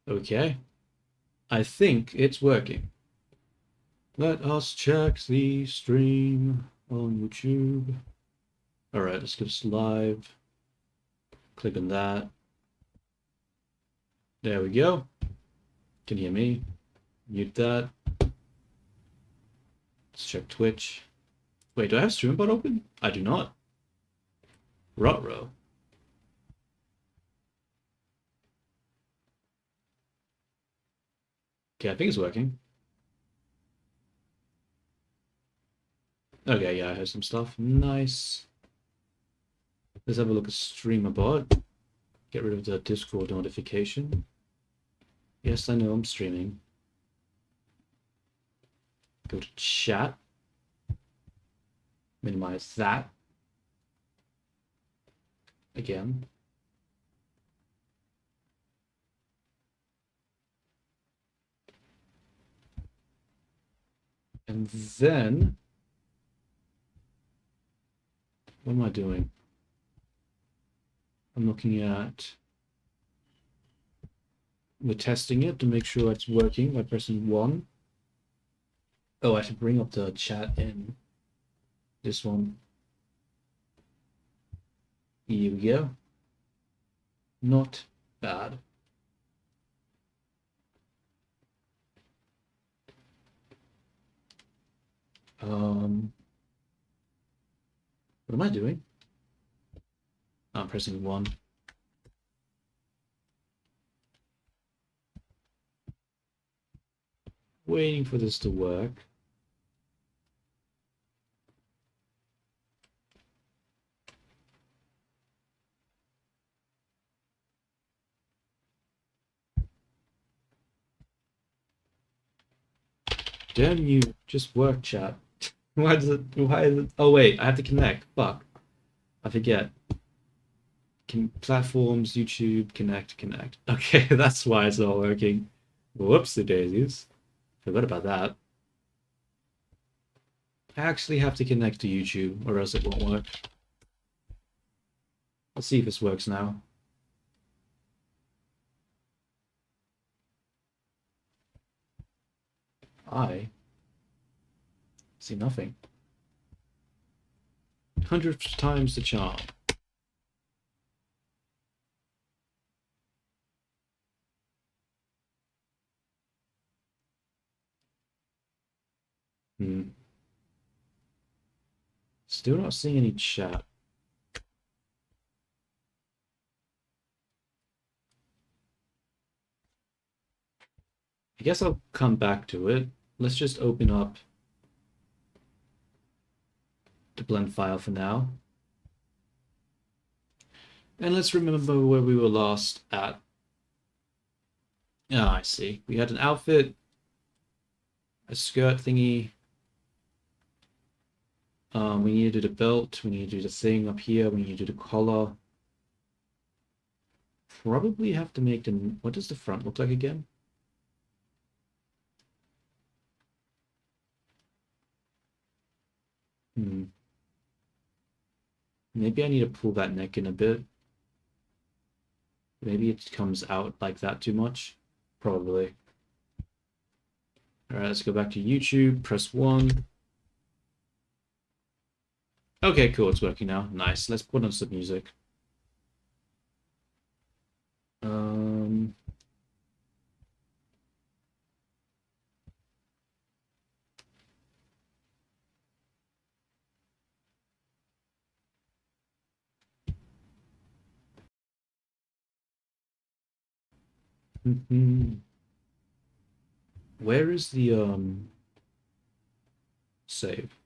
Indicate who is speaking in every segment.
Speaker 1: Okay, I think it's working. Let us check the stream on YouTube. Alright, let's go to live. Click on that. There we go. Can you hear me? Mute that. Let's check Twitch. Wait, do I have StreamBot open? I do not. Ruh-roh. Okay, I think it's working. Okay, yeah, I heard some stuff. Nice. Let's have a look at StreamerBot. Get rid of the Discord notification. Yes, I know I'm streaming. Go to chat. Minimize that. Again. And then, what am I doing? I'm looking at, we're testing it to make sure it's working by pressing 1. Oh, I should bring up the chat in this one. Here we go. Not bad. What am I doing? I'm pressing 1. Waiting for this to work. Damn you, just work, chat. Why is it, oh wait, I have to connect, fuck. I forget. Platforms, YouTube, connect. Okay, that's why it's not working. Whoopsie daisies. Forgot about that. I actually have to connect to YouTube or else it won't work. Let's see if this works now. I see nothing. 100 times the charm. Still not seeing any chat. I guess I'll come back to it. Let's just open up the blend file for now. And let's remember where we were last at. Ah, I see. We had an outfit, a skirt thingy. We need to do the belt. We need to do the thing up here. We need to do the collar. Probably have to make the... What does the front look like again? Maybe I need to pull that neck in a bit. Maybe it comes out like that too much. Probably. All right, let's go back to YouTube. Press 1. Okay, cool. It's working now. Nice. Let's put on some music. Where is the save?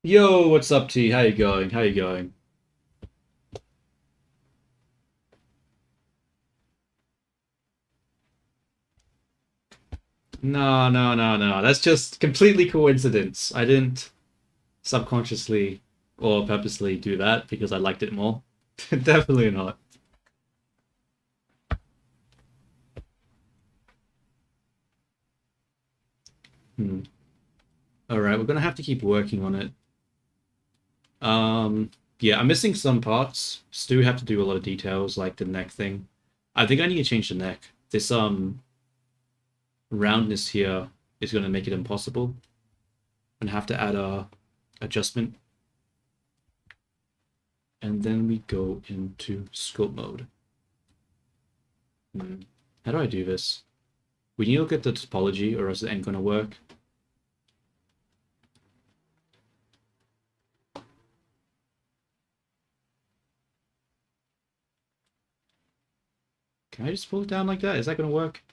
Speaker 1: Yo, what's up, T? How you going? How you going? No. That's just completely coincidence. I didn't subconsciously or purposely do that because I liked it more. Definitely not. Hmm. All right, we're gonna have to keep working on it. Yeah, I'm missing some parts. Still have to do a lot of details, like the neck thing. I think I need to change the neck. This roundness here is gonna make it impossible, and have to add a adjustment. And then we go into scope mode. How do I do this? We need to look at the topology, or else it ain't gonna work. Can I just pull it down like that? Is that gonna work?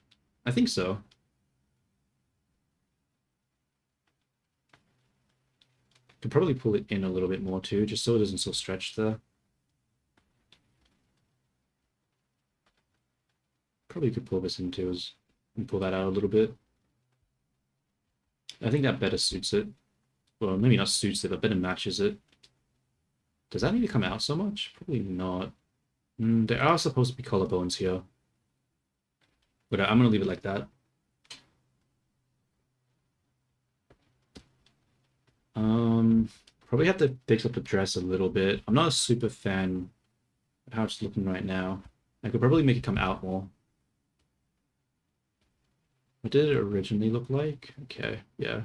Speaker 1: I think so. Could probably pull it in a little bit more too, just so it doesn't so stretched there. Probably could pull this into us and pull that out a little bit. I think that better suits it. Well, maybe not suits it, but better matches it. Does that need to come out so much? Probably not. There are supposed to be collarbones here. But I'm going to leave it like that. Probably have to fix up the dress a little bit. I'm not a super fan of how it's looking right now. I could probably make it come out more. What did it originally look like? Okay, yeah.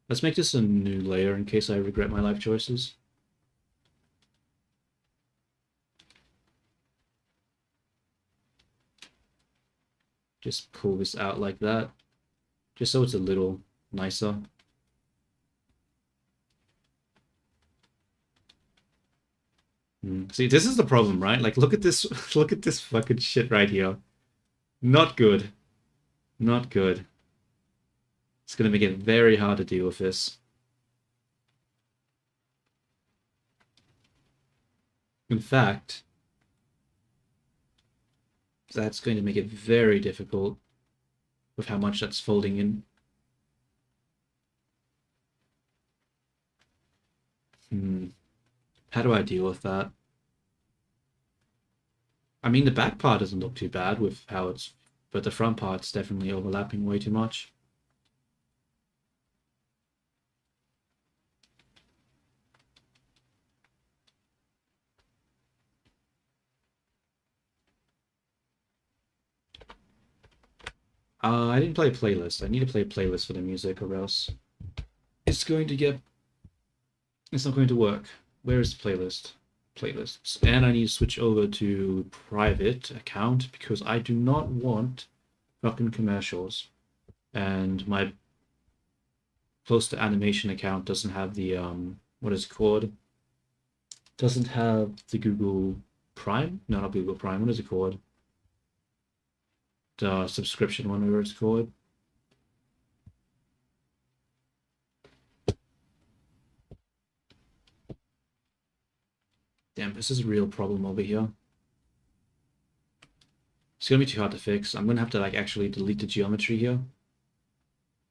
Speaker 1: Let's make this a new layer in case I regret my life choices. Just pull this out like that. Just so it's a little nicer. See, this is the problem, right? Like, look at this, look at this fucking shit right here. Not good. Not good. It's gonna make it very hard to deal with this. In fact, that's going to make it very difficult with how much that's folding in. How do I deal with that? I mean, the back part doesn't look too bad with how it's, but the front part's definitely overlapping way too much. I didn't play a playlist. I need to play a playlist for the music, or else it's going to get. It's not going to work. Where is the playlist? Playlists. And I need to switch over to private account because I do not want fucking commercials. And my close to animation account doesn't have the what is it called? Doesn't have the Google Prime? No, not Google Prime. What is it called? The subscription one, whatever it's called. Damn, this is a real problem over here. It's gonna be too hard to fix. I'm gonna have to like actually delete the geometry here.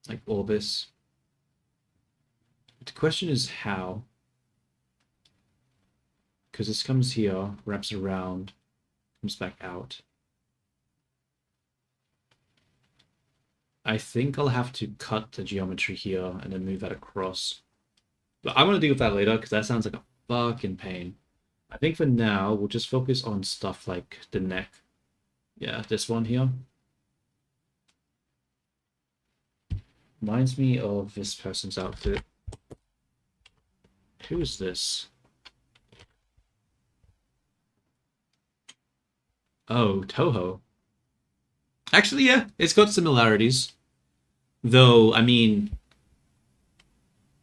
Speaker 1: Like all this. The question is how. Because this comes here, wraps around, comes back out. I think I'll have to cut the geometry here and then move that across. But I'm gonna deal with that later because that sounds like a fucking pain. I think for now, we'll just focus on stuff like the neck. Yeah, this one here. Reminds me of this person's outfit. Who is this? Oh, Toho. Actually, yeah, it's got similarities. Though, I mean,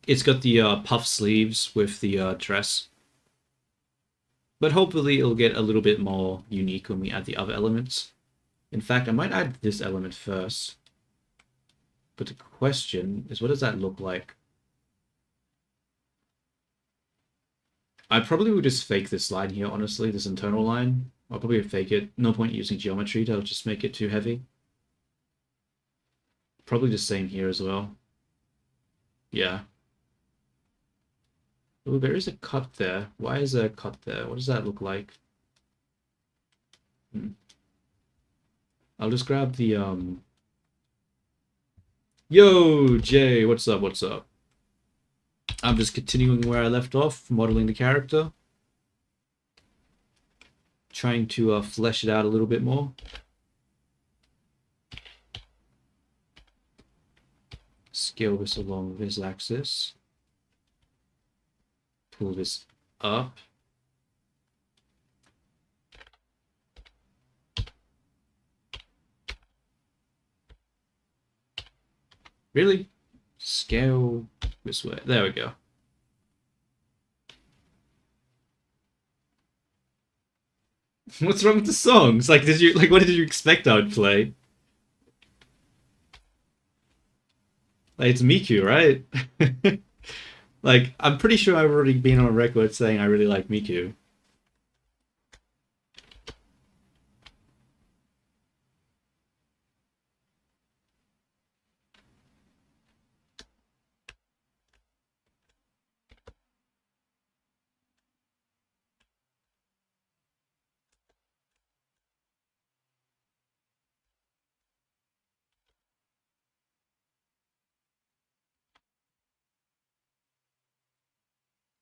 Speaker 1: it's got the puff sleeves with the dress. But hopefully it'll get a little bit more unique when we add the other elements. In fact, I might add this element first. But the question is, what does that look like? I probably would just fake this line here, honestly, this internal line. I'll probably fake it. No point using geometry, that'll just make it too heavy. Probably the same here as well. Yeah. Oh, there is a cut there. Why is there a cut there? What does that look like? I'll just grab the Yo, Jay, what's up? What's up? I'm just continuing where I left off, modeling the character, trying to flesh it out a little bit more. Scale this along this axis. Pull this up. Really? Scale this way. There we go. What's wrong with the songs? Like, what did you expect I would play? Like, it's Miku, right? Like, I'm pretty sure I've already been on record saying I really like Miku.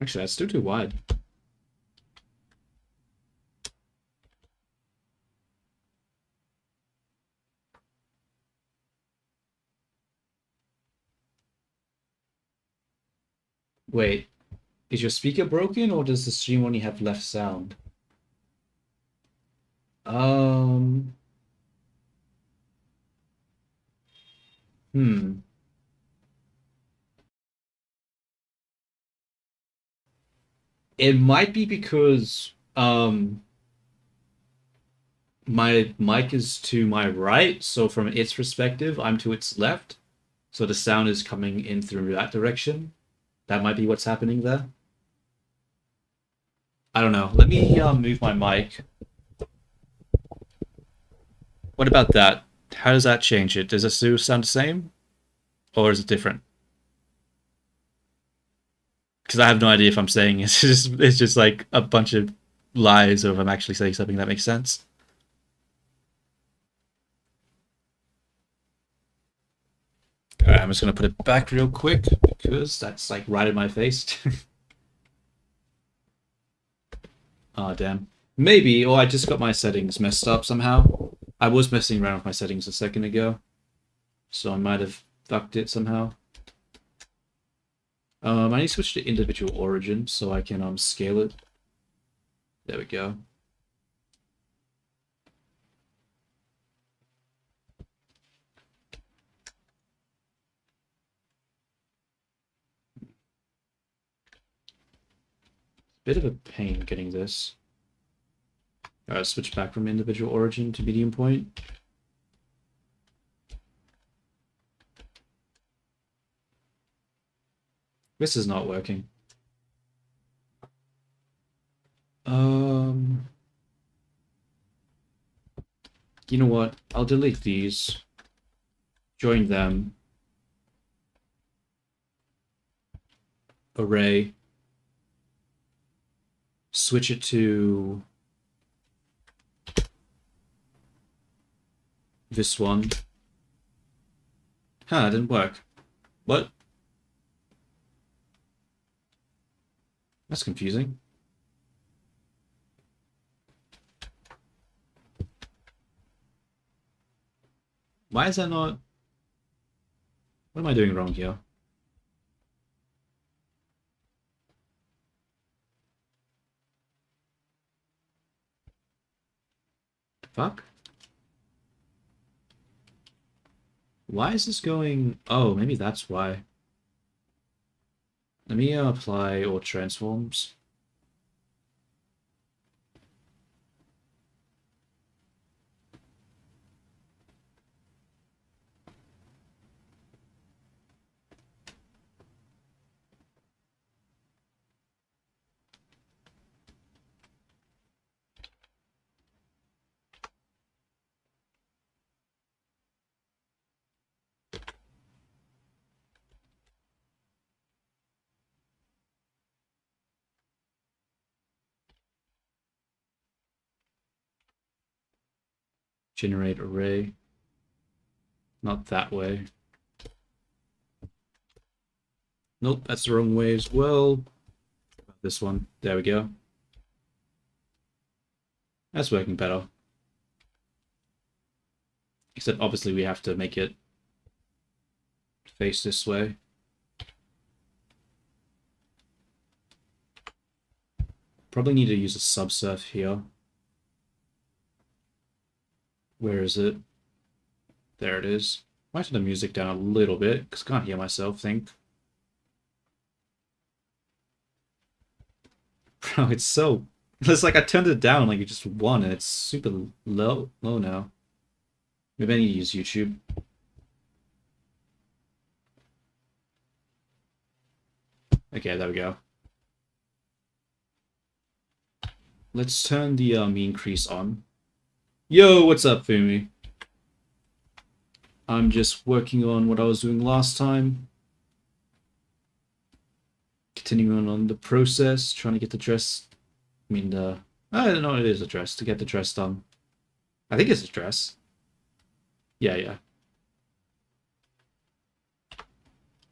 Speaker 1: Actually, that's still too wide. Wait, is your speaker broken or does the stream only have left sound? Um, hmm. It might be because my mic is to my right, so from its perspective, I'm to its left. So the sound is coming in through that direction. That might be what's happening there. I don't know. Let me move my mic. What about that? How does that change it? Does it still sound the same? Or is it different? Because I have no idea if I'm saying it's just like a bunch of lies or if I'm actually saying something that makes sense. Alright, I'm just gonna put it back real quick because that's like right in my face. Oh, damn. Maybe, or I just got my settings messed up somehow. I was messing around with my settings a second ago, so I might have fucked it somehow. I need to switch to individual origin so I can scale it. There we go. Bit of a pain getting this. Alright, switch back from individual origin to medium point. This is not working. You know what? I'll delete these. Join them. Array. Switch it to this one. Huh, it didn't work. What? That's confusing. Why is that not... What am I doing wrong here? Fuck? Why is this going... Oh, maybe that's why. Let me apply all transforms. Generate array. Not that way. Nope, that's the wrong way as well. This one. There we go. That's working better. Except obviously we have to make it face this way. Probably need to use a subsurf here. Where is it? There it is. Might turn the music down a little bit, because I can't hear myself think. Bro, it's so... It's like I turned it down like it just won, and it's super low now. Maybe I need to use YouTube. Okay, there we go. Let's turn the increase on. Yo, what's up, Fumi? I'm just working on what I was doing last time. Continuing on the process, trying to get the dress. I mean, I don't know, it is a dress, to get the dress done. I think it's a dress. Yeah.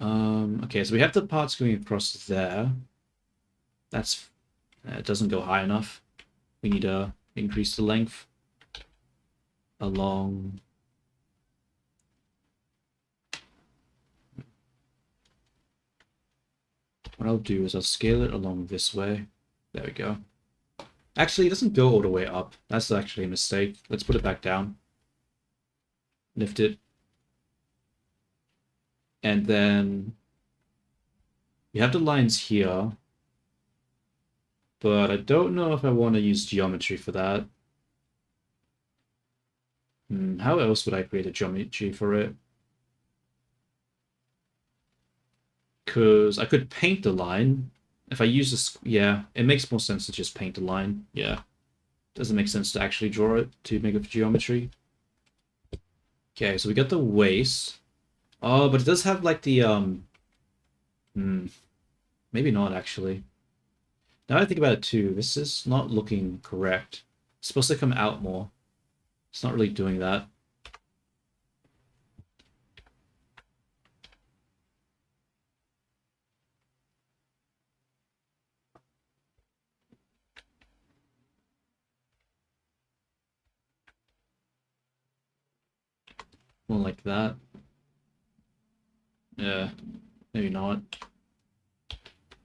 Speaker 1: Okay, so we have the parts going across there. That's... it doesn't go high enough. We need to increase the length along... What I'll do is I'll scale it along this way. There we go. Actually, it doesn't go all the way up. That's actually a mistake. Let's put it back down. Lift it. And then we have the lines here. But I don't know if I want to use geometry for that. How else would I create a geometry for it? Because I could paint the line. If I use this, yeah, it makes more sense to just paint the line. Yeah. Doesn't make sense to actually draw it to make a geometry. Okay, so we got the waist. Oh, but it does have like the, maybe not actually. Now I think about it too, this is not looking correct. It's supposed to come out more. It's not really doing that. More like that. Yeah, maybe not.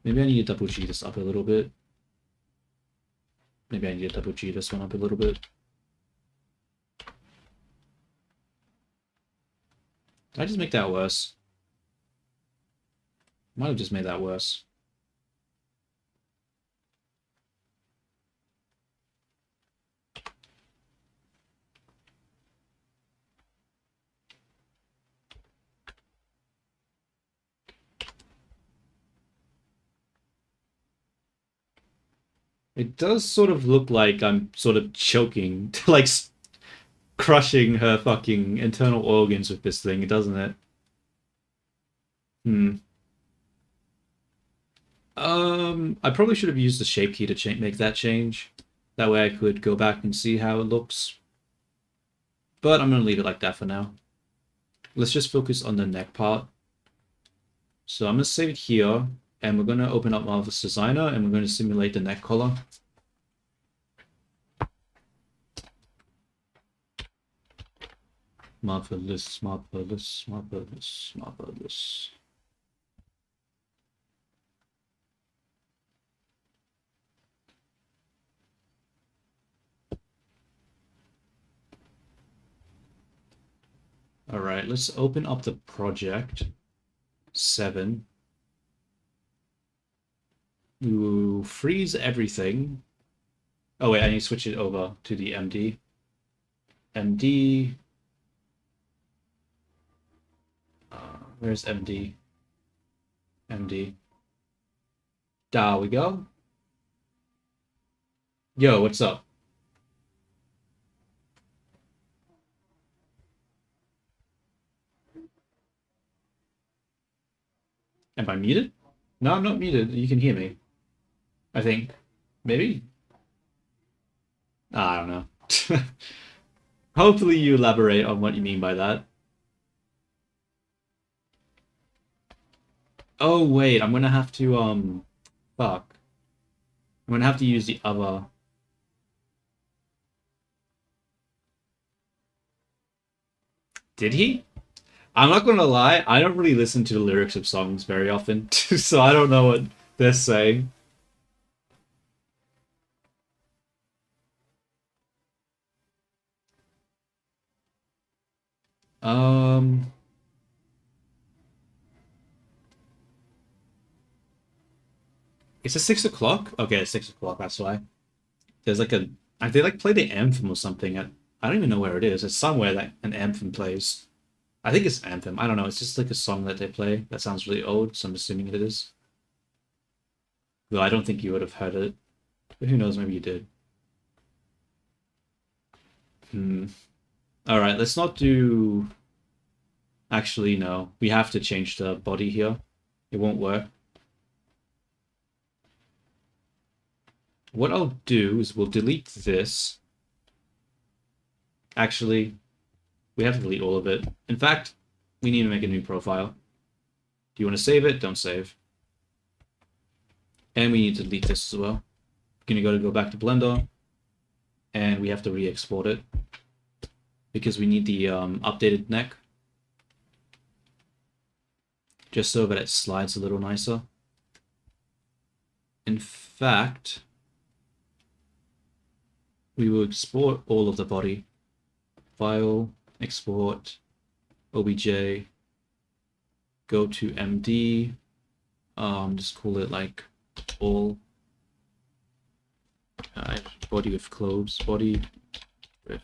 Speaker 1: Maybe I need to double G this up a little bit. Maybe I need to double G this one up a little bit. Did I just make that worse? Might have just made that worse. It does sort of look like I'm sort of choking, like crushing her fucking internal organs with this thing, doesn't it? I probably should have used the shape key to make that change. That way I could go back and see how it looks. But I'm going to leave it like that for now. Let's just focus on the neck part. So I'm going to save it here, and we're going to open up Marvelous Designer, and we're going to simulate the neck collar. Marvelous, marvelous, marvelous, marvelous. All right, let's open up the project 7. We will freeze everything. Oh wait, I need to switch it over to the MD. MD. Where's MD? MD. There we go. Yo, what's up? Am I muted? No, I'm not muted. You can hear me. I think. Maybe? I don't know. Hopefully you elaborate on what you mean by that. Oh wait, I'm gonna have to fuck. I'm gonna have to use the other. Did he? I'm not gonna lie, I don't really listen to the lyrics of songs very often, so I don't know what they're saying. Um, it's at 6 o'clock. Okay, it's 6 o'clock. That's why. There's like a. They like play the anthem or something. I don't even know where it is. It's somewhere that an anthem plays. I think it's anthem. I don't know. It's just like a song that they play that sounds really old, so I'm assuming it is. Though I don't think you would have heard it. But who knows? Maybe you did. Hmm. All right. Let's not do. Actually, no. We have to change the body here. It won't work. What I'll do is we'll delete this. Actually, we have to delete all of it. In fact, we need to make a new profile. Do you want to save it? Don't save. And we need to delete this as well. We're going to go back to Blender, and we have to re-export it because we need the updated neck, just so that it slides a little nicer. In fact, we will export all of the body. File, export, obj, go to MD, just call it like all. Body with clothes, body with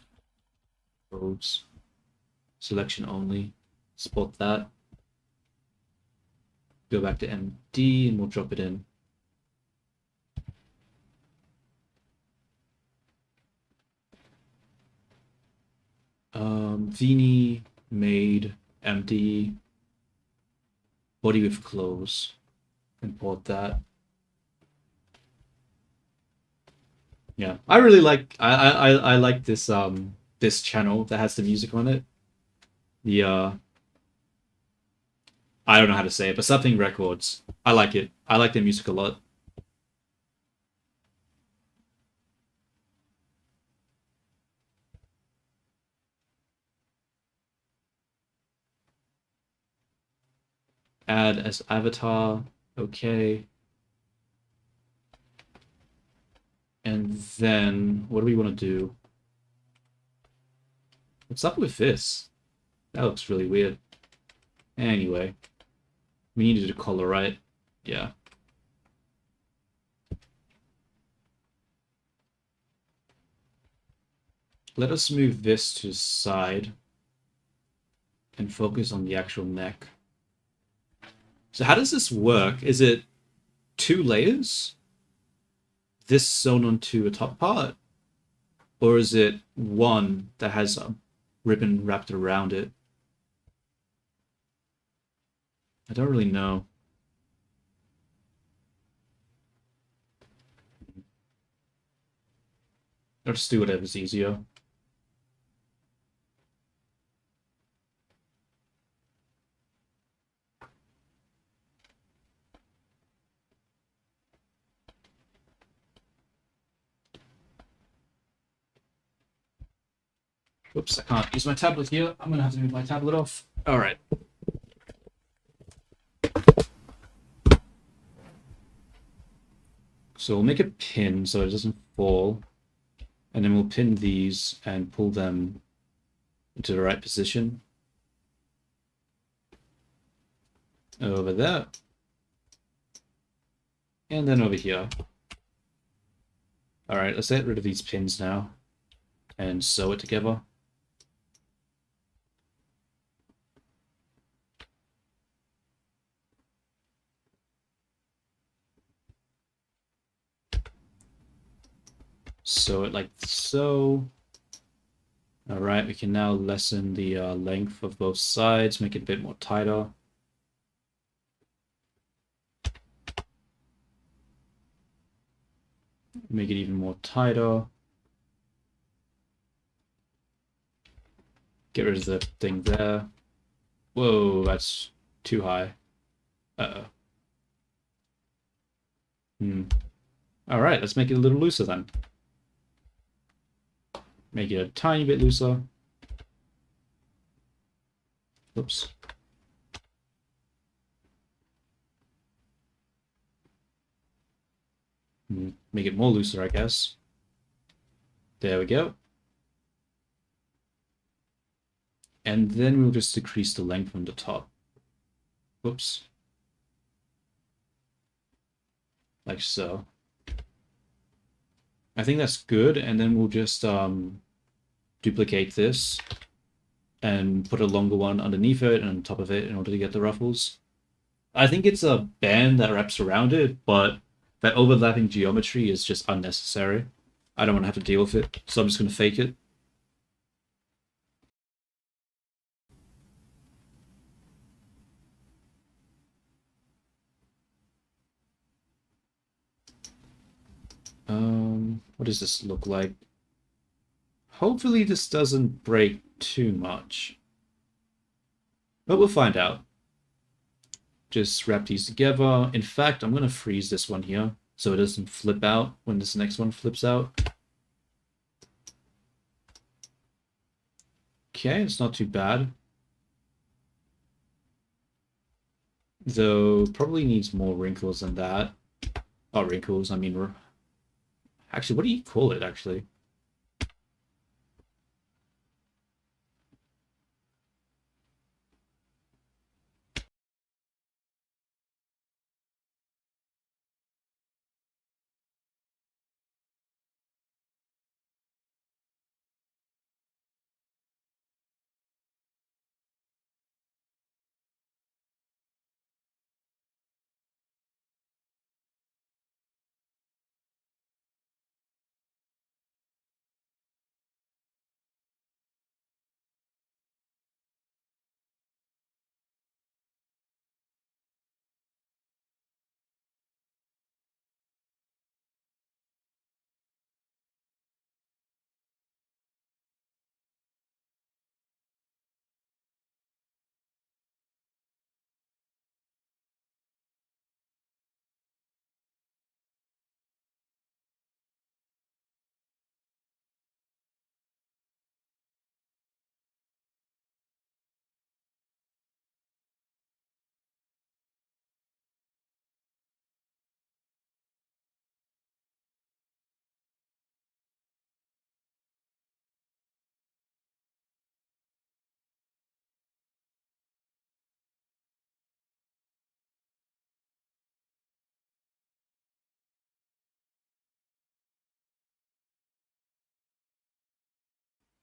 Speaker 1: clothes, selection only, spot that, go back to MD and we'll drop it in. Vini made MD, body with clothes, import that. Yeah, I really like I like this channel that has the music on it. The I don't know how to say it, but something records. I like it. I like their music a lot. Add as avatar. Okay. And then what do we want to do? What's up with this? That looks really weird. Anyway, we needed a color, right? Yeah. Let us move this to the side and focus on the actual neck. So how does this work? Is it 2 layers? This sewn onto a top part? Or is it one that has a ribbon wrapped around it? I don't really know. I'll just do whatever's easier. Oops, I can't use my tablet here. I'm gonna have to move my tablet off. All right. So we'll make a pin so it doesn't fall. And then we'll pin these and pull them into the right position. Over there. And then over here. All right, let's get rid of these pins now and sew it together. Sew it like so. All right, we can now lessen the length of both sides, make it a bit more tighter. Make it even more tighter. Get rid of the thing there. Whoa, that's too high. Uh-oh. Alright, let's make it a little looser then. Make it a tiny bit looser. Oops. Make it more looser, I guess. There we go. And then we'll just decrease the length from the top. Oops. Like so. I think that's good, and then we'll just duplicate this and put a longer one underneath it and on top of it in order to get the ruffles. I think it's a band that wraps around it, but that overlapping geometry is just unnecessary. I don't want to have to deal with it, so I'm just going to fake it. What does this look like? Hopefully this doesn't break too much. But we'll find out. Just wrap these together. In fact, I'm going to freeze this one here so it doesn't flip out when this next one flips out. Okay, it's not too bad. Though, probably needs more wrinkles than that. Oh, wrinkles, I mean... Actually, what do you call it, actually?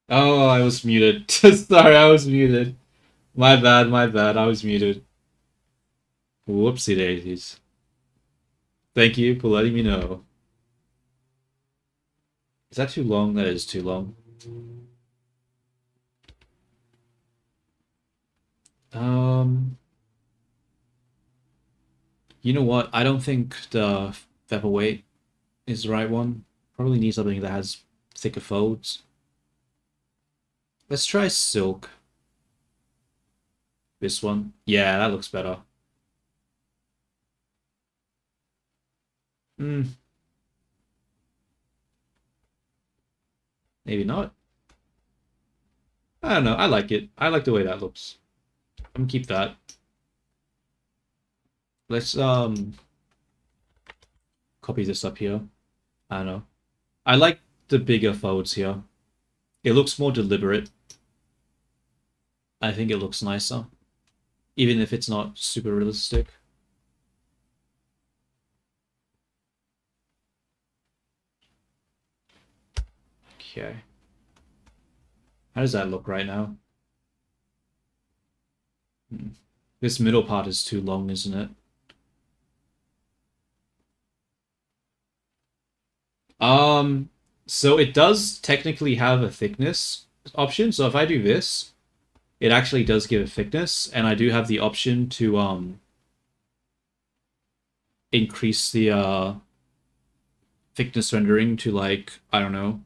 Speaker 1: Oh, I was muted. Sorry, I was muted. My bad, I was muted. Whoopsie daisies. Thank you for letting me know. Is that too long? That is too long. You know what? I don't think the featherweight is the right one. Probably need something that has thicker folds. Let's try silk. This one. Yeah, that looks better. Maybe not. I don't know. I like it. I like the way that looks. I'm gonna keep that. Let's copy this up here. I don't know. I like the bigger folds here. It looks more deliberate. I think it looks nicer. Even if it's not super realistic. Okay. How does that look right now? This middle part is too long, isn't it? So it does technically have a thickness option. So if I do this, it actually does give a thickness, and I do have the option to increase the thickness rendering to, like, I don't know,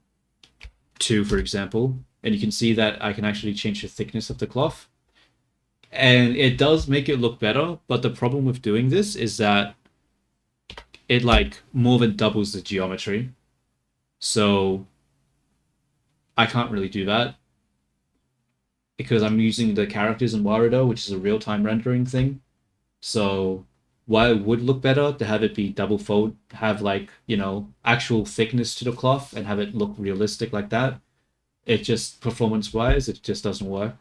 Speaker 1: 2, for example. And you can see that I can actually change the thickness of the cloth. And it does make it look better, but the problem with doing this is that it like more than doubles the geometry. So I can't really do that because I'm using the characters in Warudo, which is a real-time rendering thing. So while it would look better to have it be double fold, have like, actual thickness to the cloth and have it look realistic like that, it just performance-wise, it just doesn't work.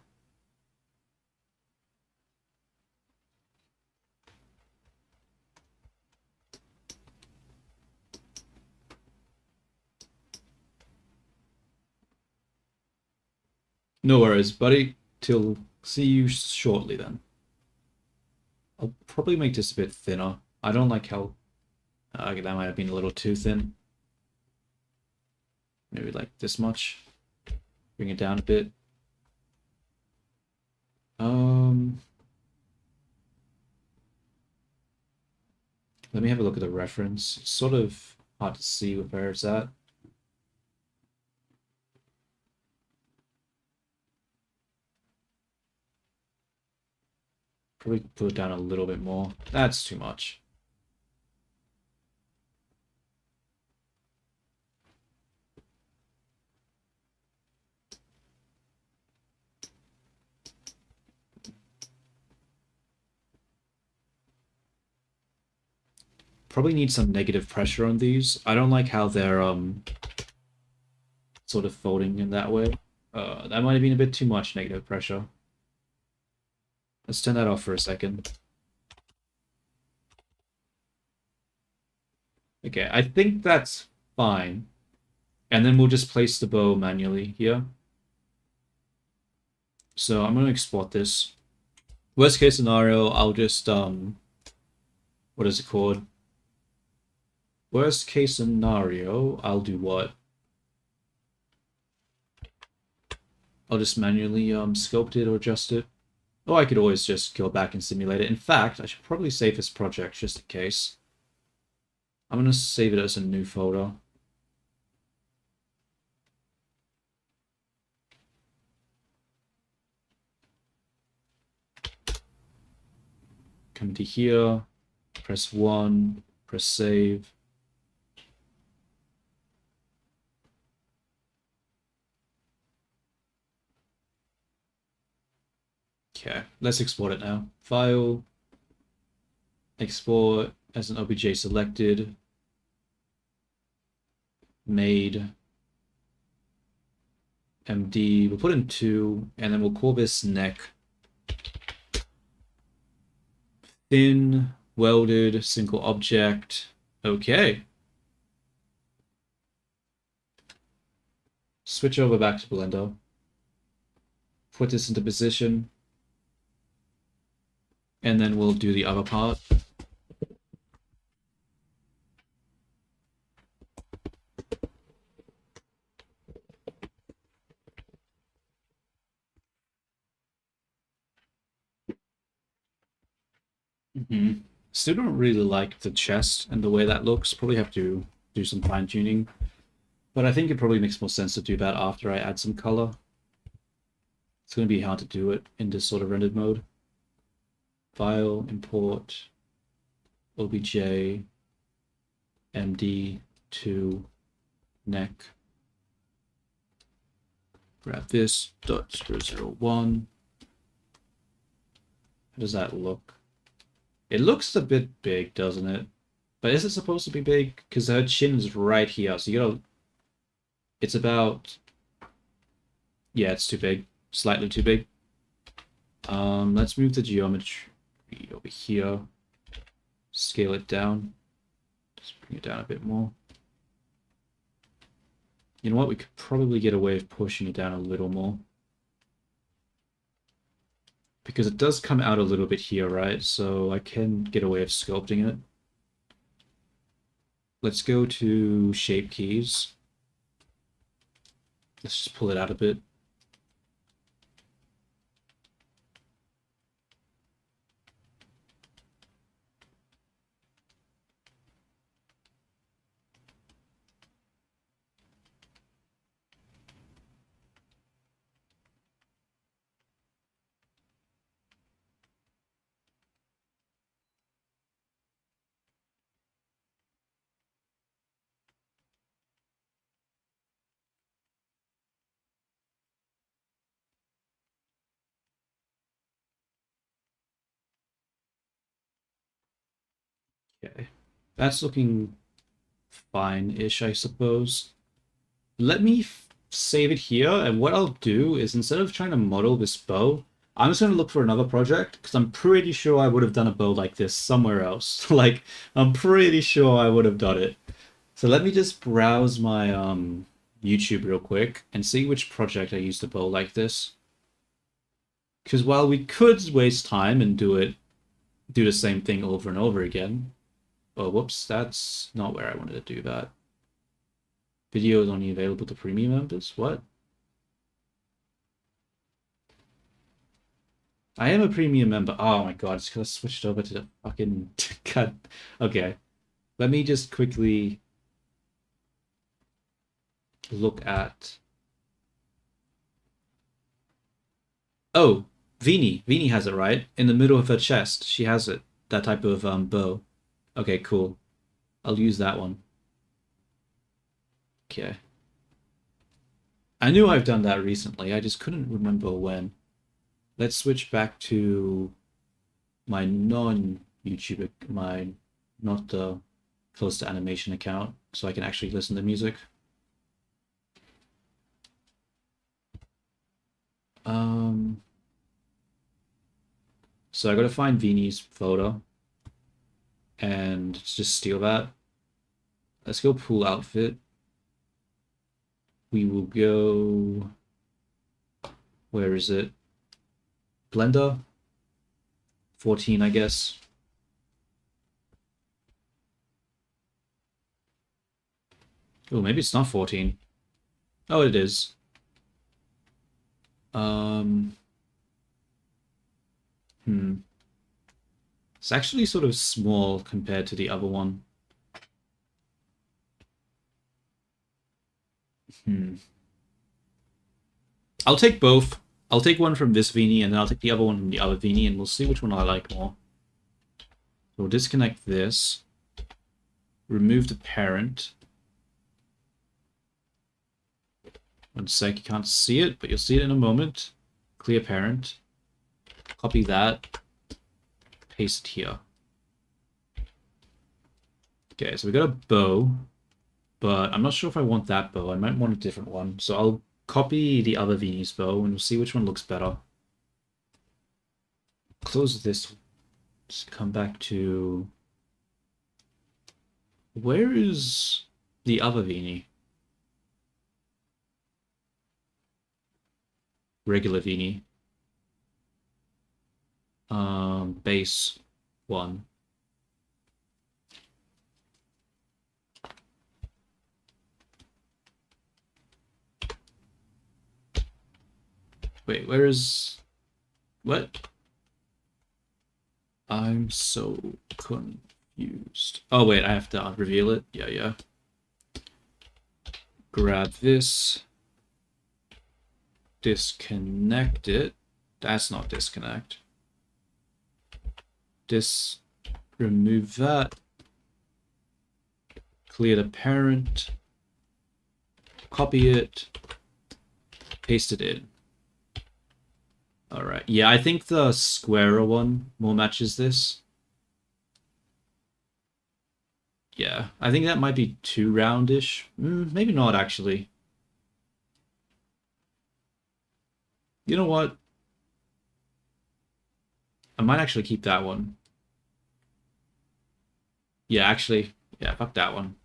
Speaker 1: No worries, buddy. Till see you shortly then. I'll probably make this a bit thinner. I don't like how that might have been a little too thin. Maybe like this much. Bring it down a bit. Um, Let me have a look at the reference. It's sort of hard to see where it's at. Probably put it down a little bit more. That's too much. Probably need some negative pressure on these. I don't like how they're sort of folding in that way. That might have been a bit too much negative pressure. Let's turn that off for a second. Okay, I think that's fine. And then we'll just place the bow manually here. So I'm going to export this. Worst case scenario, I'll just, what is it called? Worst case scenario, I'll do what? I'll just manually sculpt it or adjust it. Oh, I could always just go back and simulate it. In fact, I should probably save this project just in case. I'm going to save it as a new folder. Come to here, press 1, press save. Okay, let's export it now. File, export as an OBJ selected, made, MD. We'll put in 2, and then we'll call this neck. Thin, welded, single object. Okay. Switch over back to Blender. Put this into position. And then we'll do the other part. Still don't really like the chest and the way that looks. Probably have to do some fine tuning. But I think it probably makes more sense to do that after I add some color. It's going to be hard to do it in this sort of rendered mode. File, import, OBJ, MD2, neck. Grab this, .001. How does that look? It looks a bit big, doesn't it? But is it supposed to be big? Because her chin is right here, so you gotta... It's about... Yeah, it's too big. Slightly too big. Let's move the geometry over here. Scale it down. Just bring it down a bit more. You know what? We could probably get away with pushing it down a little more. Because it does come out a little bit here, right? So I can get away with sculpting it. Let's go to shape keys. Let's just pull it out a bit. Okay. That's looking fine-ish, I suppose. Let me save it here, and what I'll do is instead of trying to model this bow, I'm just going to look for another project, because I'm pretty sure I would have done a bow like this somewhere else. Like, I'm pretty sure I would have done it. So let me just browse my YouTube real quick and see which project I used a bow like this. Because while we could waste time and do the same thing over and over again. Oh, whoops, that's not where I wanted to do that. Video is only available to premium members? What? I am a premium member. Oh my god, it's because I switched over to the fucking cut. Okay. Let me just quickly look at. Oh, Vini. Vini has it, right? In the middle of her chest. She has it. That type of bow. Okay, cool. I'll use that one. Okay. I knew I've done that recently. I just couldn't remember when. Let's switch back to my non-YouTube, my not the close to animation account, so I can actually listen to music. So I gotta find Vini's photo and just steal that. Let's go pool outfit. We will go. Where is it? Blender. 14, I guess. Oh, maybe it's not 14. Oh, it is. It's actually sort of small compared to the other one. I'll take both. I'll take one from this Vini, and then I'll take the other one from the other Vini, and we'll see which one I like more. So we'll disconnect this. Remove the parent. One sec, you can't see it, but you'll see it in a moment. Clear parent. Copy that. Paste it here. Okay, so we got a bow, but I'm not sure if I want that bow. I might want a different one. So I'll copy the other Vini's bow, and we'll see which one looks better. Close this. Just come back to... Where is the other Vini? Regular Vini. Base 1. Wait, where is... What? I'm so confused. Oh, wait, I have to reveal it? Yeah. Grab this. Disconnect it. That's not disconnect. Remove that. Clear the parent. Copy it. Paste it in. Alright, yeah, I think the squarer one more matches this. Yeah, I think that might be too roundish. Maybe not, actually. You know what? I might actually keep that one. Yeah, actually, yeah, fuck that one.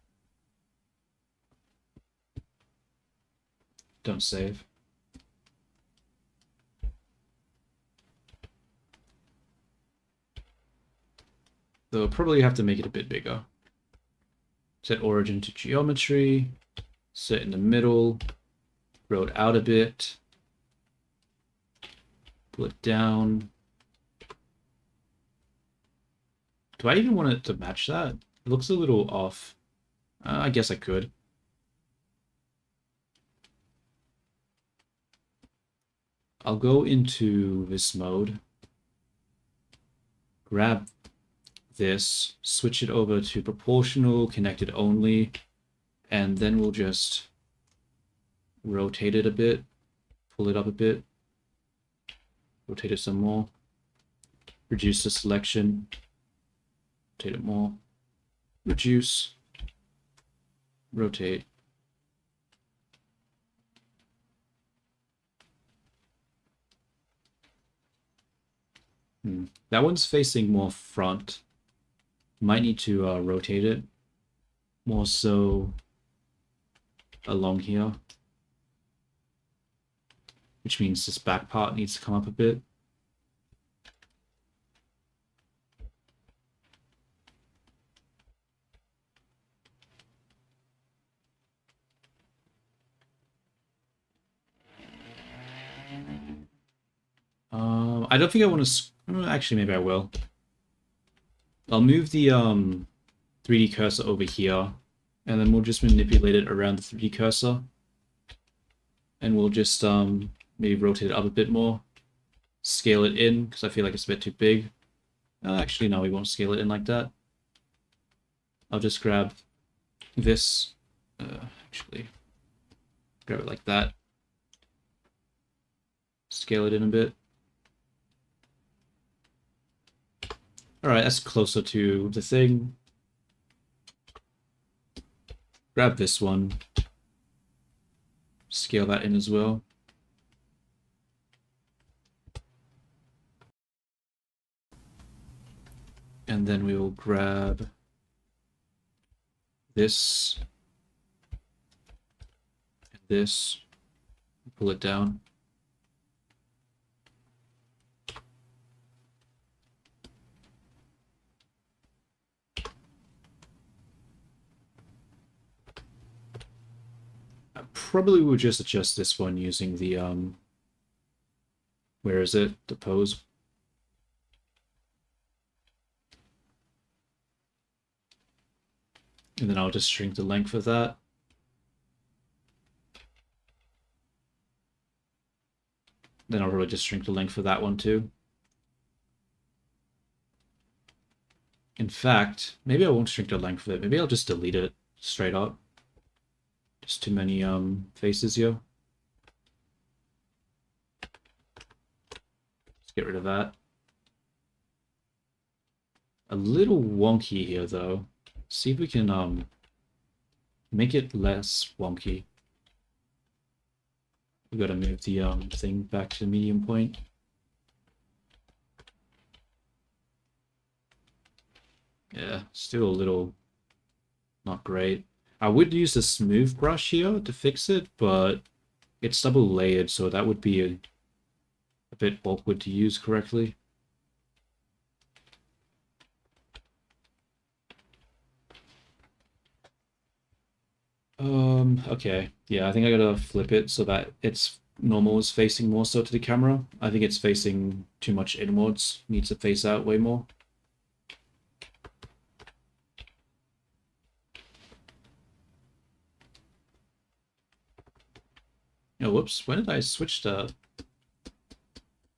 Speaker 1: Don't save. Though probably have to make it a bit bigger. Set origin to geometry. Set in the middle. Roll it out a bit. Pull it down. Do I even want it to match that? It looks a little off. I guess I could. I'll go into this mode. Grab this, switch it over to proportional, connected only, and then we'll just rotate it a bit, pull it up a bit, rotate it some more, reduce the selection, rotate it more. reduce, rotate. That one's facing more front. Might need to rotate it more so along here, which means this back part needs to come up a bit. I don't think I want to. Actually, maybe I will. I'll move the 3D cursor over here, and then we'll just manipulate it around the 3D cursor, and we'll just maybe rotate it up a bit more, scale it in because I feel like it's a bit too big. Actually, no, we won't scale it in like that. I'll just grab this. Actually, grab it like that. Scale it in a bit. Alright, that's closer to the thing. Grab this one. Scale that in as well. And then we will grab this and this, pull it down. I probably will just adjust this one using the where is it? The pose. And then I'll just shrink the length of that. Then I'll probably just shrink the length of that one too. In fact, maybe I won't shrink the length of it. Maybe I'll just delete it straight up. Just too many faces here. Let's get rid of that. A little wonky here though. See if we can make it less wonky. We gotta move the thing back to the medium point. Yeah, still a little not great. I would use the smooth brush here to fix it, but it's double layered, so that would be a bit awkward to use correctly. Okay. Yeah, I think I gotta flip it so that its normal is facing more so to the camera. I think it's facing too much inwards. Needs to face out way more. Oh, whoops. When did I switch the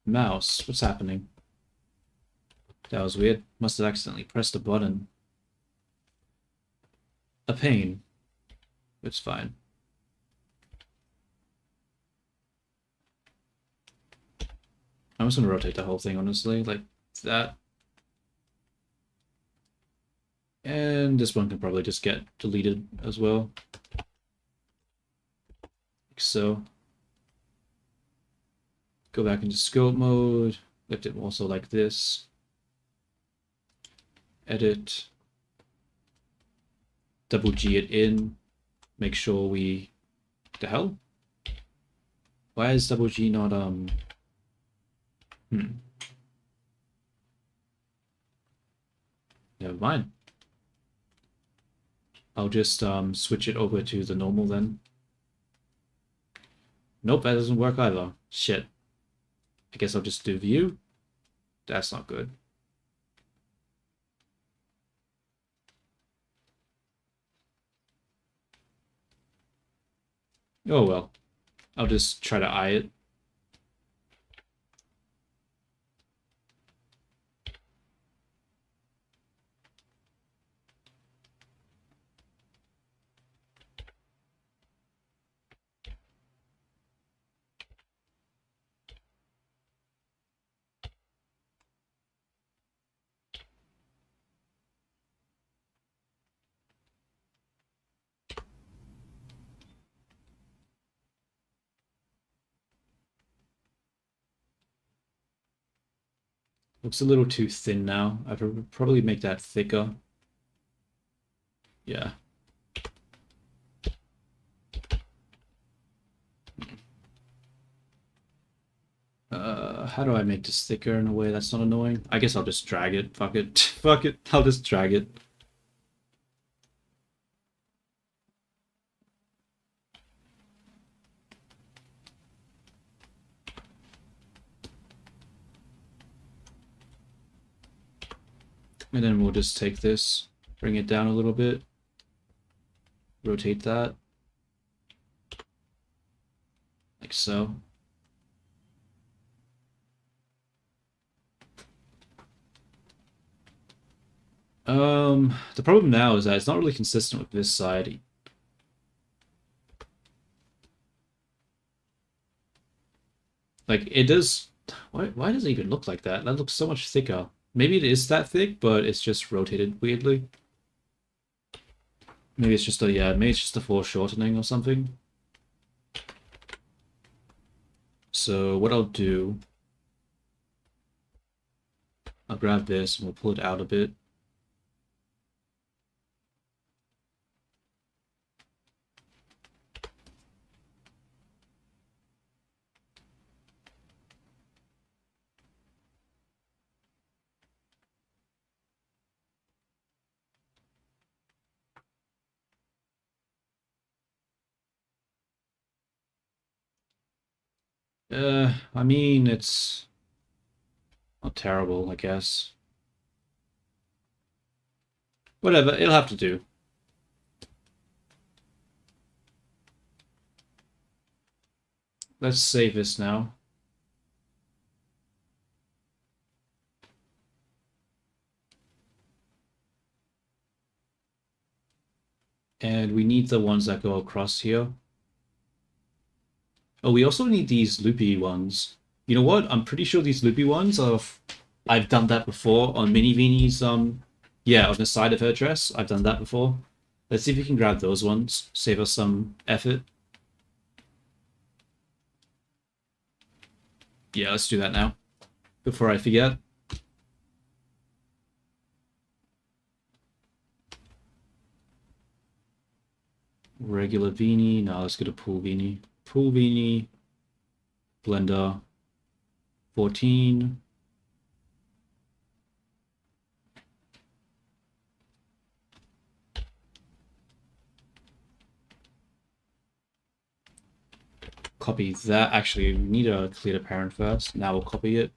Speaker 1: mouse? What's happening? That was weird. Must have accidentally pressed a button. A pain. It's fine. I'm just gonna rotate the whole thing, honestly, like that. And this one can probably just get deleted as well. Like so. Go back into scope mode, lift it also like this. Edit. Double G it in. Make sure we... The hell? Why is double G not Never mind. I'll just switch it over to the normal then. Nope, that doesn't work either. Shit. I guess I'll just do view. That's not good. Oh well. I'll just try to eye it. Looks a little too thin now. I could probably make that thicker. Yeah. How do I make this thicker in a way that's not annoying? I guess I'll just drag it. Fuck it. Fuck it. I'll just drag it. And then we'll just take this, bring it down a little bit, rotate that, like so. The problem now is that it's not really consistent with this side. Like, it does... Why does it even look like that? That looks so much thicker. Maybe it is that thick, but it's just rotated weirdly. Maybe it's just a, yeah, maybe it's just a foreshortening or something. So what I'll do... I'll grab this and we'll pull it out a bit. I mean, it's not terrible, I guess. Whatever, it'll have to do. Let's save this now. And we need the ones that go across here. Oh, we also need these loopy ones. You know what? I'm pretty sure these loopy ones are... I've done that before on Mini Vini's, yeah, on the side of her dress. I've done that before. Let's see if we can grab those ones. Save us some effort. Yeah, let's do that now. Before I forget. Regular Vini. Now let's go to Pool Vini. Pool Vini. Blender. 14. Copy that. Actually, we need to clear the parent first. Now we'll copy it.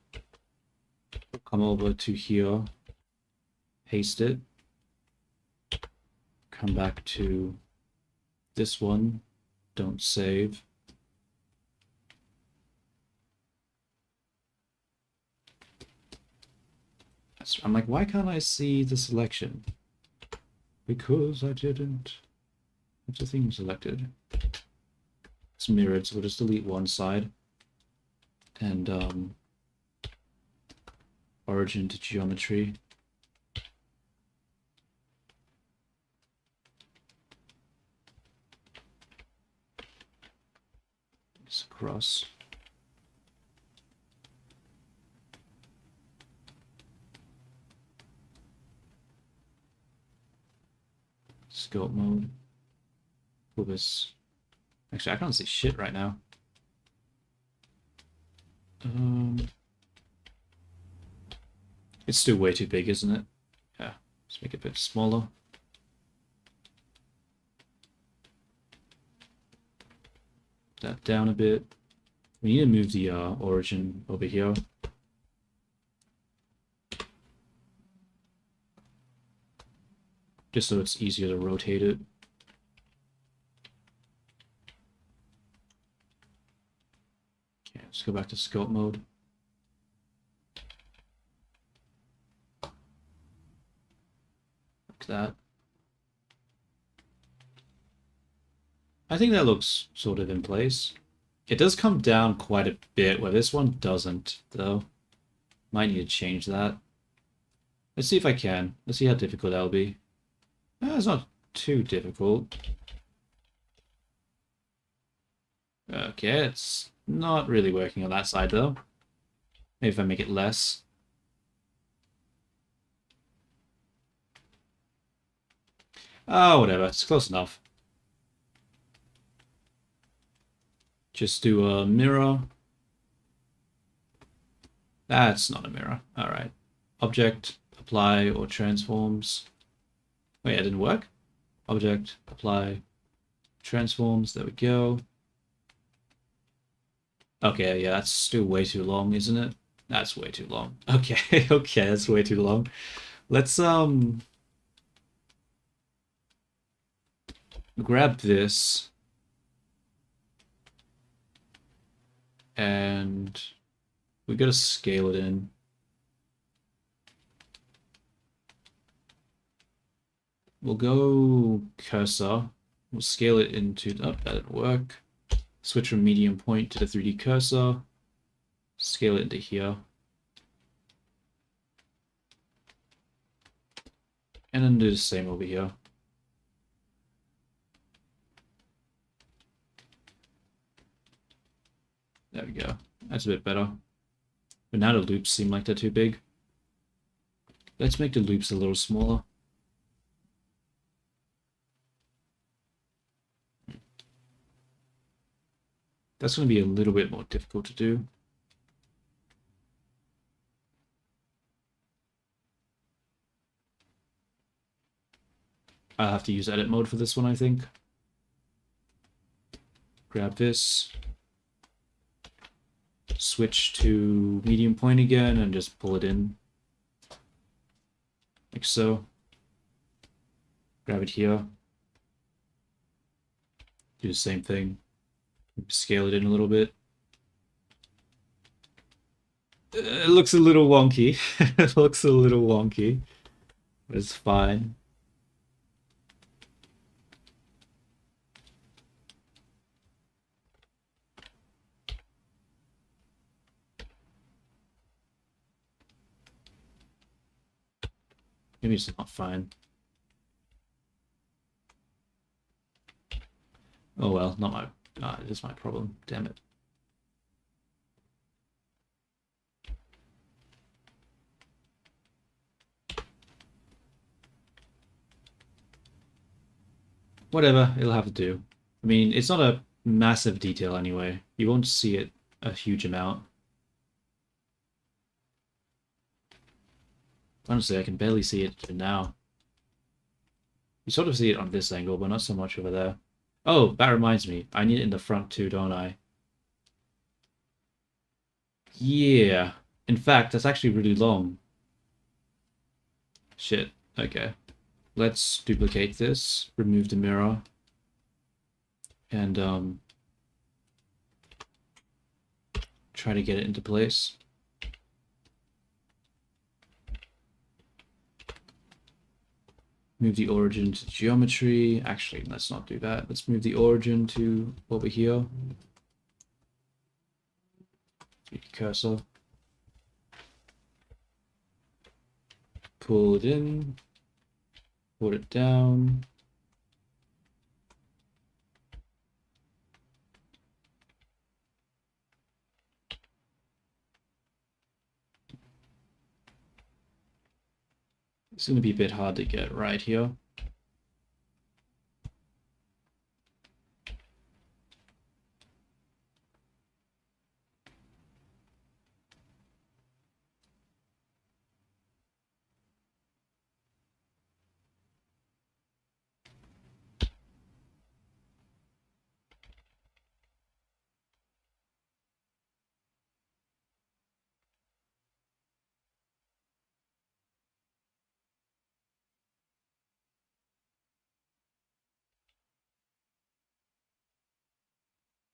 Speaker 1: Come over to here. Paste it. Come back to this one. Don't save. I'm like, why can't I see the selection? Because I didn't have the thing selected. It's mirrored, so we'll just delete one side. And origin to geometry. It's across. Scope mode. Pull this. Actually, I can't see shit right now. It's still way too big, isn't it? Yeah, let's make it a bit smaller. That down a bit. We need to move the origin over here. Just so it's easier to rotate it. Okay, let's go back to scope mode. Like that. I think that looks sort of in place. It does come down quite a bit, where this one doesn't, though. Might need to change that. Let's see if I can. Let's see how difficult that'll be. It's not too difficult. Okay, it's not really working on that side, though. Maybe if I make it less. Oh, whatever. It's close enough. Just do a mirror. That's not a mirror. All right. Object, apply, or transforms. Wait, it didn't work? Object, apply, transforms. There we go. Okay, yeah, that's still way too long, isn't it? That's way too long. Okay, okay, that's way too long. Let's grab this and we gotta scale it in. We'll go cursor. We'll scale it into, oh, that didn't work. Switch from medium point to the 3D cursor. Scale it into here. And then do the same over here. There we go. That's a bit better. But now the loops seem like they're too big. Let's make the loops a little smaller. That's going to be a little bit more difficult to do. I'll have to use edit mode for this one, I think. Grab this. Switch to medium point again and just pull it in. Like so. Grab it here. Do the same thing. Scale it in a little bit. It looks a little wonky. It looks a little wonky. But it's fine. Maybe it's not fine. Oh well, not my... it is my problem. Damn it. Whatever, it'll have to do. I mean, it's not a massive detail anyway. You won't see it a huge amount. Honestly, I can barely see it now. You sort of see it on this angle, but not so much over there. Oh, that reminds me. I need it in the front too, don't I? Yeah. In fact, that's actually really long. Shit. Okay. Let's duplicate this, remove the mirror, and try to get it into place. Move the origin to geometry. Actually, let's not do that. Let's move the origin to over here. Cursor. Pull it in. Put it down. It's going to be a bit hard to get right here.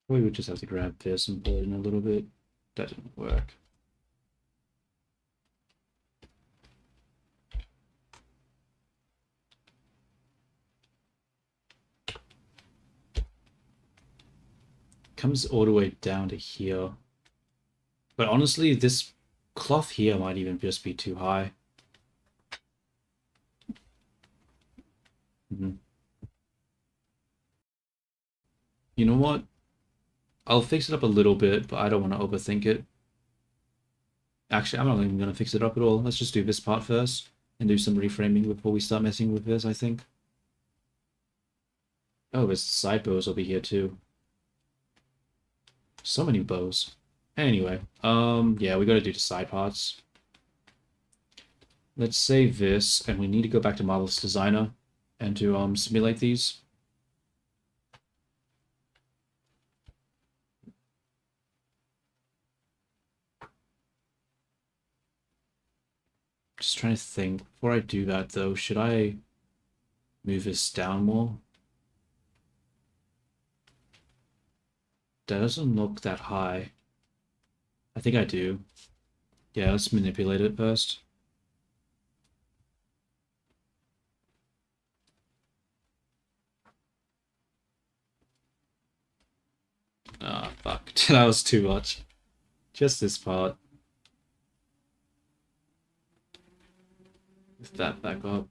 Speaker 1: We would just have to grab this and pull it in a little bit. That didn't work. Comes all the way down to here. But honestly, this cloth here might even just be too high. You know what? I'll fix it up a little bit, but I don't want to overthink it. Actually, I'm not even going to fix it up at all. Let's just do this part first and do some reframing before we start messing with this, I think. Oh, there's side bows over here too. So many bows. Anyway, yeah, we gotta do the side parts. Let's save this, and we need to go back to Marvelous Designer and to simulate these. Just trying to think. Before I do that, though, should I move this down more? That doesn't look that high. I think I do. Yeah, let's manipulate it first. Ah, fuck. That was too much. Just this part. Lift that back up.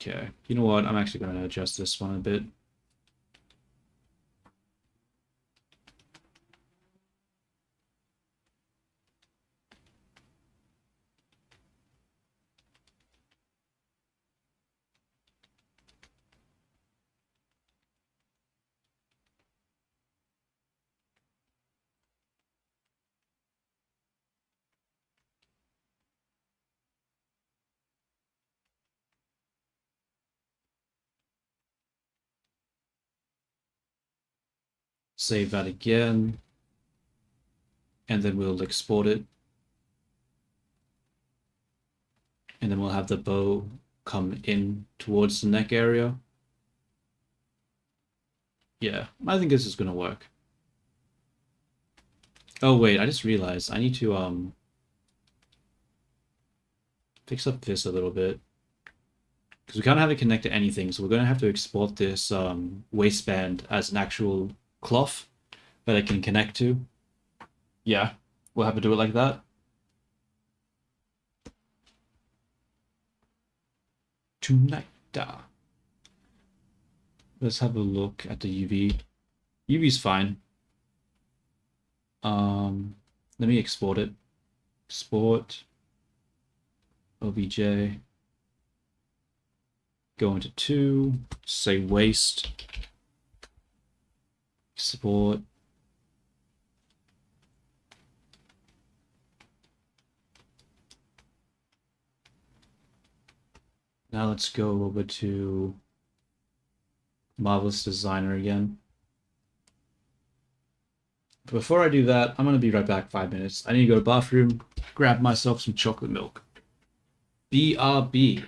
Speaker 1: Okay. You know what? I'm actually going to adjust this one a bit. Save that again. And then we'll export it. And then we'll have the bow come in towards the neck area. Yeah, I think this is going to work. Oh wait, I just realized I need to fix up this a little bit. Because we can't have it connect to anything, so we're going to have to export this waistband as an actual cloth that it can connect to. Yeah, we'll have to do it like that. Tonight. Let's have a look at the UV. UV's fine. Let me export it. Export. OBJ. Go into 2. Say waist. Export. Now let's go over to Marvelous Designer again. Before I do that, I'm going to be right back 5 minutes. I need to go to the bathroom, grab myself some chocolate milk. BRB.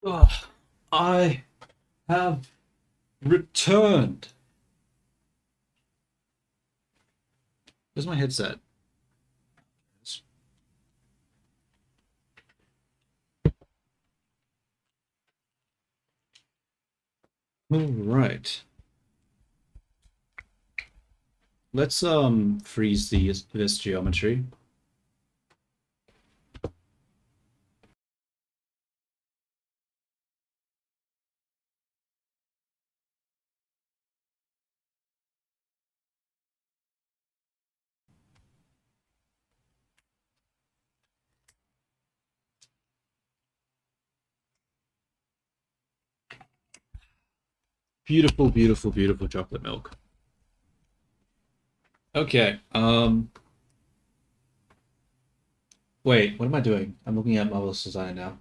Speaker 1: Oh, I have returned. Where's my headset? All right. Let's freeze this geometry. Beautiful, beautiful, beautiful chocolate milk. Okay. Wait, what am I doing? I'm looking at Marvelous Designer now.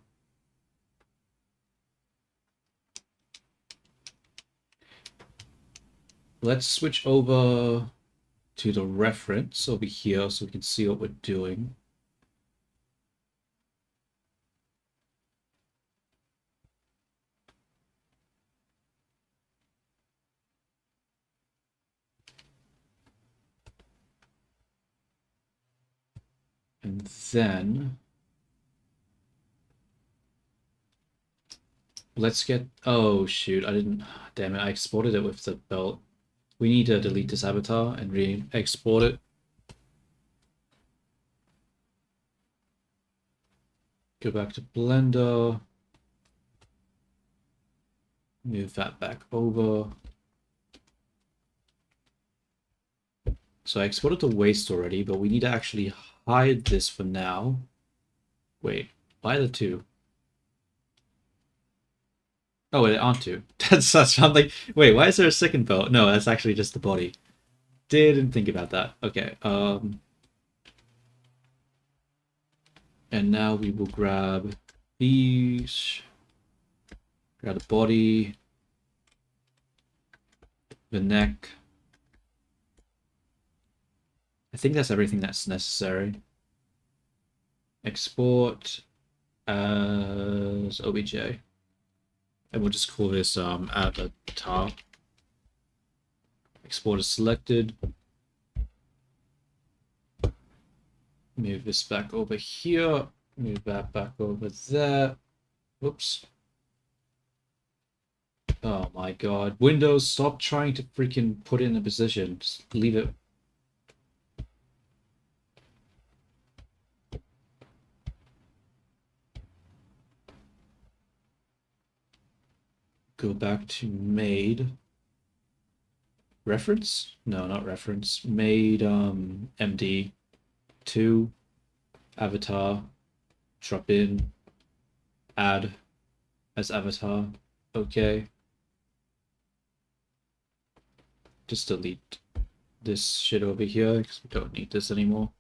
Speaker 1: Let's switch over to the reference over here so we can see what we're doing. And then let's get, oh shoot, I didn't, damn it, I exported it with the belt. We need to delete this avatar and re-export it. Go back to Blender. Move that back over. So I exported the waste already, but we need to actually hide this for now. Wait, why the two? Oh, wait, there aren't two. That's I'm like, wait, why is there a second belt? No, that's actually just the body. Didn't think about that. Okay, and now we will grab these. Grab the body. The neck. I think that's everything that's necessary. Export as OBJ. And we'll just call this avatar. Export is selected. Move this back over here. Move that back over there. Whoops. Oh my god. Windows, stop trying to freaking put it in a position. Just leave it. Go back to made. Reference? No, not reference. Made MD 2 avatar. Drop in. Add as avatar. Okay. Just delete this shit over here because we don't need this anymore.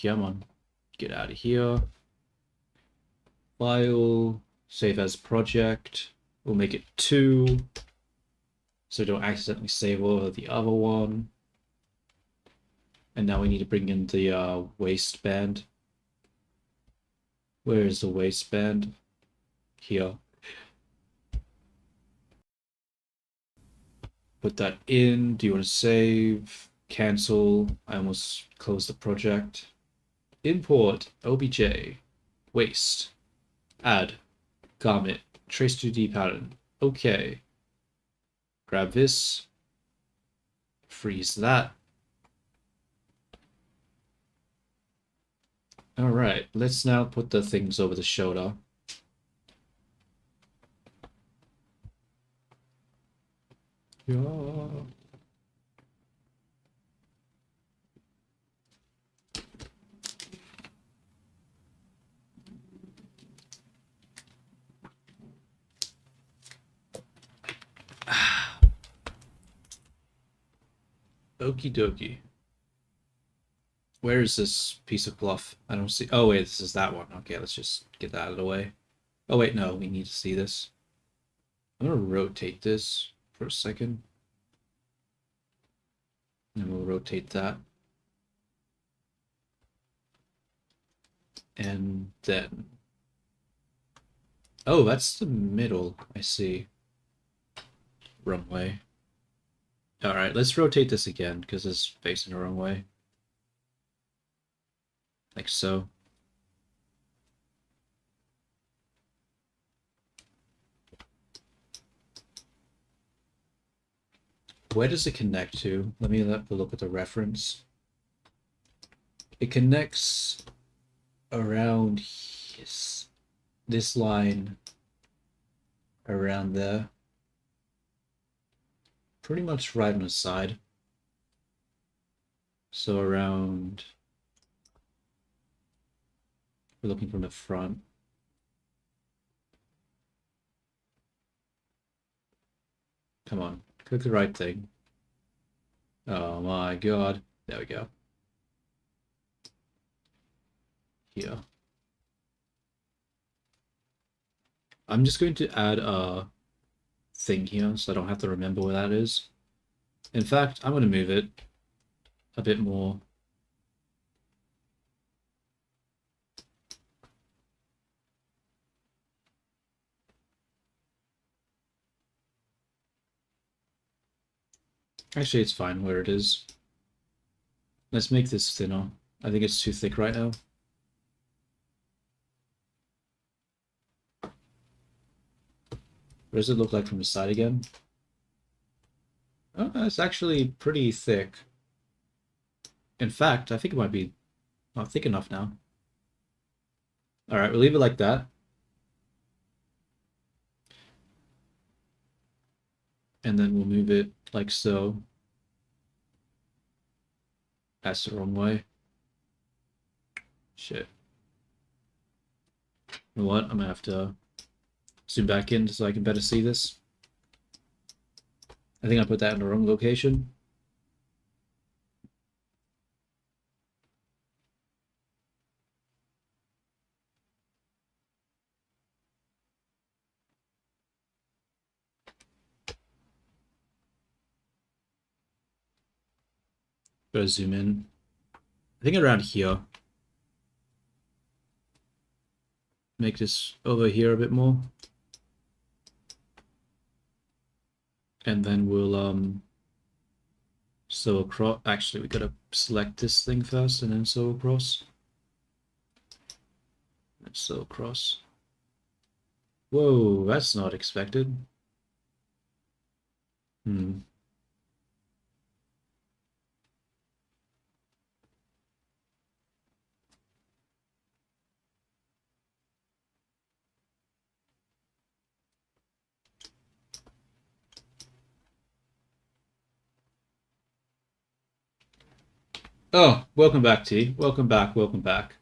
Speaker 1: Come on. Get out of here. File. Save as project. We'll make it 2. So don't accidentally save over the other one. And now we need to bring in the waistband. Where is the waistband? Here. Put that in. Do you want to save? Cancel. I almost closed the project. Import OBJ. Waist. Add. Garment. Trace 2D pattern. Okay. Grab this. Freeze that. Alright, let's now put the things over the shoulder. Yeah. Okie dokie. Where is this piece of cloth? I don't see. Oh, wait, this is that one. Okay, let's just get that out of the way. Oh, wait, no, we need to see this. I'm going to rotate this for a second. And we'll rotate that. And then Oh, that's the middle. I see. Wrong way. Alright, let's rotate this again, because it's facing the wrong way. Like so. Where does it connect to? Let me have a look at the reference. It connects around this line around there. Pretty much right on the side. So around... We're looking from the front. Come on, click the right thing. Oh my god. There we go. Here. I'm just going to add a thing here so I don't have to remember where that is. In fact, I'm going to move it a bit more. Actually, it's fine where it is. Let's make this thinner. I think it's too thick right now. What does it look like from the side again? Oh, it's actually pretty thick. In fact, I think it might be not thick enough now. Alright, we'll leave it like that. And then we'll move it like so. That's the wrong way. Shit. You know what? I'm gonna have to zoom back in so I can better see this. I think I put that in the wrong location. Better zoom in. I think around here. Make this over here a bit more. And then we'll sew across. Actually, we gotta select this thing first and then sew across. Let's sew across. Whoa, that's not expected. Oh, welcome back, T. Welcome back, welcome back.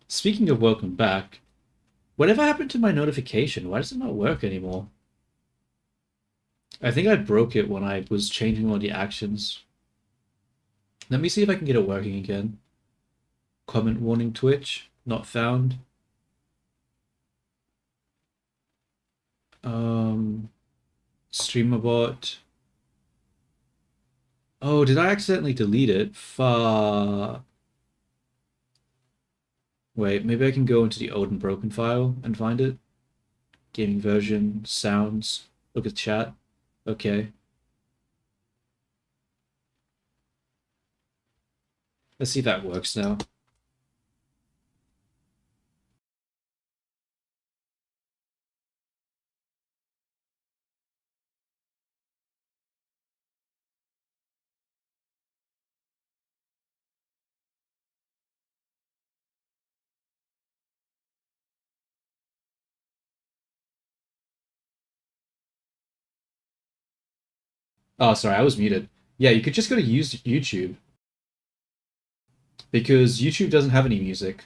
Speaker 1: Speaking of welcome back, whatever happened to my notification? Why does it not work anymore? I think I broke it when I was changing all the actions. Let me see if I can get it working again. Comment warning Twitch, not found. Streamerbot. Oh, did I accidentally delete it? Wait, maybe I can go into the old and broken file and find it. Gaming version, sounds, look at chat. Okay. Let's see if that works now. Oh, sorry, I was muted. Yeah, you could just go to YouTube. Because YouTube doesn't have any music.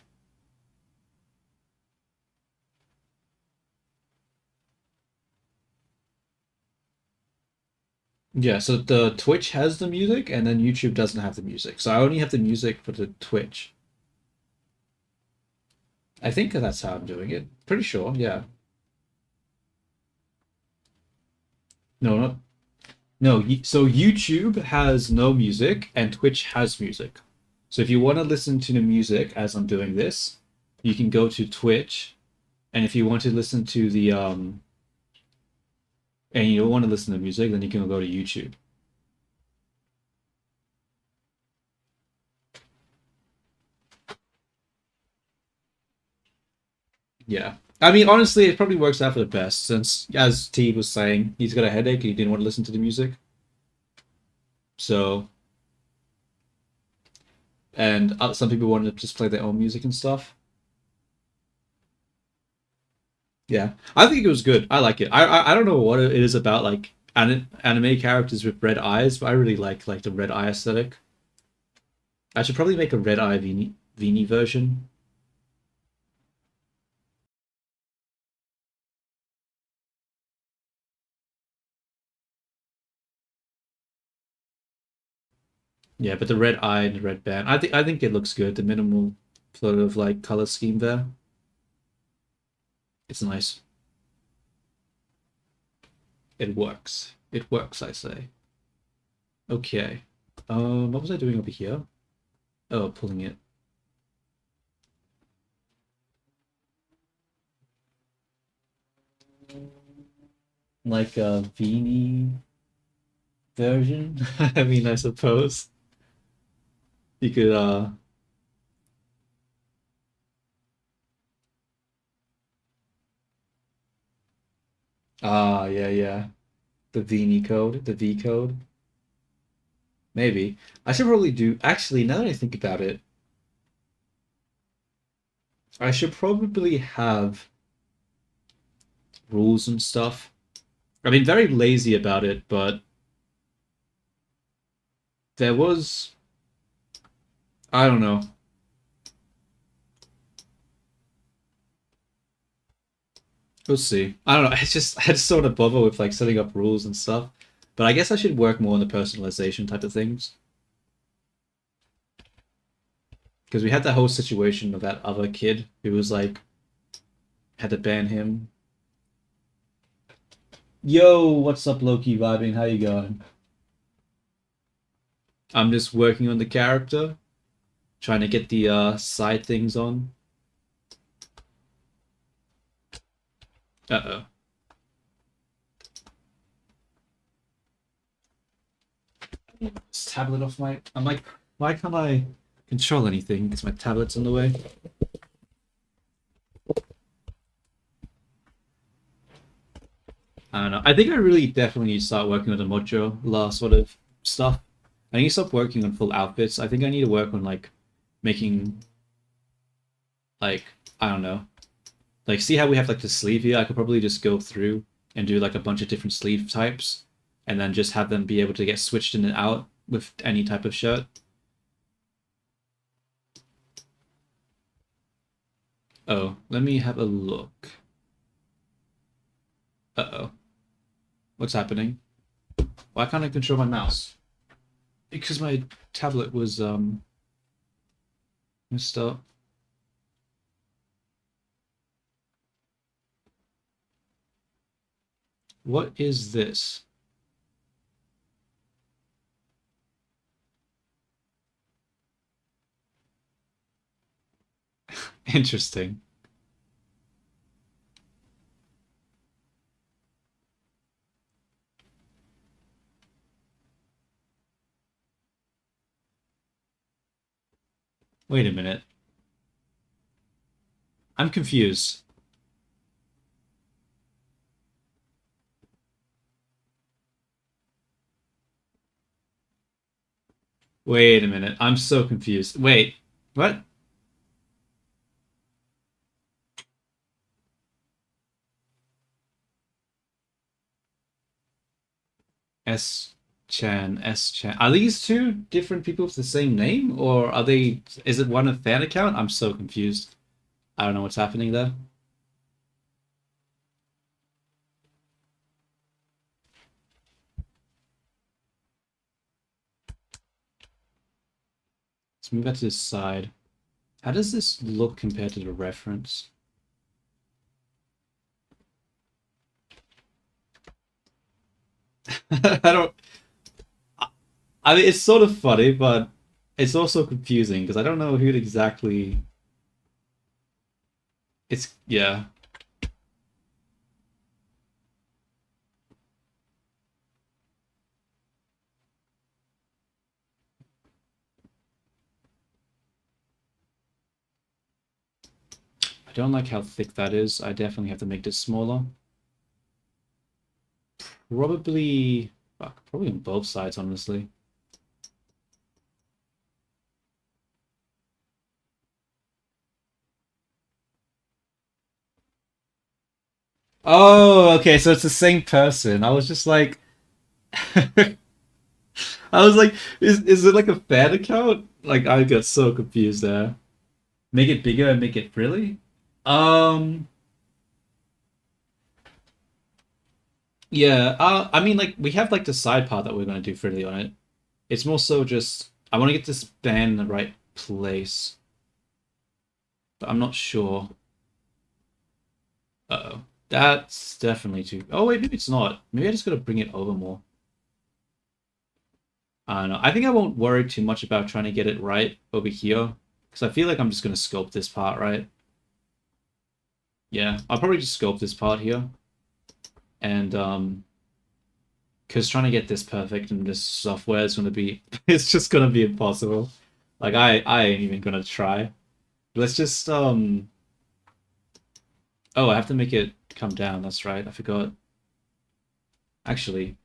Speaker 1: Yeah, so the Twitch has the music, and then YouTube doesn't have the music. So I only have the music for the Twitch. I think that's how I'm doing it. Pretty sure, yeah. No, not... No, so YouTube has no music, and Twitch has music. So if you want to listen to the music as I'm doing this, you can go to Twitch, and if you want to listen to the and you don't want to listen to music, then you can go to YouTube. Yeah. I mean, honestly, it probably works out for the best since, as T was saying, he's got a headache and he didn't want to listen to the music. So, and some people wanted to just play their own music and stuff. Yeah, I think it was good. I like it. I don't know what it is about like anime characters with red eyes, but I really like the red eye aesthetic. I should probably make a red eye Vini version. Yeah, but the red eye and the red band, I think it looks good. The minimal sort of like color scheme there. It's nice. It works. It works, I say. Okay. What was I doing over here? Oh, pulling it. Like a Vini version? I mean, I suppose. You could yeah, yeah. The Vini code, the V code. Maybe. I should probably do actually, now that I think about it, I should probably have rules and stuff. I mean, very lazy about it, but there was I don't know. We'll see. I don't know. I just sort of bother with like setting up rules and stuff. But I guess I should work more on the personalization type of things. Because we had that whole situation of that other kid who was like had to ban him. Yo, what's up, Loki vibing? How you going? I'm just working on the character, trying to get the side things on. Uh-oh. This tablet off my. I'm like, why can't I control anything? Because my tablet's in the way. I don't know. I think I really definitely need to start working on the modular sort of stuff. I need to stop working on full outfits. I think I need to work on like making like I don't know. Like see how we have like the sleeve here? I could probably just go through and do like a bunch of different sleeve types and then just have them be able to get switched in and out with any type of shirt. Oh, let me have a look. Uh-oh. What's happening? Why can't I control my mouse? Because my tablet was messed up. What is this? Interesting. Wait a minute. I'm confused. Wait a minute. I'm so confused. Wait. What? S Chan, S Chan. Are these two different people with the same name, or are they? Is it one a fan account? I'm so confused. I don't know what's happening there. Let's move that to this side. How does this look compared to the reference? I don't. I mean, it's sort of funny, but it's also confusing because I don't know who exactly. It's yeah. I don't like how thick that is. I definitely have to make this smaller. Probably, fuck, probably on both sides, honestly. Oh, okay, so it's the same person. I was just like, I was like, is it like a fan account? Like, I got so confused there. Make it bigger and make it frilly? Um, yeah. I mean, like, we have like the side part that we're gonna do frilly on it. It's more so just I want to get this band in the right place, but I'm not sure. Uh-oh. That's definitely too. Oh wait, maybe it's not. Maybe I just gotta bring it over more. I don't know. I think I won't worry too much about trying to get it right over here because I feel like I'm just gonna sculpt this part, right? Yeah, I'll probably just sculpt this part here, and because trying to get this perfect in this software is gonna be it's just gonna be impossible. Like I ain't even gonna try. Let's just oh, I have to make it come down. That's right. I forgot. Actually,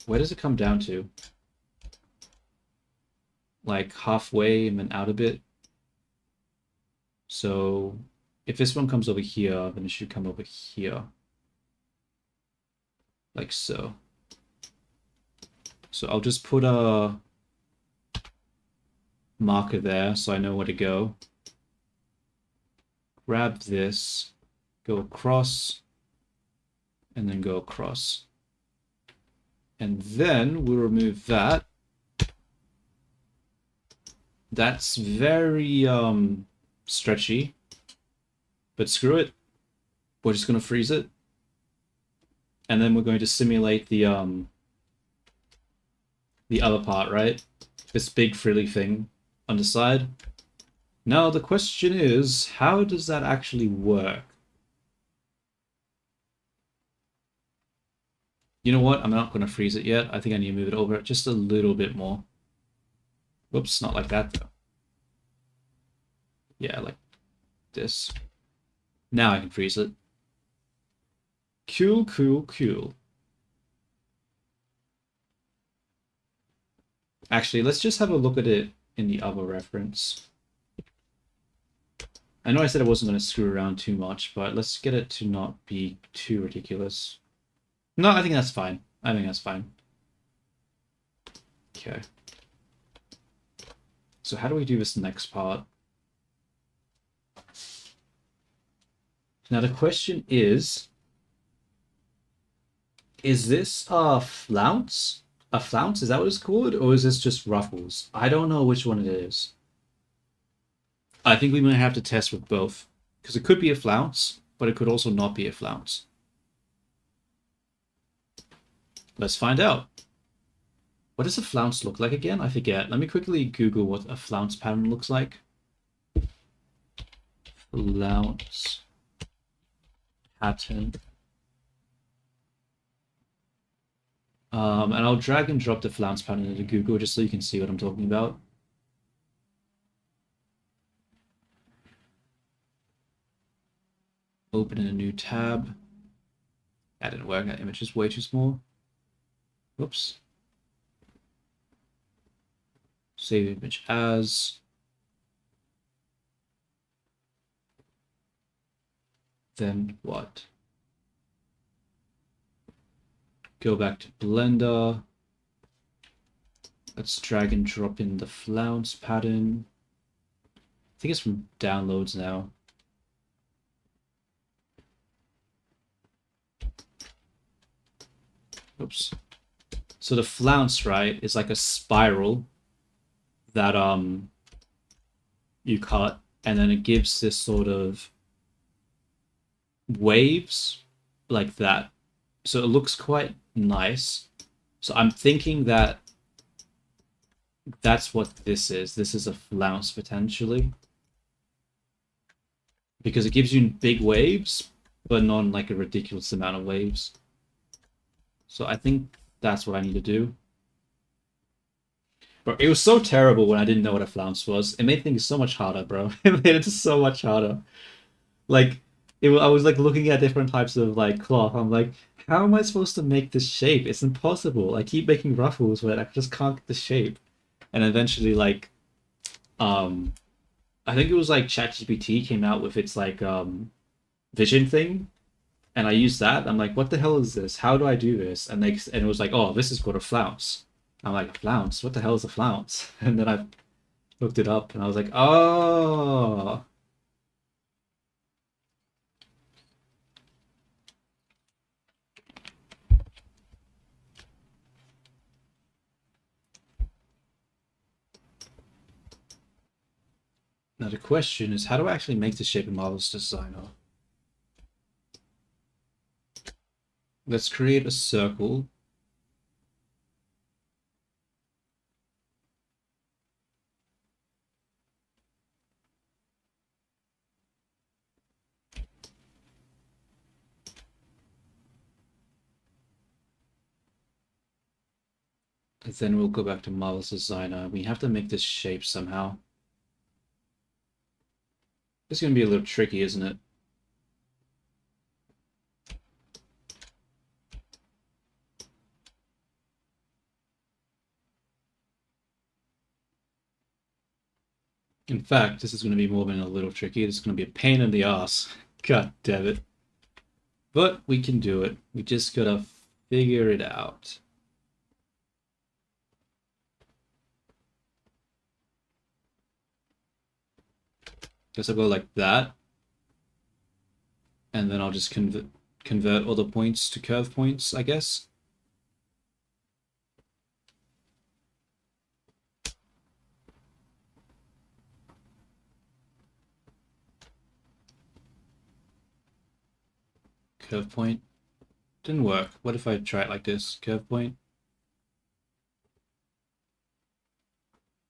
Speaker 1: where does it come down to? Like halfway and then out a bit. So if this one comes over here, then it should come over here. Like so. So I'll just put a marker there so I know where to go. Grab this, go across, and then go across. And then we'll remove that. That's very stretchy, but screw it. We're just gonna freeze it. And then we're going to simulate the other part, right? This big frilly thing on the side. Now the question is, how does that actually work? You know what? I'm not going to freeze it yet. I think I need to move it over just a little bit more. Whoops, not like that though. Yeah, like this. Now I can freeze it. Cool, cool, cool. Actually, let's just have a look at it in the other reference. I know I said I wasn't going to screw around too much, but let's get it to not be too ridiculous. No, I think that's fine. I think that's fine. Okay. So how do we do this next part? Now the question is this a flounce? A flounce? Is that what it's called? Or is this just ruffles? I don't know which one it is. I think we might have to test with both. Because it could be a flounce, but it could also not be a flounce. Let's find out. What does a flounce look like again? I forget. Let me quickly Google what a flounce pattern looks like. Flounce pattern. And I'll drag and drop the flounce pattern into Google just so you can see what I'm talking about. Open in a new tab. That didn't work. That image is way too small. Whoops. Save image as. Then what? Go back to Blender. Let's drag and drop in the flounce pattern. I think it's from downloads now. Oops. So the flounce, right, is like a spiral that you cut, and then it gives this sort of waves like that. So it looks quite nice. So I'm thinking that that's what this is. This is a flounce potentially. Because it gives you big waves, but not like a ridiculous amount of waves. So I think that's what I need to do. But it was so terrible when I didn't know what a flounce was. It made things so much harder, bro. It made it so much harder. Like I was like looking at different types of like cloth. I'm like, how am I supposed to make this shape? It's impossible. I keep making ruffles, but I just can't get the shape. And eventually, like, um, I think it was like ChatGPT came out with its like vision thing, and I used that. I'm like, what the hell is this? How do I do this? And it was like, oh, this is called a flounce. I'm like, a flounce? What the hell is a flounce? And then I looked it up, and I was like, oh. Now the question is, how do I actually make the shape in Marvelous Designer? Let's create a circle. And then we'll go back to Marvelous Designer. We have to make this shape somehow. It's going to be a little tricky, isn't it? In fact, this is going to be more than a little tricky. This is going to be a pain in the ass. God damn it. But we can do it. We just gotta figure it out. Guess I'll go like that. And then I'll just convert all the points to curve points, I guess. Curve point. Didn't work. What if I try it like this? Curve point.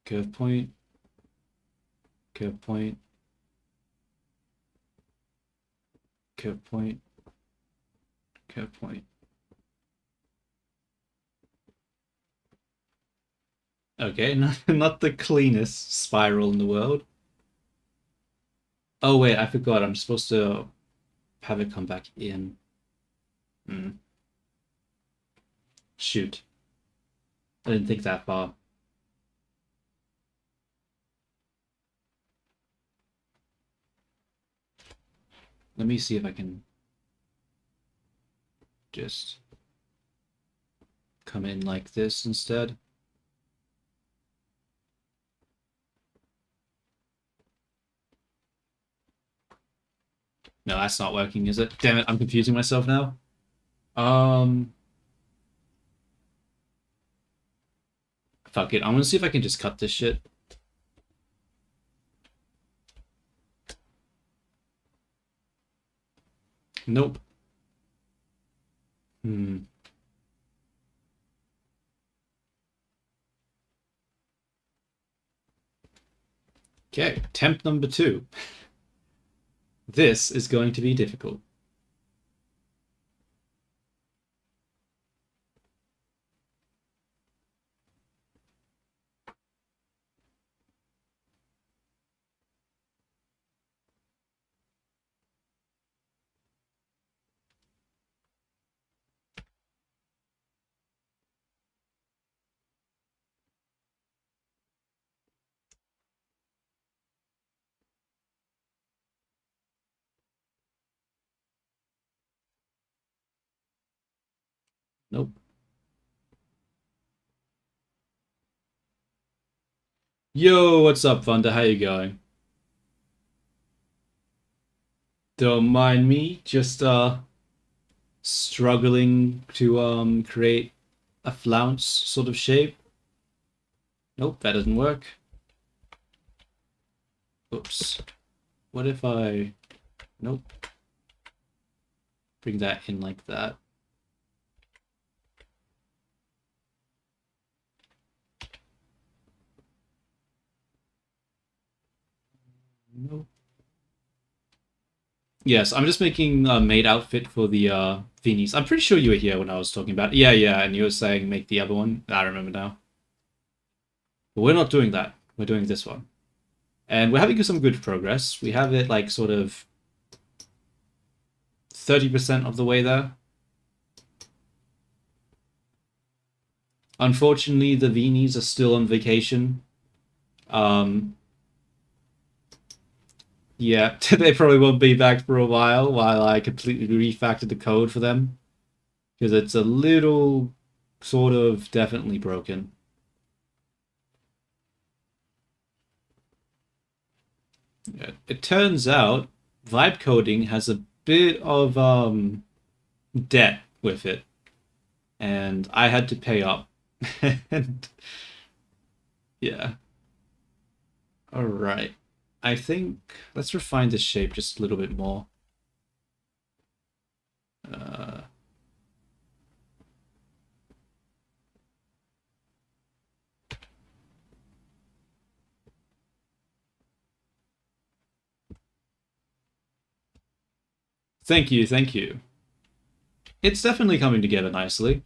Speaker 1: Curve point. Curve point. Curve point. Curve point. Okay, not the cleanest spiral in the world. Oh wait, I forgot. I'm supposed to have it come back in. Hmm. Shoot. I didn't think that far. Let me see if I can just come in like this instead. No, that's not working, is it? Damn it, I'm confusing myself now. Um, Fuck it. I'm gonna see if I can just cut this shit. Nope. Hmm. Okay, attempt number 2. This is going to be difficult. Nope. Yo, what's up, Thunder? How you going? Don't mind me, just struggling to create a flounce sort of shape. Nope, that doesn't work. Oops. What if I... Nope. Bring that in like that. Yes, I'm just making a maid outfit for the Vinis. I'm pretty sure you were here when I was talking about it. Yeah, yeah, and you were saying make the other one. I remember now. But we're not doing that. We're doing this one. And we're having some good progress. We have it like sort of 30% of the way there. Unfortunately, the Vinis are still on vacation. Um, yeah, they probably won't be back for a while I completely refactored the code for them. Because it's a little sort of definitely broken. It turns out vibe coding has a bit of debt with it, and I had to pay up. And yeah, all right. I think let's refine this shape just a little bit more. Uh, Thank you, thank you. It's definitely coming together nicely,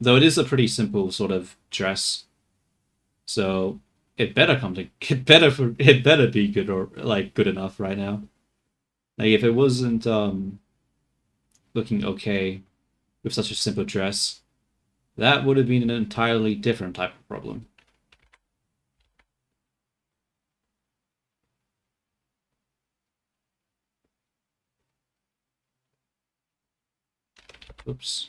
Speaker 1: though it is a pretty simple sort of dress. So it better come to it better be good or like good enough right now. Like if it wasn't looking okay with such a simple dress, that would have been an entirely different type of problem. Oops.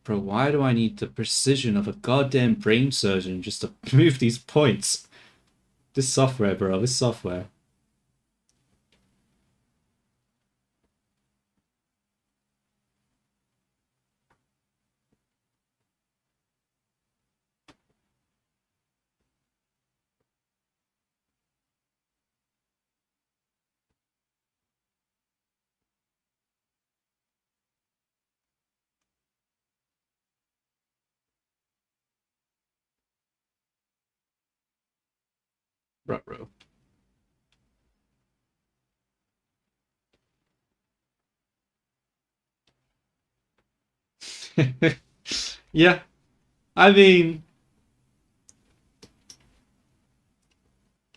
Speaker 1: Bro, why do I need the precision of a goddamn brain surgeon just to move these points? This software, bro, this software. Bro. Yeah, I mean,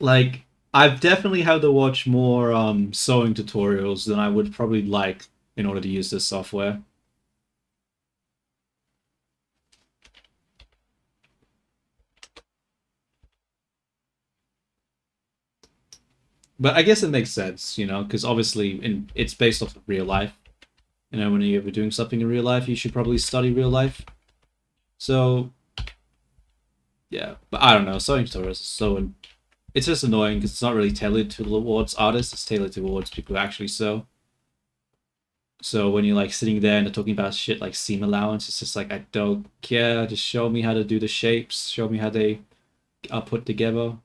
Speaker 1: like, I've definitely had to watch more sewing tutorials than I would probably like in order to use this software. But I guess it makes sense, because obviously it's based off of real life. When you're ever doing something in real life, you should probably study real life. So, yeah. But I don't know, sewing tutorials is it's just annoying because it's not really tailored towards artists, it's tailored towards people who actually sew. So when you're like sitting there and they're talking about shit like seam allowance, it's just like I don't care. Just show me how to do the shapes. Show me how they are put together.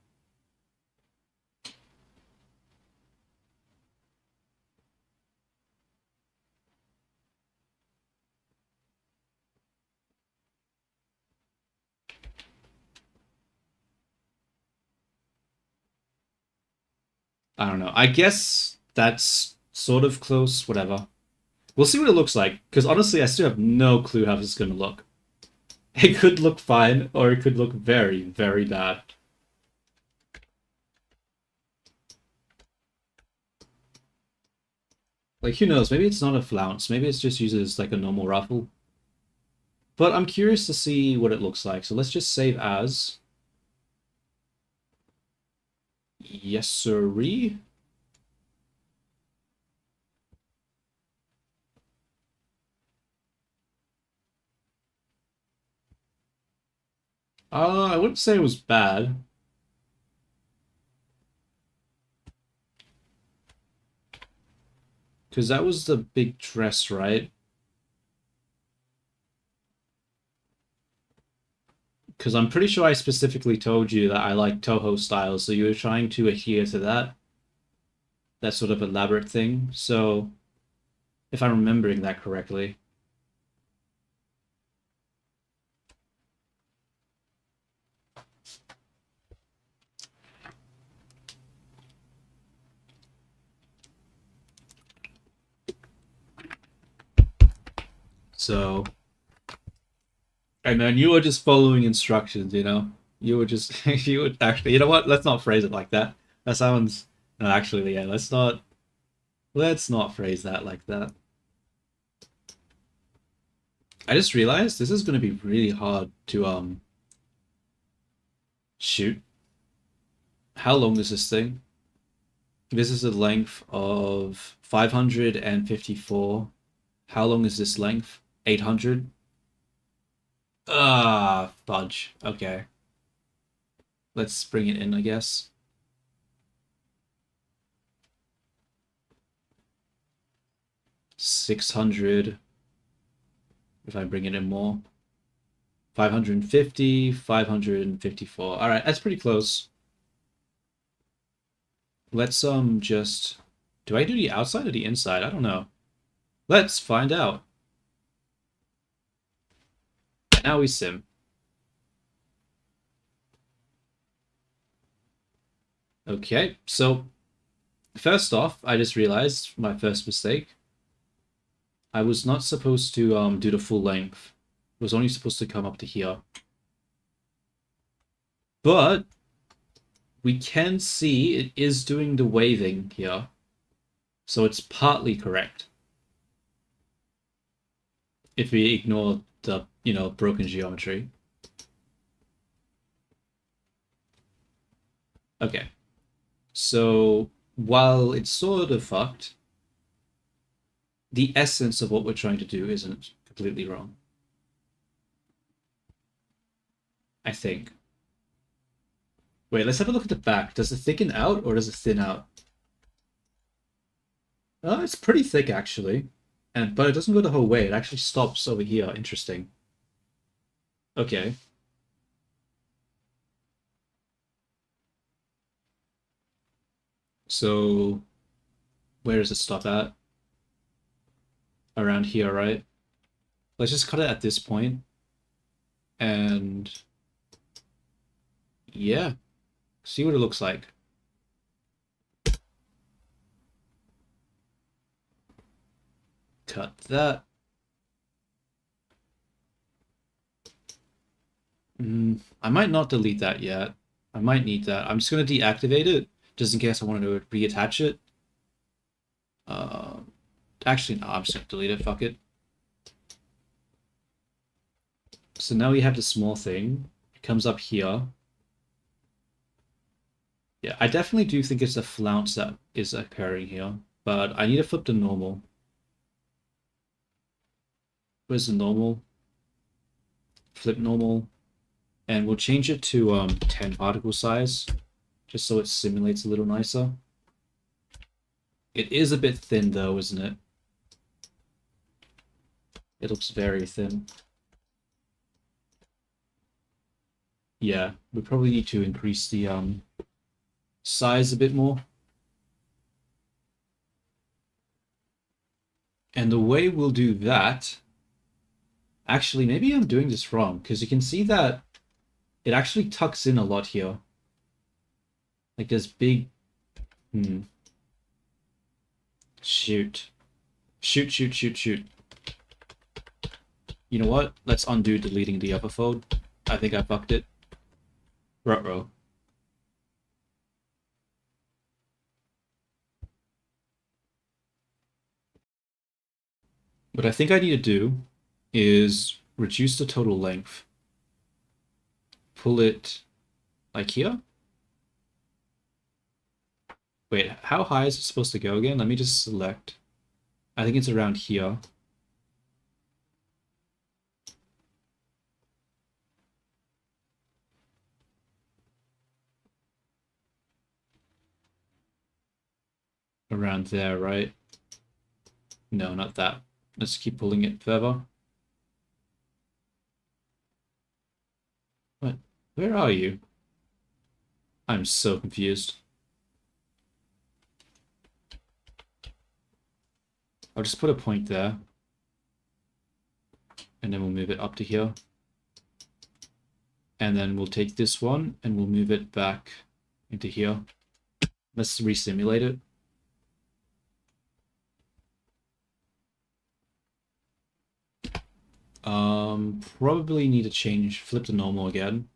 Speaker 1: I don't know. I guess that's sort of close. Whatever. We'll see what it looks like. Because honestly, I still have no clue how this is going to look. It could look fine, or it could look very, very bad. Like, who knows? Maybe it's not a flounce. Maybe it's just uses like a normal ruffle. But I'm curious to see what it looks like. So let's just save as. Yes, sirree. I wouldn't say it was bad. Because that was the big dress, right? Because I'm pretty sure I specifically told you that I like Toho style, so you were trying to adhere to that sort of elaborate thing. So, if I'm remembering that correctly. So, and then you were just following instructions, you know? You were just, you would actually, you know what? Let's not phrase it like that. That sounds, no, actually, yeah, let's not phrase that like that. I just realized this is going to be really hard to, shoot. How long is this thing? This is a length of 554. How long is this length? 800? Ah, fudge. Okay. Let's bring it in, I guess. 600. If I bring it in more. 550, 554. All right, that's pretty close. Let's just do I do the outside or the inside? I don't know. Let's find out. Now we sim. Okay, so first off, I just realized my first mistake. I was not supposed to do the full length. It was only supposed to come up to here. But we can see it is doing the waving here. So it's partly correct. If we ignore the, broken geometry. Okay. So while it's sort of fucked, the essence of what we're trying to do isn't completely wrong. I think. Wait, let's have a look at the back. Does it thicken out or does it thin out? Oh, it's pretty thick actually. But it doesn't go the whole way. It actually stops over here. Interesting. Okay. So where does it stop at? Around here, right? Let's just cut it at this point. And yeah, see what it looks like. Cut that. I might not delete that yet. I might need that. I'm just going to deactivate it, just in case I want to reattach it. Actually, no, I'm just going to delete it. Fuck it. So now we have the small thing. It comes up here. Yeah, I definitely do think it's a flounce that is occurring here, but I need to flip to normal. Where's the normal? Flip normal. And we'll change it to 10 particle size, just so it simulates a little nicer. It is a bit thin though, isn't it? It looks very thin. Yeah, we probably need to increase the size a bit more. And the way we'll do that, actually, maybe I'm doing this wrong, because you can see that it actually tucks in a lot here. Like there's big, shoot. Shoot, shoot, shoot, shoot. You know what? Let's undo deleting the upper fold. I think I fucked it. Ruh-roh. What I think I need to do is reduce the total length. Pull it like here. Wait, how high is it supposed to go again? Let me just select. I think it's around here. Around there, right? No, not that. Let's keep pulling it further. What? Where are you? I'm so confused. I'll just put a point there. And then we'll move it up to here. And then we'll take this one and we'll move it back into here. Let's resimulate it. Probably need to change, flip to normal again.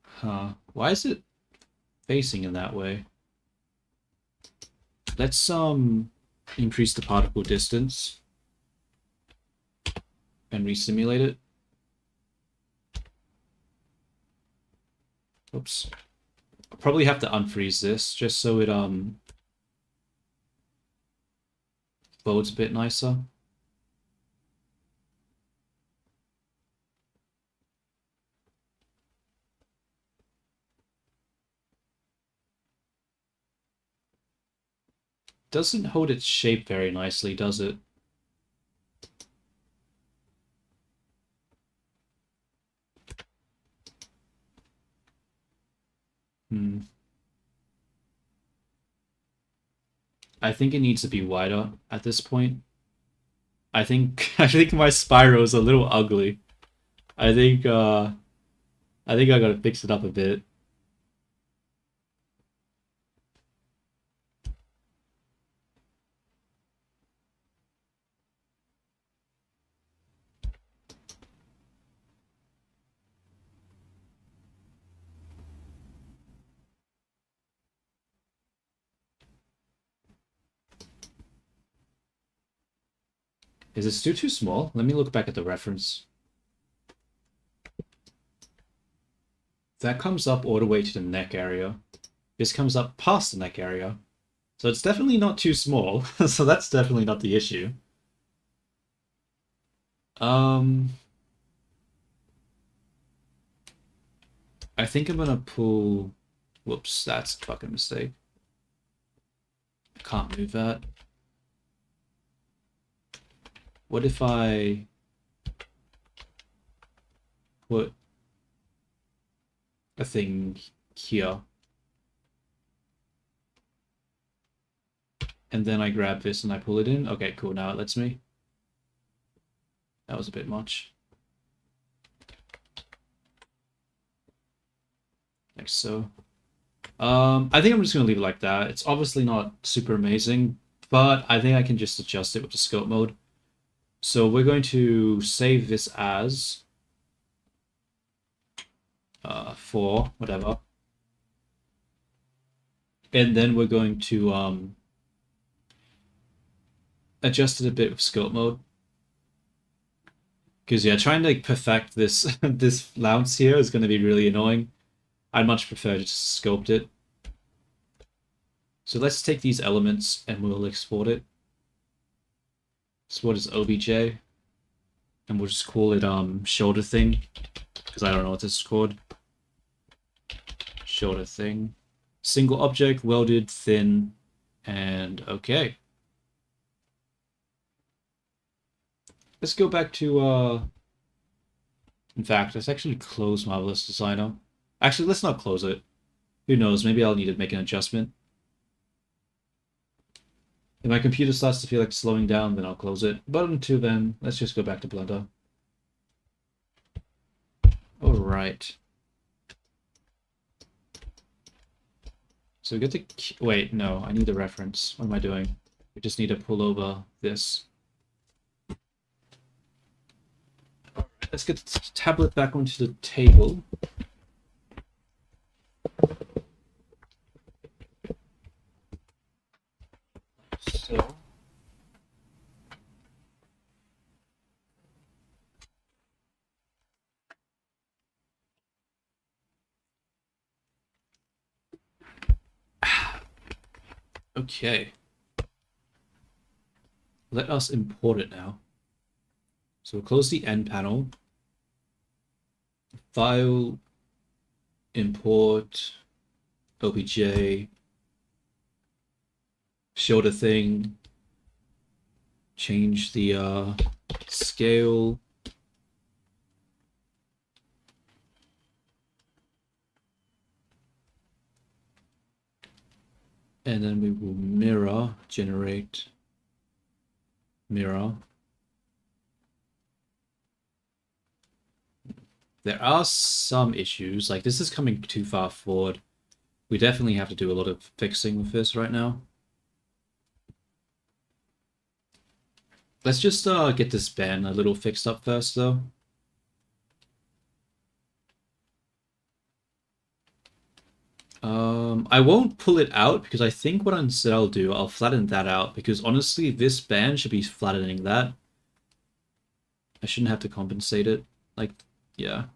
Speaker 1: Huh. Why is it facing in that way? Let's increase the particle distance and resimulate it. Oops. I'll probably have to unfreeze this just so it loads a bit nicer. Doesn't hold its shape very nicely, does it? Hmm. I think it needs to be wider at this point. I think I think my spiral is a little ugly. I think I think I gotta fix it up a bit. Is it still too small? Let me look back at the reference. That comes up all the way to the neck area. This comes up past the neck area. So it's definitely not too small. So that's definitely not the issue. Um, I think I'm gonna pull... Whoops, that's a fucking mistake. Can't move that. What if I put a thing here? And then I grab this and I pull it in. Okay, cool. Now it lets me. That was a bit much. Like so. I think I'm just gonna leave it like that. It's obviously not super amazing, but I think I can just adjust it with the scope mode. So we're going to save this as 4, whatever. And then we're going to adjust it a bit with scope mode. Because yeah, trying to perfect this this flounce here is going to be really annoying. I'd much prefer to just sculpt it. So let's take these elements and we'll export it. Export as OBJ. And we'll just call it shoulder thing. Because I don't know what this is called. Shoulder thing. Single object, welded, thin, and okay. Let's go back to in fact, let's actually close Marvelous Designer. Actually, let's not close it. Who knows, maybe I'll need to make an adjustment. If my computer starts to feel like slowing down, then I'll close it. But until then, let's just go back to Blender. Alright. So we get the... Wait, no, I need the reference. What am I doing? We just need to pull over this. Alright, let's get the tablet back onto the table. So... Okay. Let us import it now. So we'll close the end panel. File, import, OBJ, shoulder thing, change the scale. And then we will mirror, generate, mirror. There are some issues, like this is coming too far forward. We definitely have to do a lot of fixing with this right now. Let's just get this ban a little fixed up first, though. I won't pull it out because I think what instead I'll do, I'll flatten that out because honestly, this band should be flattening that. I shouldn't have to compensate it. Like, yeah.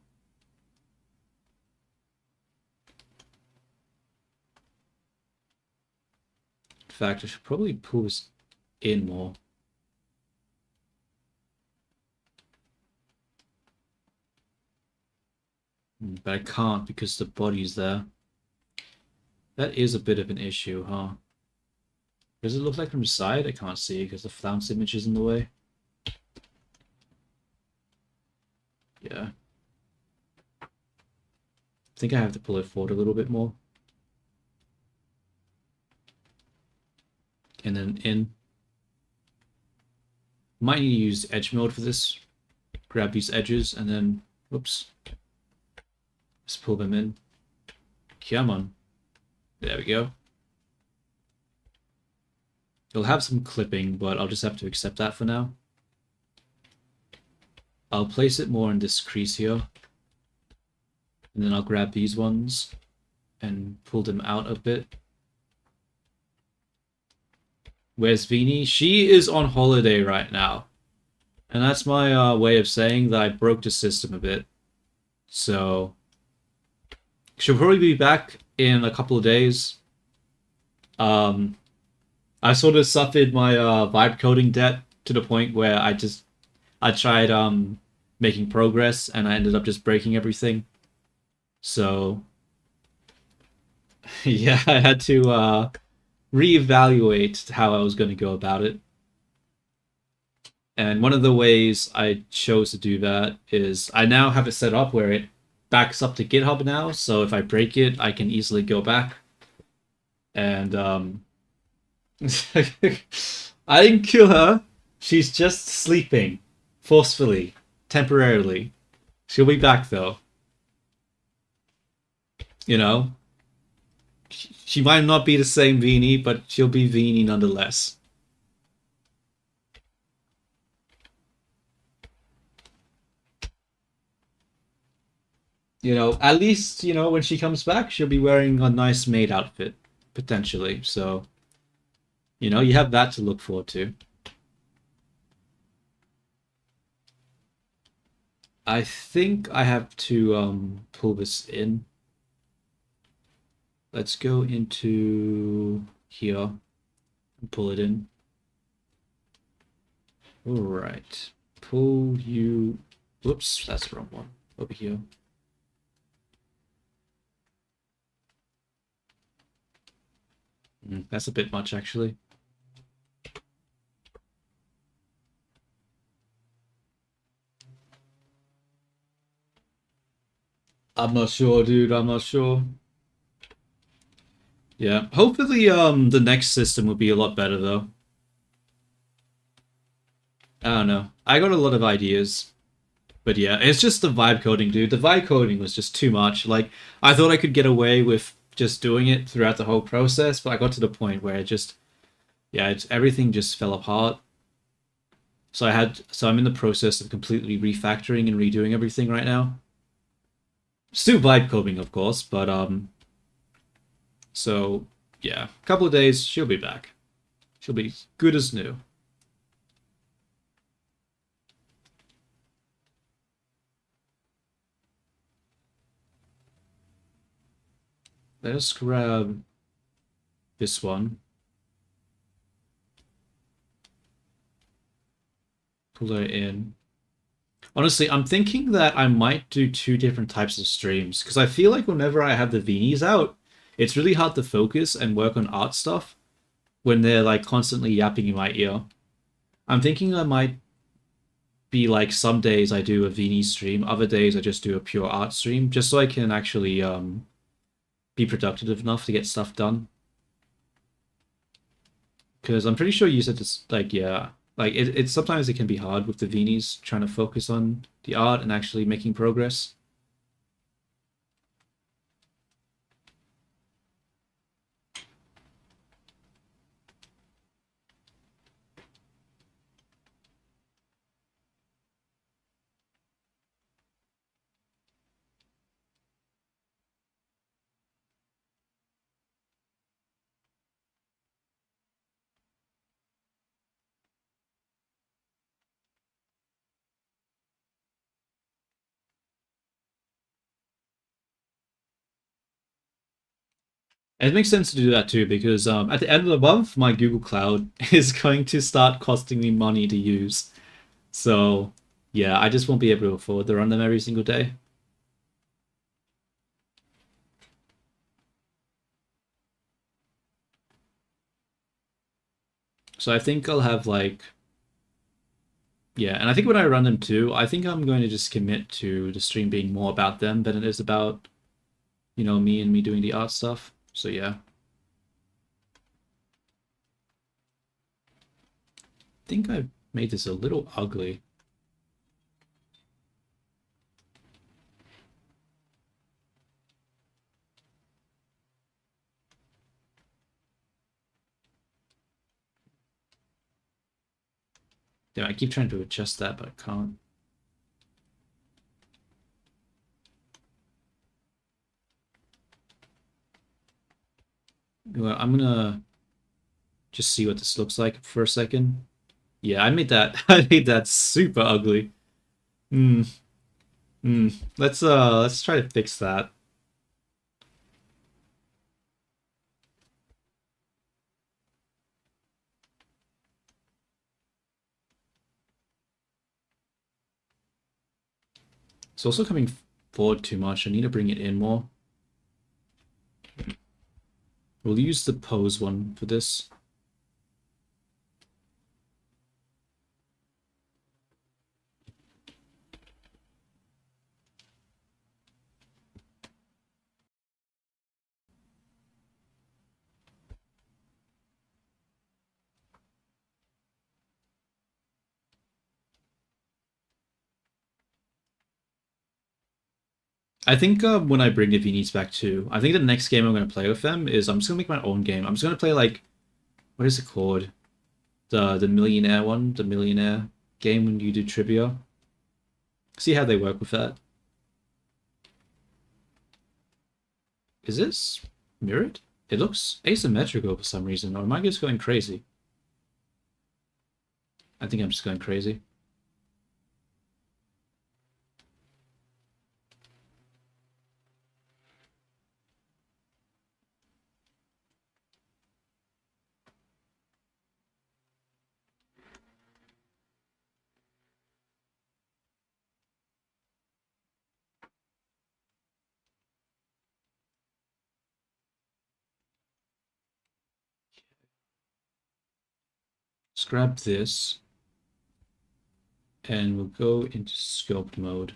Speaker 1: In fact, I should probably pull this in more. But I can't because the body's there. That is a bit of an issue, huh? Does it look like from the side? I can't see because the flounce image is in the way. Yeah. I think I have to pull it forward a little bit more. And then in. Might need to use edge mode for this. Grab these edges and then, whoops. Just pull them in. Come on. There we go. It'll have some clipping, but I'll just have to accept that for now. I'll place it more in this crease here. And then I'll grab these ones and pull them out a bit. Where's Vini? She is on holiday right now. And that's my way of saying that I broke the system a bit. So she'll probably be back in a couple of days. I sort of suffered my vibe coding debt to the point where I tried making progress and I ended up just breaking everything. So yeah, I had to reevaluate how I was going to go about it. And one of the ways I chose to do that is I now have it set up where it backs up to GitHub now, so if I break it, I can easily go back. And I didn't kill her. She's just sleeping. Forcefully. Temporarily. She'll be back, though. You know? She might not be the same Vini, but she'll be Vini nonetheless. You know, at least, you know, when she comes back, she'll be wearing a nice maid outfit, potentially. So, you know, you have that to look forward to. I think I have to pull this in. Let's go into here and pull it in. All right. Pull you... Whoops, that's the wrong one. Over here. That's a bit much, actually. I'm not sure, dude. I'm not sure. Yeah, hopefully the next system will be a lot better, though. I don't know. I got a lot of ideas. But yeah, it's just the vibe coding, dude. The vibe coding was just too much. Like, I thought I could get away with just doing it throughout the whole process, but I got to the point where it just, yeah, everything just fell apart. So I'm in the process of completely refactoring and redoing everything right now. Still vibe coding, of course, but so yeah, a couple of days, she'll be back. She'll be good as new. Let's grab this one. Pull it in. Honestly, I'm thinking that I might do two different types of streams because I feel like whenever I have the Vinis out, it's really hard to focus and work on art stuff when they're like constantly yapping in my ear. I'm thinking I might be like some days I do a Vini stream, other days I just do a pure art stream, just so I can actually be productive enough to get stuff done. Because I'm pretty sure you said it's like, yeah, like it sometimes it can be hard with the Vinis trying to focus on the art and actually making progress. It makes sense to do that too because at the end of the month, my Google Cloud is going to start costing me money to use. So yeah, I just won't be able to afford to run them every single day. So I think I'll have like yeah, and I think when I run them too, I think I'm going to just commit to the stream being more about them than it is about, me and me doing the art stuff. So yeah. I think I've made this a little ugly. Yeah, I keep trying to adjust that, but I can't. Well, I'm gonna just see what this looks like for a second. Yeah, I made that I made that super ugly. Hmm. Hmm. Let's try to fix that. It's also coming forward too much. I need to bring it in more. We'll use the pose one for this. I think when I bring the Vinis back too, I think the next game I'm going to play with them is I'm just going to make my own game. I'm just going to play like, what is it called? The millionaire one, the millionaire game when you do trivia. See how they work with that. Is this mirrored? It looks asymmetrical for some reason, or am I just going crazy? I think I'm just going crazy. Let's grab this, and we'll go into sculpt mode,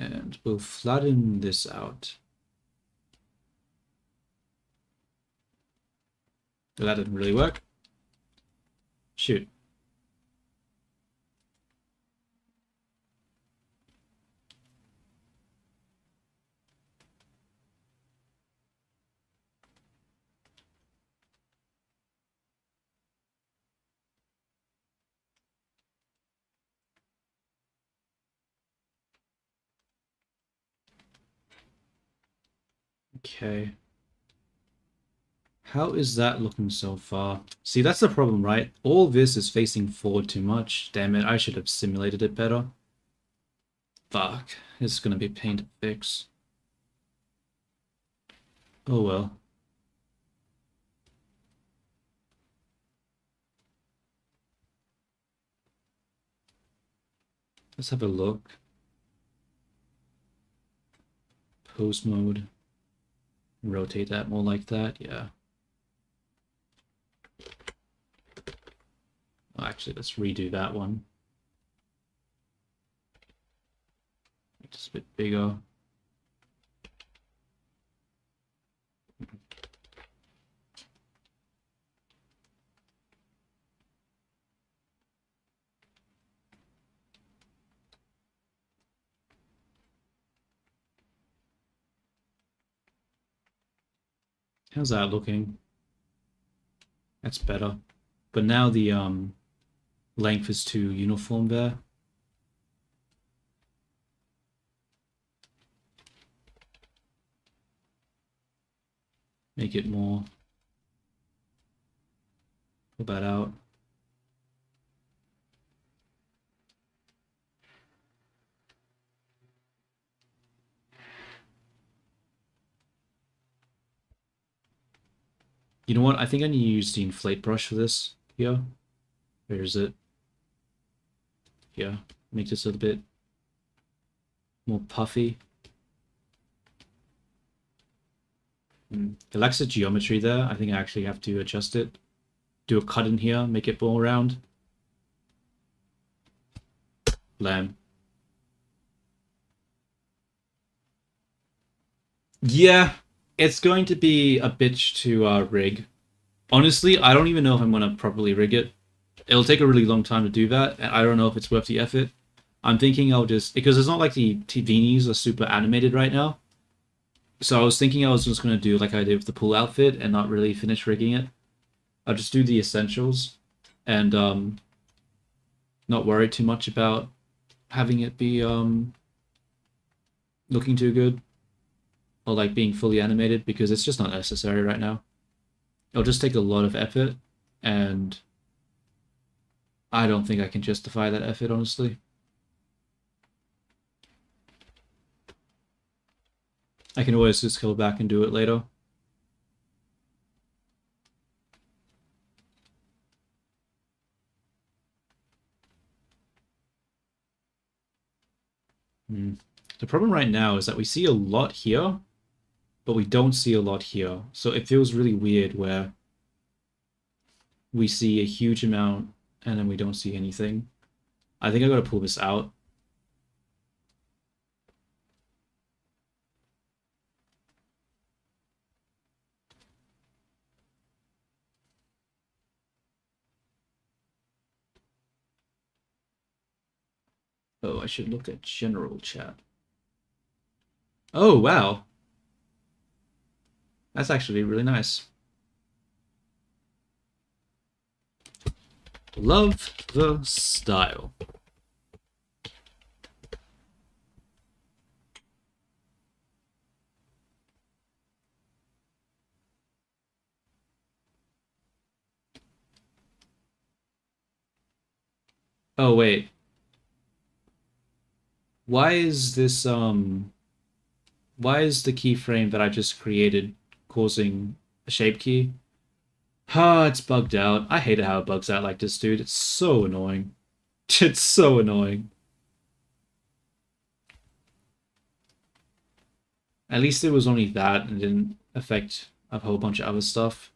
Speaker 1: and we'll flatten this out. But that didn't really work. Shoot. Okay. How is that looking so far? See, that's the problem, right? All this is facing forward too much. Damn it, I should have simulated it better. Fuck. This is gonna be a pain to fix. Oh well. Let's have a look. Pose mode. Rotate that more like that, yeah. Oh, actually, let's redo that one. Just a bit bigger. How's that looking? That's better. But now the length is too uniform there. Make it more. Pull that out. You know what? I think I need to use the inflate brush for this here. Where is it? Here. Make this a little bit more puffy. It lacks the geometry there. I think I actually have to adjust it. Do a cut in here, make it more round. Lamb. Yeah, it's going to be a bitch to rig. Honestly, I don't even know if I'm going to properly rig it. It'll take a really long time to do that, and I don't know if it's worth the effort. I'm thinking I'll just, because it's not like the Tivinis are super animated right now. So I was thinking I was just going to do like I did with the pool outfit and not really finish rigging it. I'll just do the essentials and not worry too much about having it be looking too good or like being fully animated because it's just not necessary right now. It'll just take a lot of effort and I don't think I can justify that effort, honestly. I can always just go back and do it later. The problem right now is that we see a lot here, but we don't see a lot here. So it feels really weird where we see a huge amount and then we don't see anything. I think I gotta pull this out. Oh, I should look at general chat. Oh, wow. That's actually really nice. Love the style. Oh, wait. Why is this, why is the keyframe that I just created causing a shape key? Ah, it's bugged out. I hate how it bugs out like this, dude. It's so annoying. It's so annoying. At least it was only that and didn't affect a whole bunch of other stuff.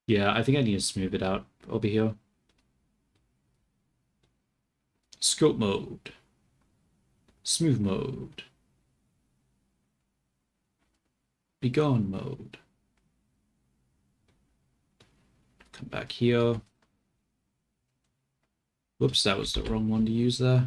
Speaker 1: Yeah, I think I need to smooth it out over here. Scope mode. Smooth mode. Be gone mode. Come back here. Whoops, that was the wrong one to use there.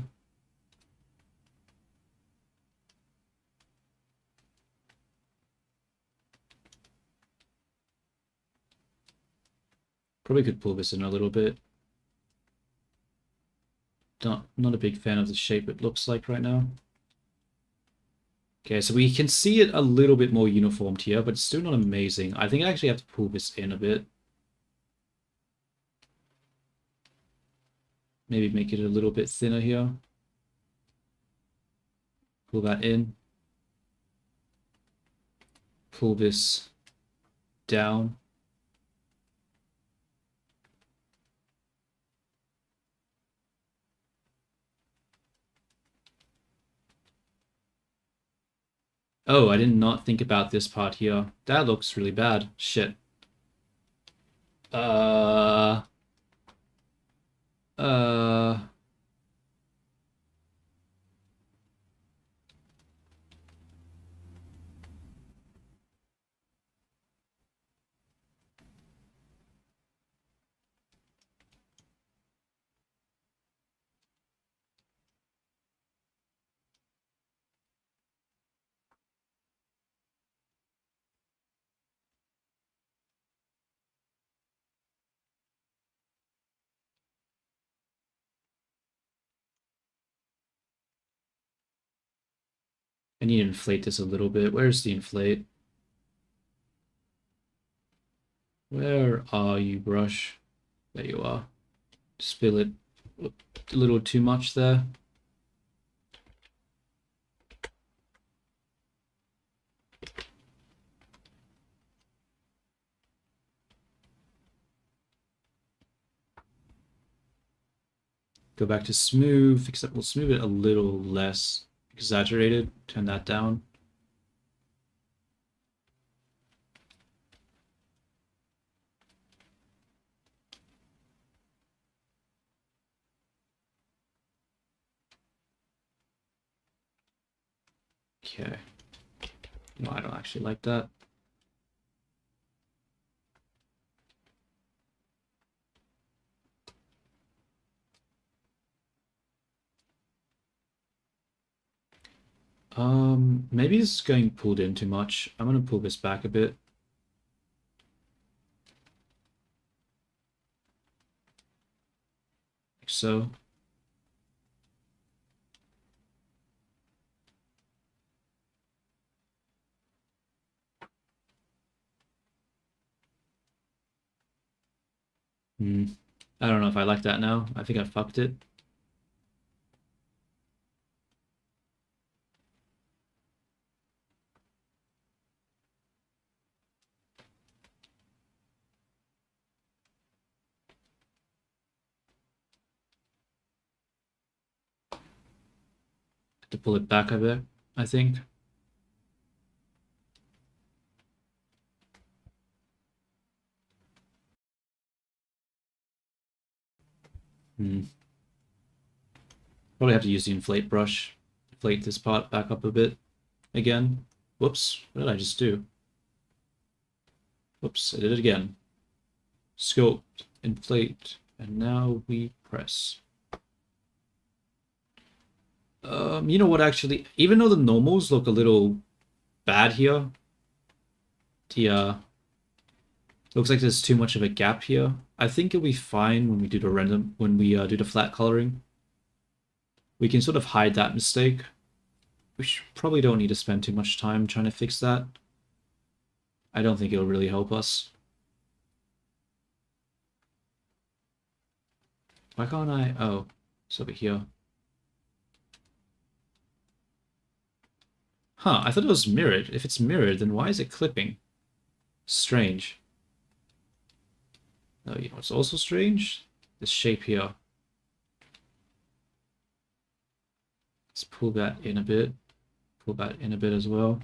Speaker 1: Probably could pull this in a little bit. Not a big fan of the shape it looks like right now. Okay, so we can see it a little bit more uniformed here, but it's still not amazing. I think I actually have to pull this in a bit. Maybe make it a little bit thinner here. Pull that in. Pull this down. Oh, I did not think about this part here. That looks really bad. Shit. Uh... Uh... I need to inflate this a little bit. Where's the inflate? Where are you, brush? There you are. Spill it a little too much there. Go back to smooth, except we'll smooth it a little less exaggerated. Turn that down. Okay. No, I don't actually like that. Maybe this is getting pulled in too much. I'm gonna pull this back a bit. Like so. I don't know if I like that now. I think I fucked it. To pull it back a bit, I think. Probably have to use the inflate brush. Inflate this part back up a bit again. Whoops, what did I just do? Whoops, I did it again. Sculpt, inflate, and now we press. You know what, actually, even though the normals look a little bad here, the looks like there's too much of a gap here. I think it'll be fine when we do the random, when we do the flat coloring. We can sort of hide that mistake. We probably don't need to spend too much time trying to fix that. I don't think it'll really help us. Why can't I? Oh, it's over here. Huh, I thought it was mirrored. If it's mirrored, then why is it clipping? Strange. No, you know what's also strange? This shape here. Let's pull that in a bit. Pull that in a bit as well.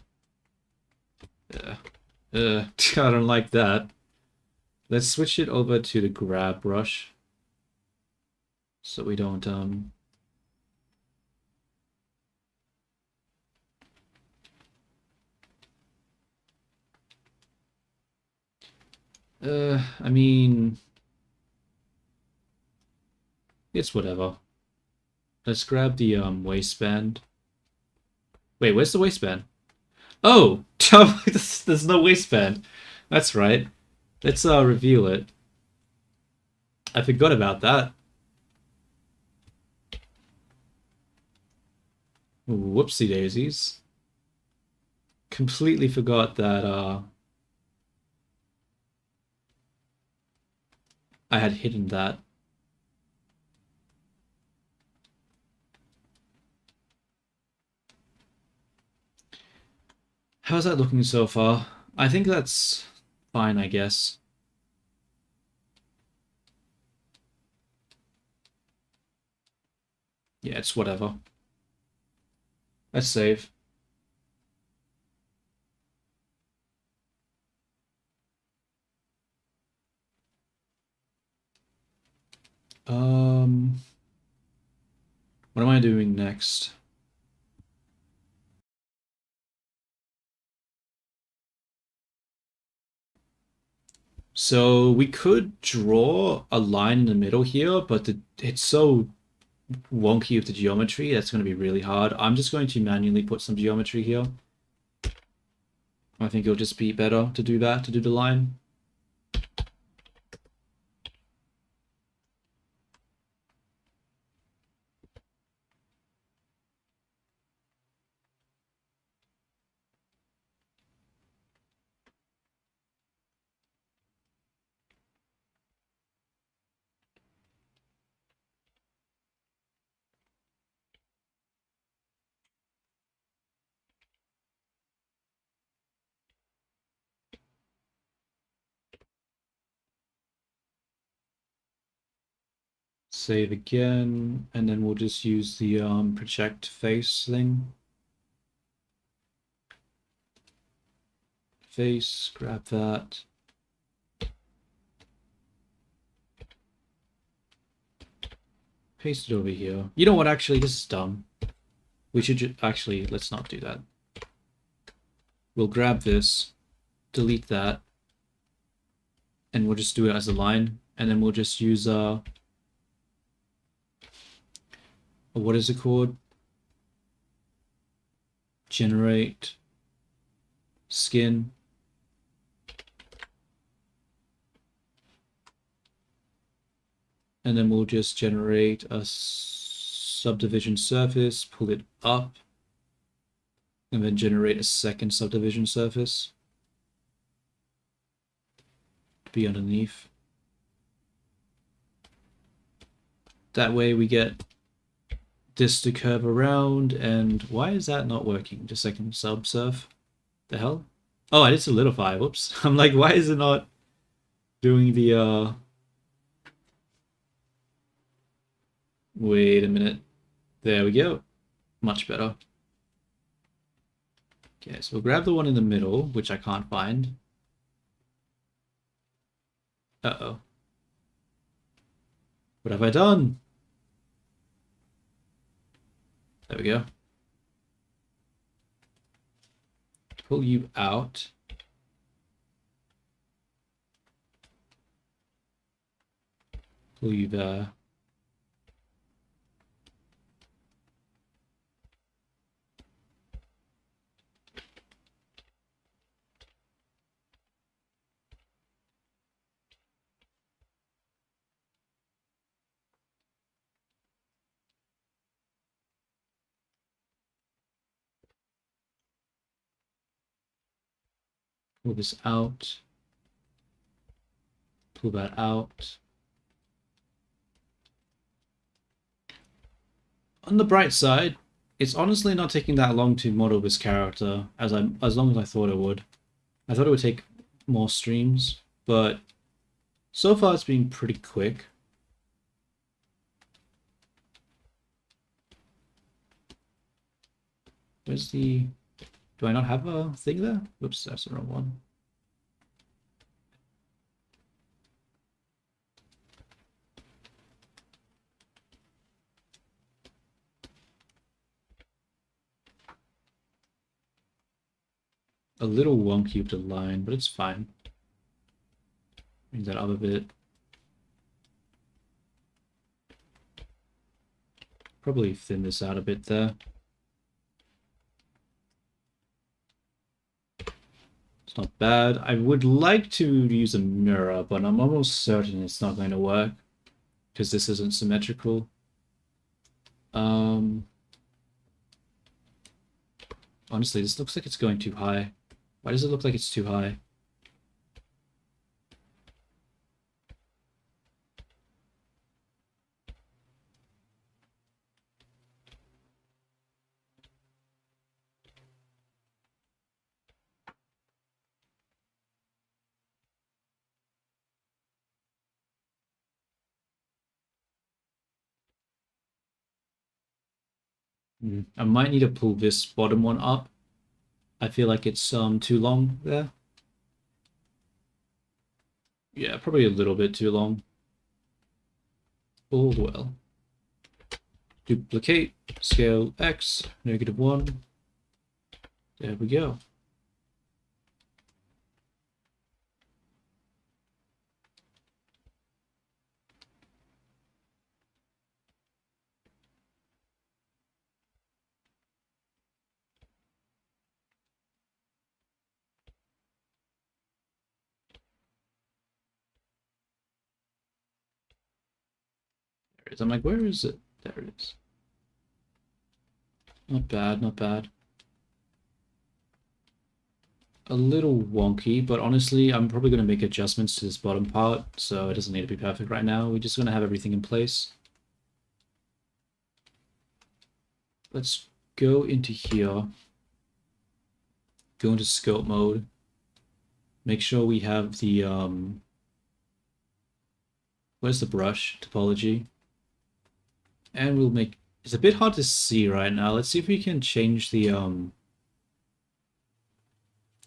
Speaker 1: I don't like that. Let's switch it over to the grab brush. So we don't, I mean, it's whatever. Let's grab the waistband. Wait, where's the waistband? Oh, there's no waistband. That's right. Let's reveal it. I forgot about that. Whoopsie daisies. Completely forgot that I had hidden that. How's that looking so far? I think that's fine, I guess. Yeah, it's whatever. Let's save. What am I doing next? So we could draw a line in the middle here, but it's so wonky with the geometry, that's going to be really hard. I'm just going to manually put some geometry here. I think it'll just be better to do that, to do the line. Save again, and then we'll just use the project face thing. Face, grab that. Paste it over here. You know what, actually, this is dumb. We should actually, let's not do that. We'll grab this, delete that, and we'll just do it as a line, and then we'll just use what is it called? Generate skin. And then we'll just generate a subdivision surface, pull it up, and then generate a second subdivision surface to be underneath. That way we get this to curve around, and why is that not working? Just second subsurf. The hell? Oh, I did solidify. Whoops. I'm like, why is it not doing the Wait a minute. There we go. Much better. Okay, so we'll grab the one in the middle, which I can't find. Uh-oh. What have I done? There we go. Pull you out. Pull you there. Pull this out. Pull that out. On the bright side, it's honestly not taking that long to model this character as long as I thought it would. I thought it would take more streams, but so far it's been pretty quick. Where's the... Do I not have a thing there? Whoops, that's the wrong one. A little wonky with the line, but it's fine. Bring that up a bit. Probably thin this out a bit there. It's not bad. I would like to use a mirror, but I'm almost certain it's not going to work because this isn't symmetrical. Honestly, this looks like it's going too high. Why does it look like it's too high? I might need to pull this bottom one up. I feel like it's too long there. Yeah, probably a little bit too long. All well. Duplicate, scale X, -1. There we go. There it is. I'm like, where is it? There it is. Not bad, not bad. A little wonky, but honestly, I'm probably going to make adjustments to this bottom part, so it doesn't need to be perfect right now. We're just going to have everything in place. Let's go into here. Go into scope mode. Make sure we have the, where's the brush topology? And we'll make... It's a bit hard to see right now. Let's see if we can change the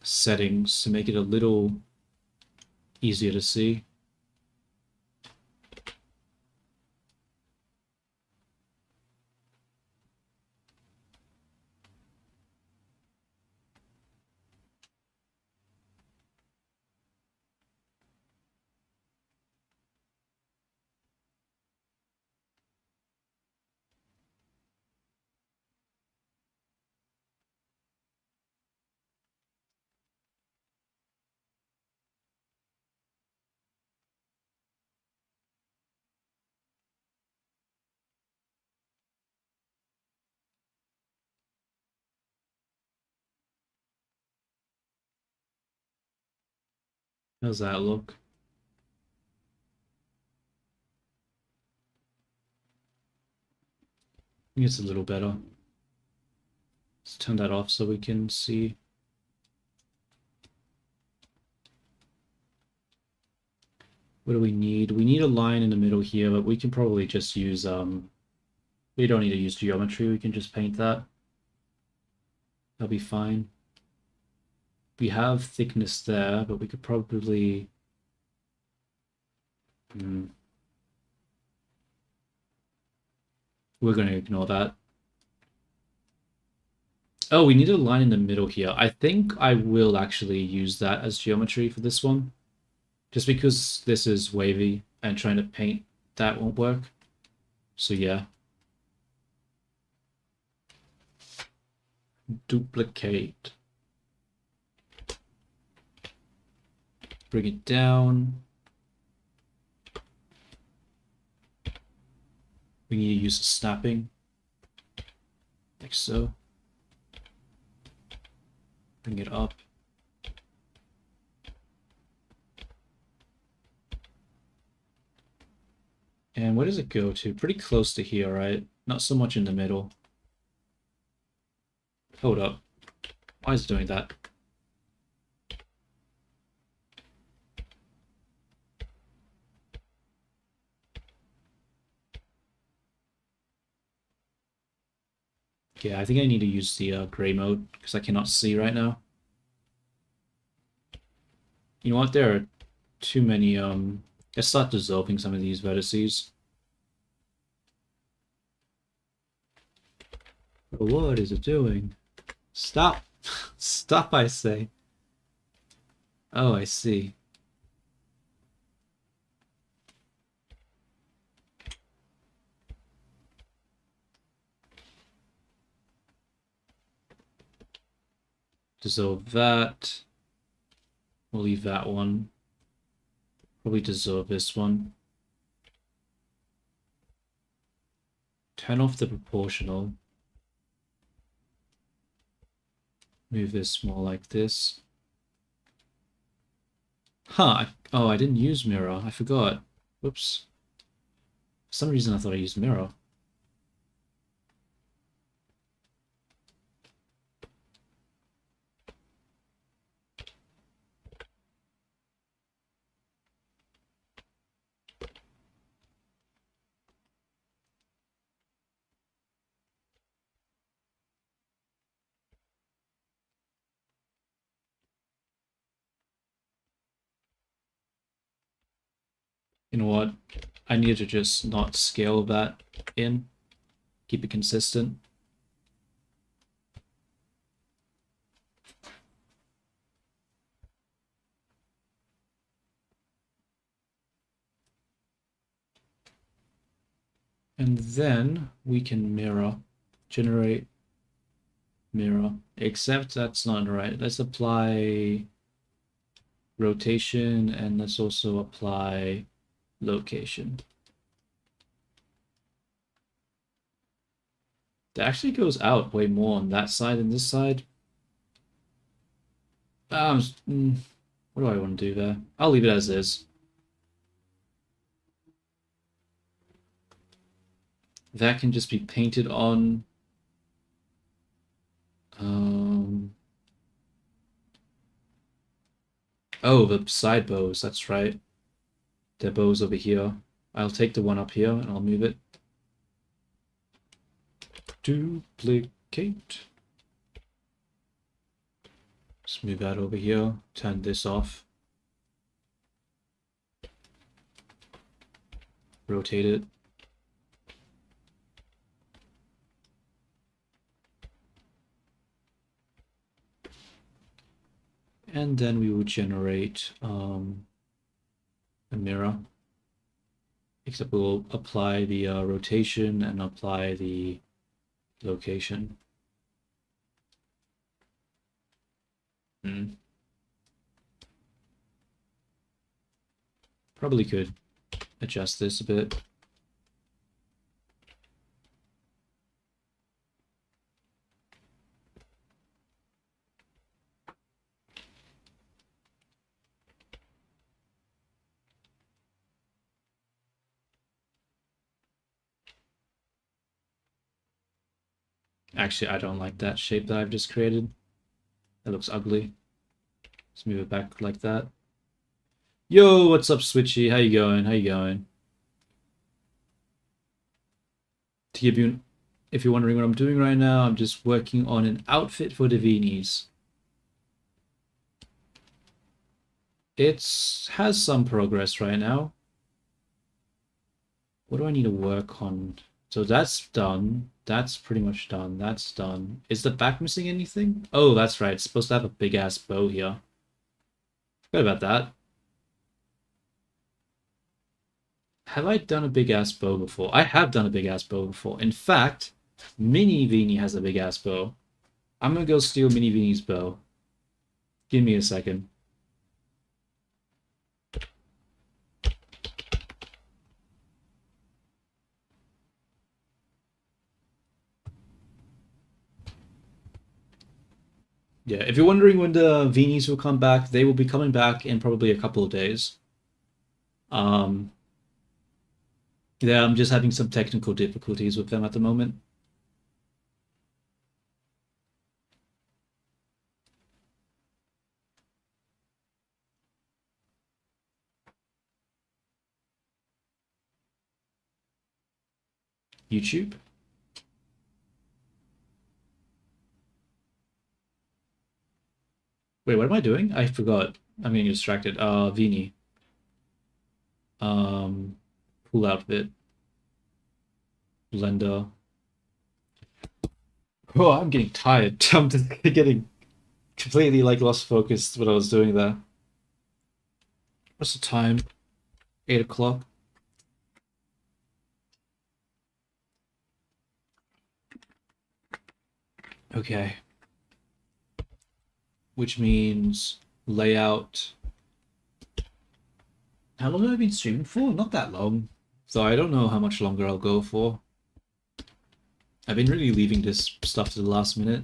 Speaker 1: settings to make it a little easier to see. How's that look? I think it's a little better. Let's turn that off so we can see. What do we need? We need a line in the middle here, but we can probably just use we don't need to use geometry, we can just paint that. That'll be fine. We have thickness there, but we could probably we're going to ignore that. Oh, we need a line in the middle here. I think I will actually use that as geometry for this one. Just because this is wavy and trying to paint that won't work. So yeah. Duplicate. Bring it down. We need to use the snapping. Like so. Bring it up. And where does it go to? Pretty close to here, right? Not so much in the middle. Hold up. Why is it doing that? Okay, I think I need to use the gray mode because I cannot see right now. You know what? There are too many. Let's start dissolving some of these vertices. What is it doing? Stop! Stop, I say. Oh, I see. Dissolve that. We'll leave that one. Probably dissolve this one. Turn off the proportional. Move this more like this. Huh. Oh, I didn't use mirror. I forgot. Whoops. For some reason I thought I used mirror. You know what? I need to just not scale that in. Keep it consistent. And then we can mirror, generate mirror, except that's not right. Let's apply rotation and let's also apply location. That actually goes out way more on that side than this side. What do I want to do there? I'll leave it as is. That can just be painted on. Oh, the side bows, that's right. They're bows over here. I'll take the one up here and I'll move it. Duplicate. Let's move that over here. Turn this off. Rotate it. And then we will generate a mirror. Except we'll apply the rotation and apply the location. Probably could adjust this a bit. Actually, I don't like that shape that I've just created. That looks ugly. Let's move it back like that. Yo, what's up, Switchy? How you going? How you going? To give you, if you're wondering what I'm doing right now, I'm just working on an outfit for the Vinis. It has some progress right now. What do I need to work on? So that's done. That's pretty much done. That's done. Is the back missing anything? Oh, that's right. It's supposed to have a big ass bow here. Forgot about that. Have I done a big ass bow before? I have done a big ass bow before. In fact, Mini Vini has a big ass bow. I'm gonna go steal Mini Vini's bow. Give me a second. Yeah, if you're wondering when the Vinis will come back, they will be coming back in probably a couple of days. Yeah, I'm just having some technical difficulties with them at the moment. YouTube? Wait, what am I doing? I forgot. I'm getting distracted. Vini. Pool outfit. Blender. Oh, I'm getting tired. I'm just getting completely like lost focus what I was doing there. What's the time? 8 o'clock. Okay. Which means layout. How long have I been streaming for? Not that long. So I don't know how much longer I'll go for. I've been really leaving this stuff to the last minute.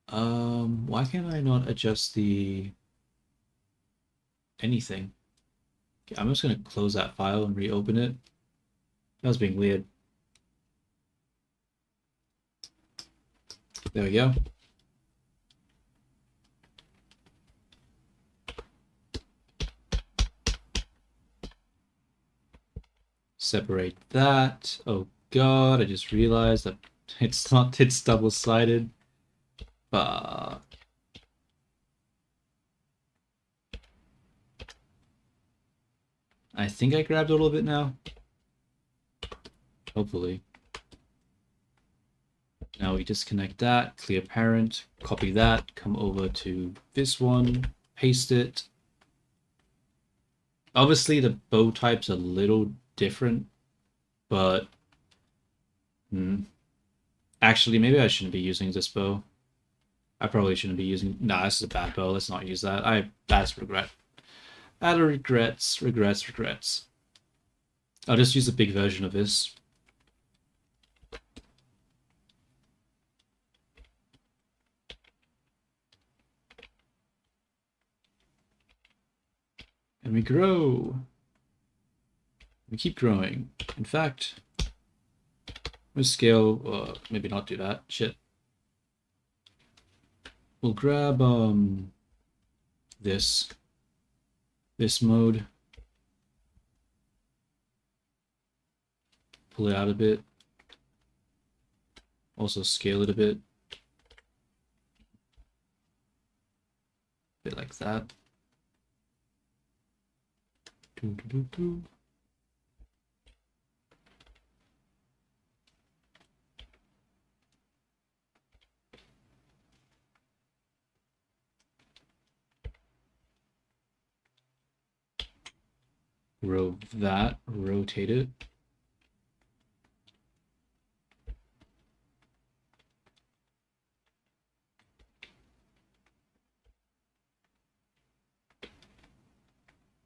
Speaker 1: Why can't I not adjust the anything? Okay, I'm just gonna close that file and reopen it. That was being weird. There we go. Separate that. Oh god, I just realized that it's double-sided. Fuck. I think I grabbed a little bit now. Hopefully. Now we disconnect that, clear parent, copy that, come over to this one, paste it. Obviously the bow type's a little different, but actually maybe I shouldn't be using this bow. I probably shouldn't be using. Nah, this is a bad bow. Let's not use that. That's regret. Out of regrets. I'll just use a big version of this. And we grow. We keep growing. In fact, we'll scale. Maybe not do that. Shit. We'll grab this mode. Pull it out a bit. Also scale it a bit. Bit like that. Doo, doo, doo, doo. Rotate it.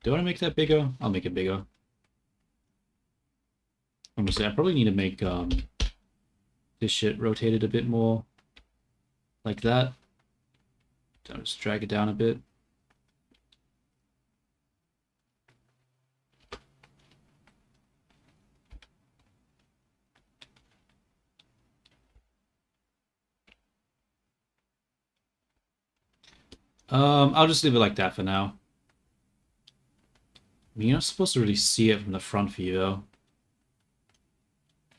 Speaker 1: Do I want to make that bigger? I'll make it bigger. I'm gonna say I probably need to make this shit rotated a bit more like that. I'll just drag it down a bit. I'll just leave it like that for now. I mean, you're not supposed to really see it from the front view, though.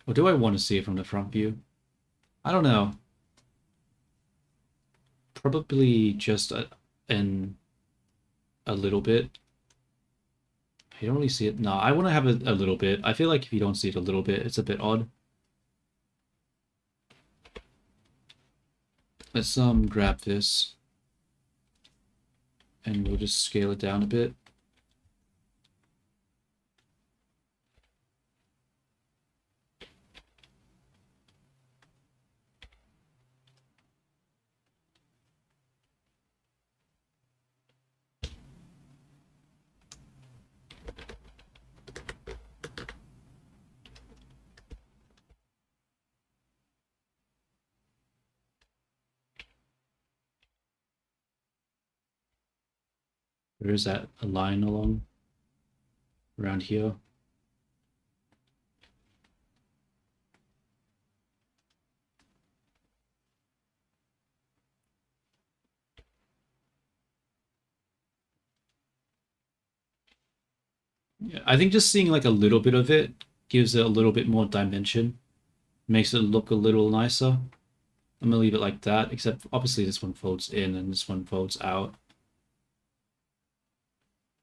Speaker 1: Or do I want to see it from the front view? I don't know. Probably just in a little bit. You don't really see it. No, I want to have it a little bit. I feel like if you don't see it a little bit, it's a bit odd. Let's grab this. And we'll just scale it down a bit. Where is that? A line along around here. Yeah, I think just seeing like a little bit of it gives it a little bit more dimension, makes it look a little nicer. I'm gonna leave it like that, except obviously this one folds in and this one folds out.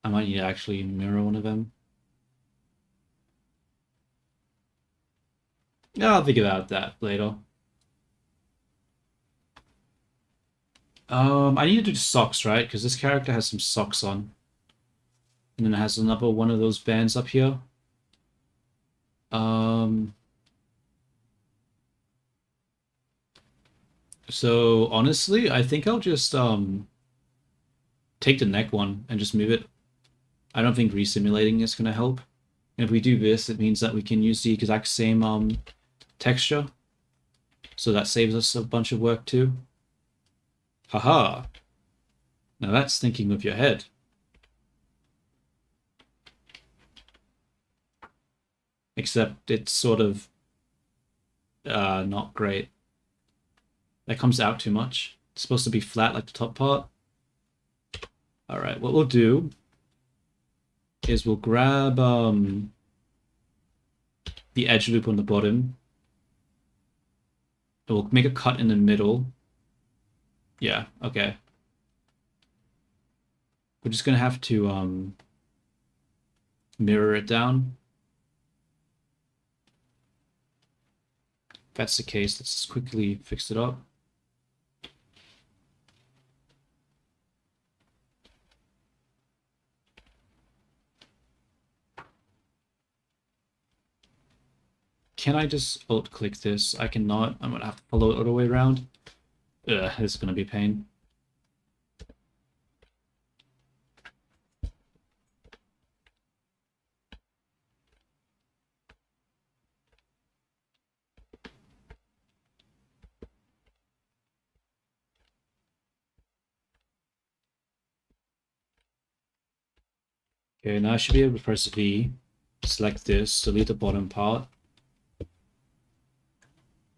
Speaker 1: I might need to actually mirror one of them. Yeah, I'll think about that later. I need to do socks, right? Because this character has some socks on. And then it has another one of those bands up here. So honestly, I think I'll just take the neck one and just move it. I don't think resimulating is gonna help. And if we do this, it means that we can use the exact same texture. So that saves us a bunch of work too. Haha. Now that's thinking with your head. Except it's sort of not great. That comes out too much. It's supposed to be flat like the top part. Alright, what we'll do is we'll grab the edge loop on the bottom. And we'll make a cut in the middle. Yeah, okay. We're just gonna have to mirror it down. If that's the case, let's quickly fix it up. Can I just alt-click this? I cannot. I'm gonna have to follow it all the way around. Ugh, this is gonna be a pain. Okay, now I should be able to press V, select this, delete the bottom part,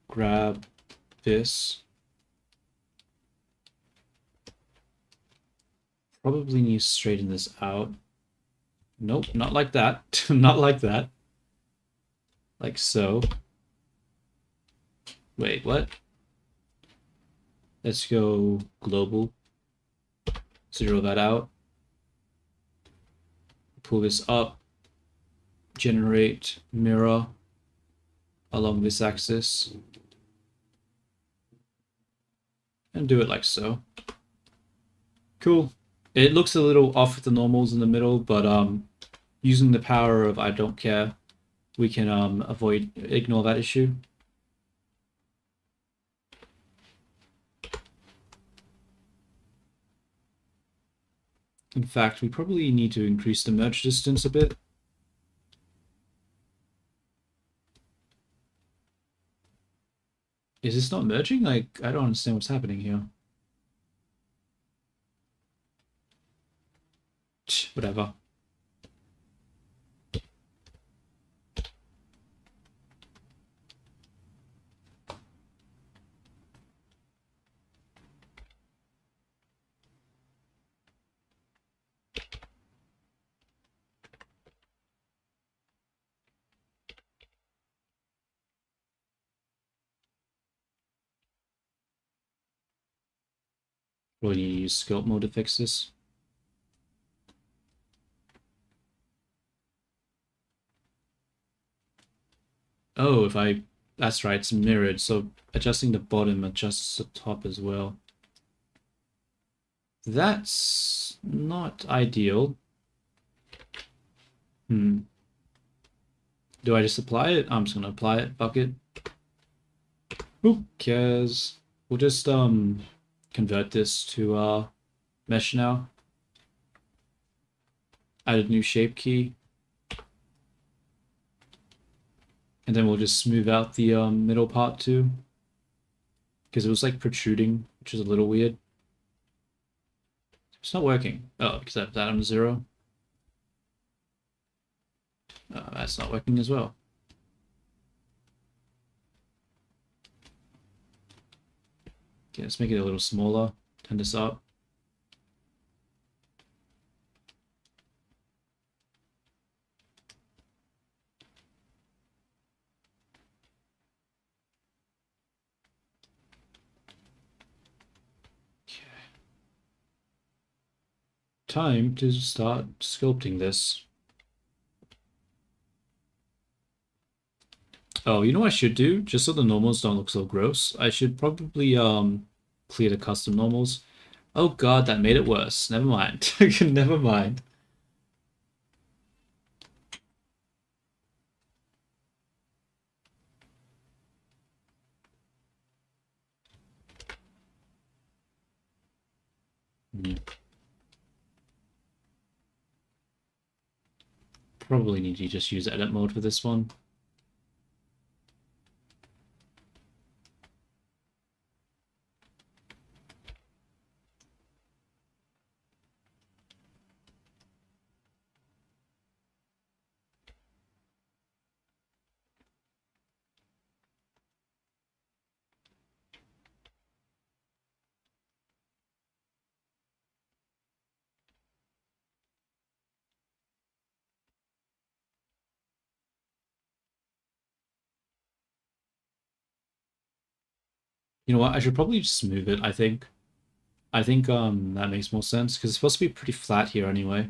Speaker 1: grab this. Probably need to straighten this out. Nope, not like that. Not like that. Like so. Wait, what? Let's go global. Zero that out. Pull this up. Generate mirror along this axis. And do it like so. Cool. It looks a little off with the normals in the middle, but using the power of I don't care, we can ignore that issue. In fact, we probably need to increase the merge distance a bit. Is this not merging? Like, I don't understand what's happening here. Whatever. We'll need to use scope mode to fix this. Oh, that's right, it's mirrored, so adjusting the bottom adjusts the top as well. That's not ideal. Do I just apply it? I'm just gonna apply it, bucket. Who cares? We'll just convert this to mesh now. Add a new shape key. And then we'll just smooth out the middle part too. Because it was like protruding, which is a little weird. It's not working. Oh, because I have that on 0. That's not working as well. Okay, let's make it a little smaller. Turn this up. Time to start sculpting this. Oh, you know what I should do? Just so the normals don't look so gross, I should probably clear the custom normals. Oh god, that made it worse. Never mind. Never mind. Probably need to just use edit mode for this one. You know what? I should probably just move it, I think. I think that makes more sense because it's supposed to be pretty flat here anyway.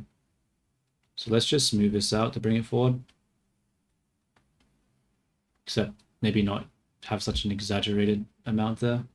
Speaker 1: So let's just move this out to bring it forward. Except maybe not have such an exaggerated amount there.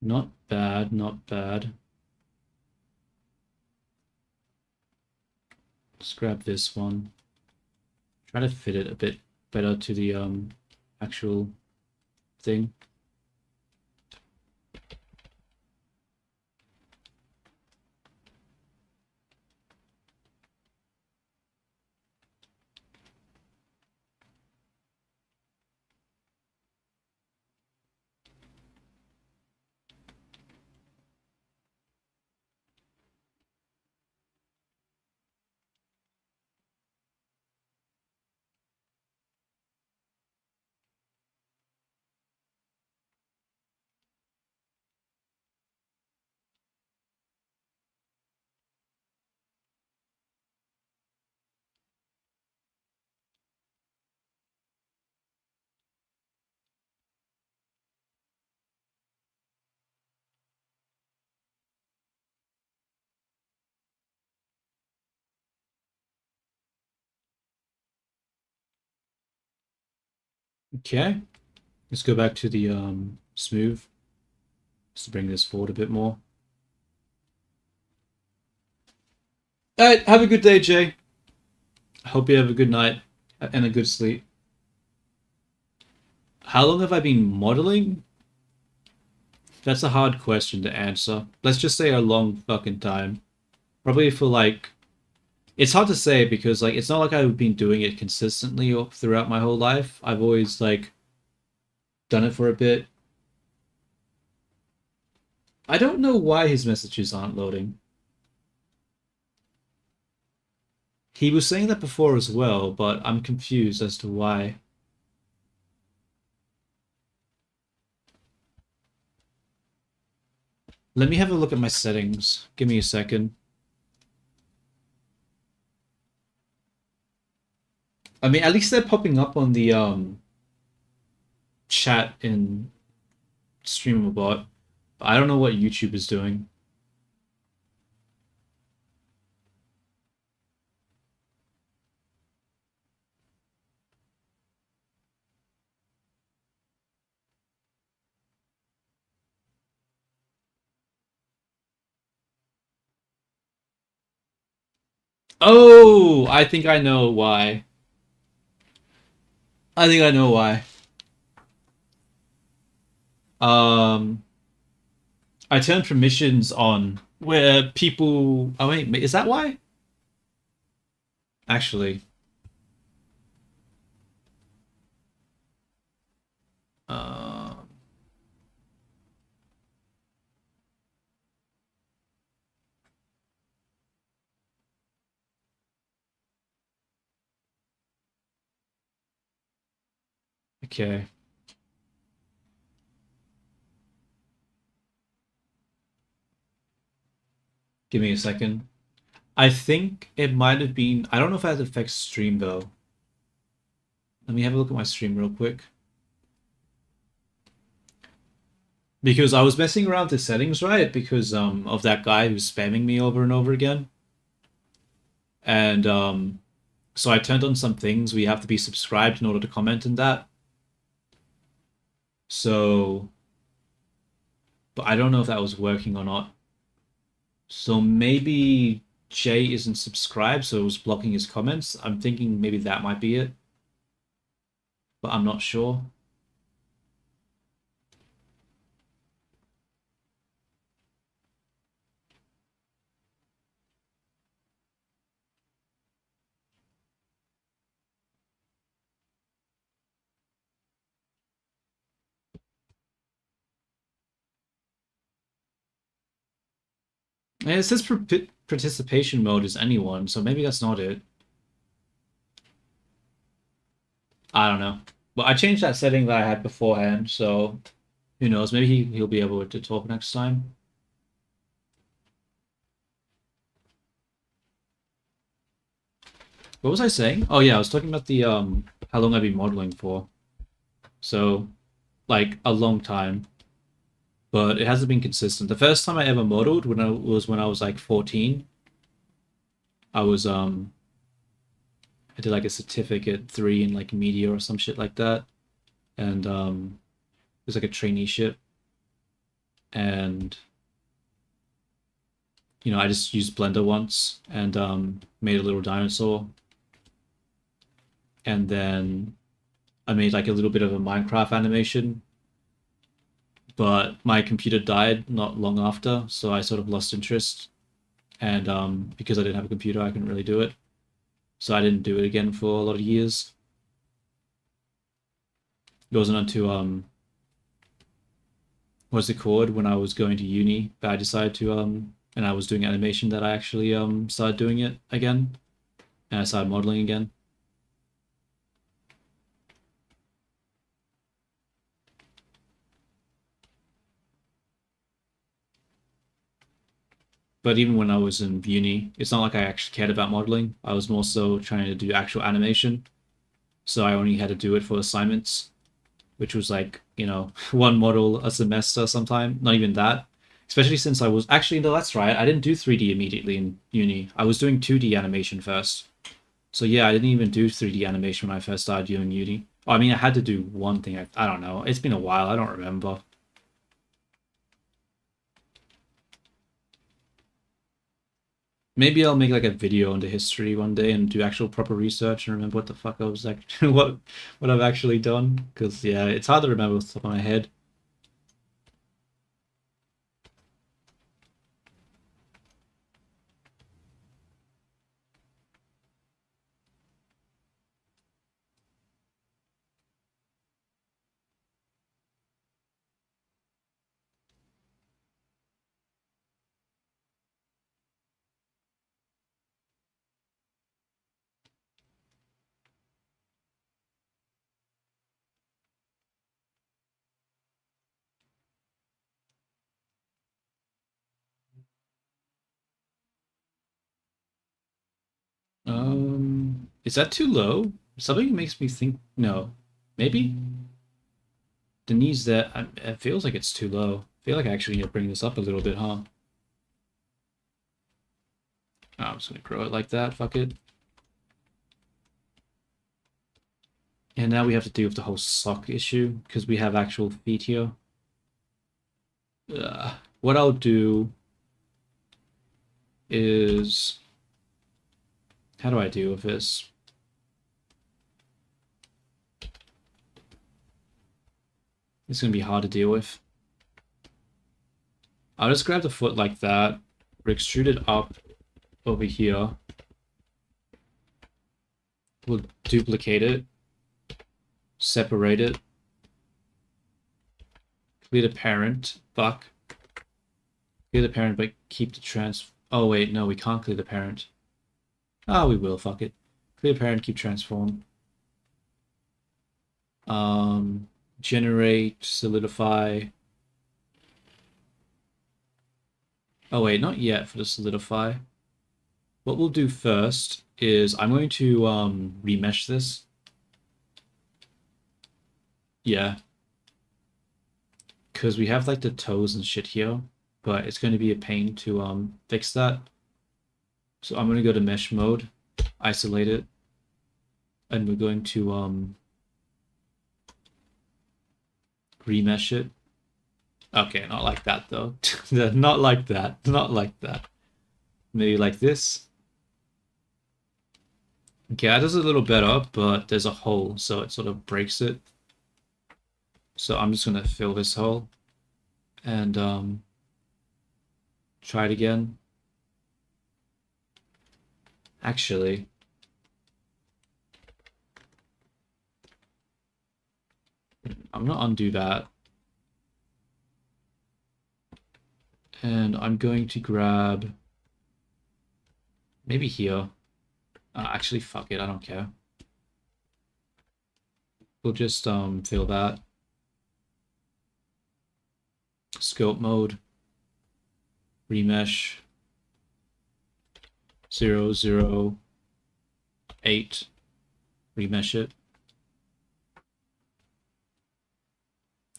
Speaker 1: Not bad, not bad. Let's grab this one. Try to fit it a bit better to the actual thing. Okay, let's go back to the smooth, just to bring this forward a bit more. All right, have a good day, Jay. I hope you have a good night and a good sleep. How long have I been modeling? That's a hard question to answer. Let's just say a long fucking time. Probably for like, it's hard to say because like it's not like I've been doing it consistently or throughout my whole life. I've always like done it for a bit. I don't know why his messages aren't loading. He was saying that before as well, but I'm confused as to why. Let me have a look at my settings. Give me a second. I mean, at least they're popping up on the chat in StreamAbot. But I don't know what YouTube is doing. Oh, I think I know why. I think I know why. Um, I turned permissions on where people. Oh wait, is that why? Actually, um, okay. Give me a second. I think it might have been. I don't know if that affects stream though. Let me have a look at my stream real quick. Because I was messing around the settings, right? Because of that guy who's spamming me over and over again. And so I turned on some things. We have to be subscribed in order to comment in that. So, but I don't know if that was working or not. So maybe Jay isn't subscribed, so it was blocking his comments. I'm thinking maybe that might be it, but I'm not sure. And it says participation mode is anyone, so maybe that's not it. I don't know. But I changed that setting that I had beforehand, so who knows? Maybe he'll be able to talk next time. What was I saying? Oh yeah, I was talking about the how long I've been modeling for. So like a long time. But it hasn't been consistent. The first time I ever modeled when I was like 14. I was I did like a certificate 3 in like media or some shit like that. And it was like a traineeship. And you know, I just used Blender once and made a little dinosaur. And then I made like a little bit of a Minecraft animation, but my computer died not long after, so I sort of lost interest. And because I didn't have a computer, I couldn't really do it. So I didn't do it again for a lot of years. It wasn't until what's it called, when I was going to uni that I decided to and I was doing animation that I actually started doing it again, and I started modeling again. But even when I was in uni, it's not like I actually cared about modeling. I was more so trying to do actual animation. So I only had to do it for assignments, which was like, you know, one model a semester sometime, not even that. Especially since I was actually, no, that's right. I didn't do 3D immediately in uni. I was doing 2D animation first. So yeah, I didn't even do 3D animation when I first started doing uni. I mean, I had to do one thing. I don't know. It's been a while. I don't remember. Maybe I'll make like a video on the history one day and do actual proper research and remember what the fuck I was like, what I've actually done. Because yeah, it's hard to remember off the top of my head. Is that too low? Something makes me think no. Maybe the knees there. It feels like it's too low. I feel like I actually need to bring this up a little bit, huh? Oh, I'm just gonna grow it like that. Fuck it. And now we have to deal with the whole sock issue because we have actual feet here. What I'll do is, how do I deal with this? It's gonna be hard to deal with. I'll just grab the foot like that, extrude it up over here. We'll duplicate it, separate it, clear the parent. Fuck. Clear the parent, but keep the trans. Oh wait, no, we can't clear the parent. Ah, we will. Fuck it. Clear parent, keep transform. Generate, solidify. Oh wait, not yet for the solidify. What we'll do first is I'm going to remesh this. Yeah. Because we have like the toes and shit here, but it's going to be a pain to fix that. So I'm going to go to mesh mode, isolate it, and we're going to remesh it. Okay, not like that though. Not like that. Not like that. Maybe like this. Okay, that does a little better, but there's a hole, so it sort of breaks it. So I'm just gonna fill this hole and try it again. Actually, I'm gonna undo that. And I'm going to grab maybe here. Actually, fuck it, I don't care. We'll just fill that. Scope mode. Remesh. 0, 0, 8. Remesh it.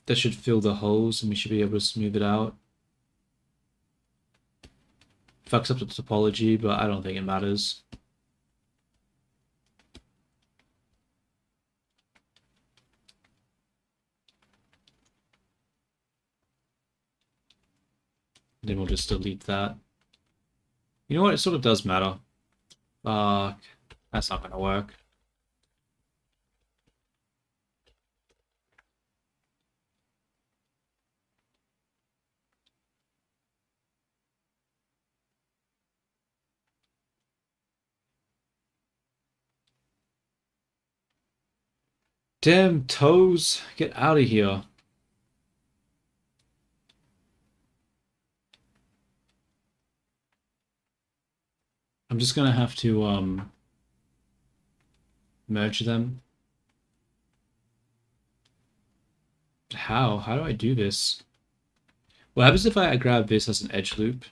Speaker 1: That should fill the holes and we should be able to smooth it out. Fucks up the topology, but I don't think it matters. Then we'll just delete that. You know what? It sort of does matter. Fuck. That's not gonna work. Damn toes. Get out of here. I'm just gonna have to merge them. How? How do I do this? What happens if I grab this as an edge loop?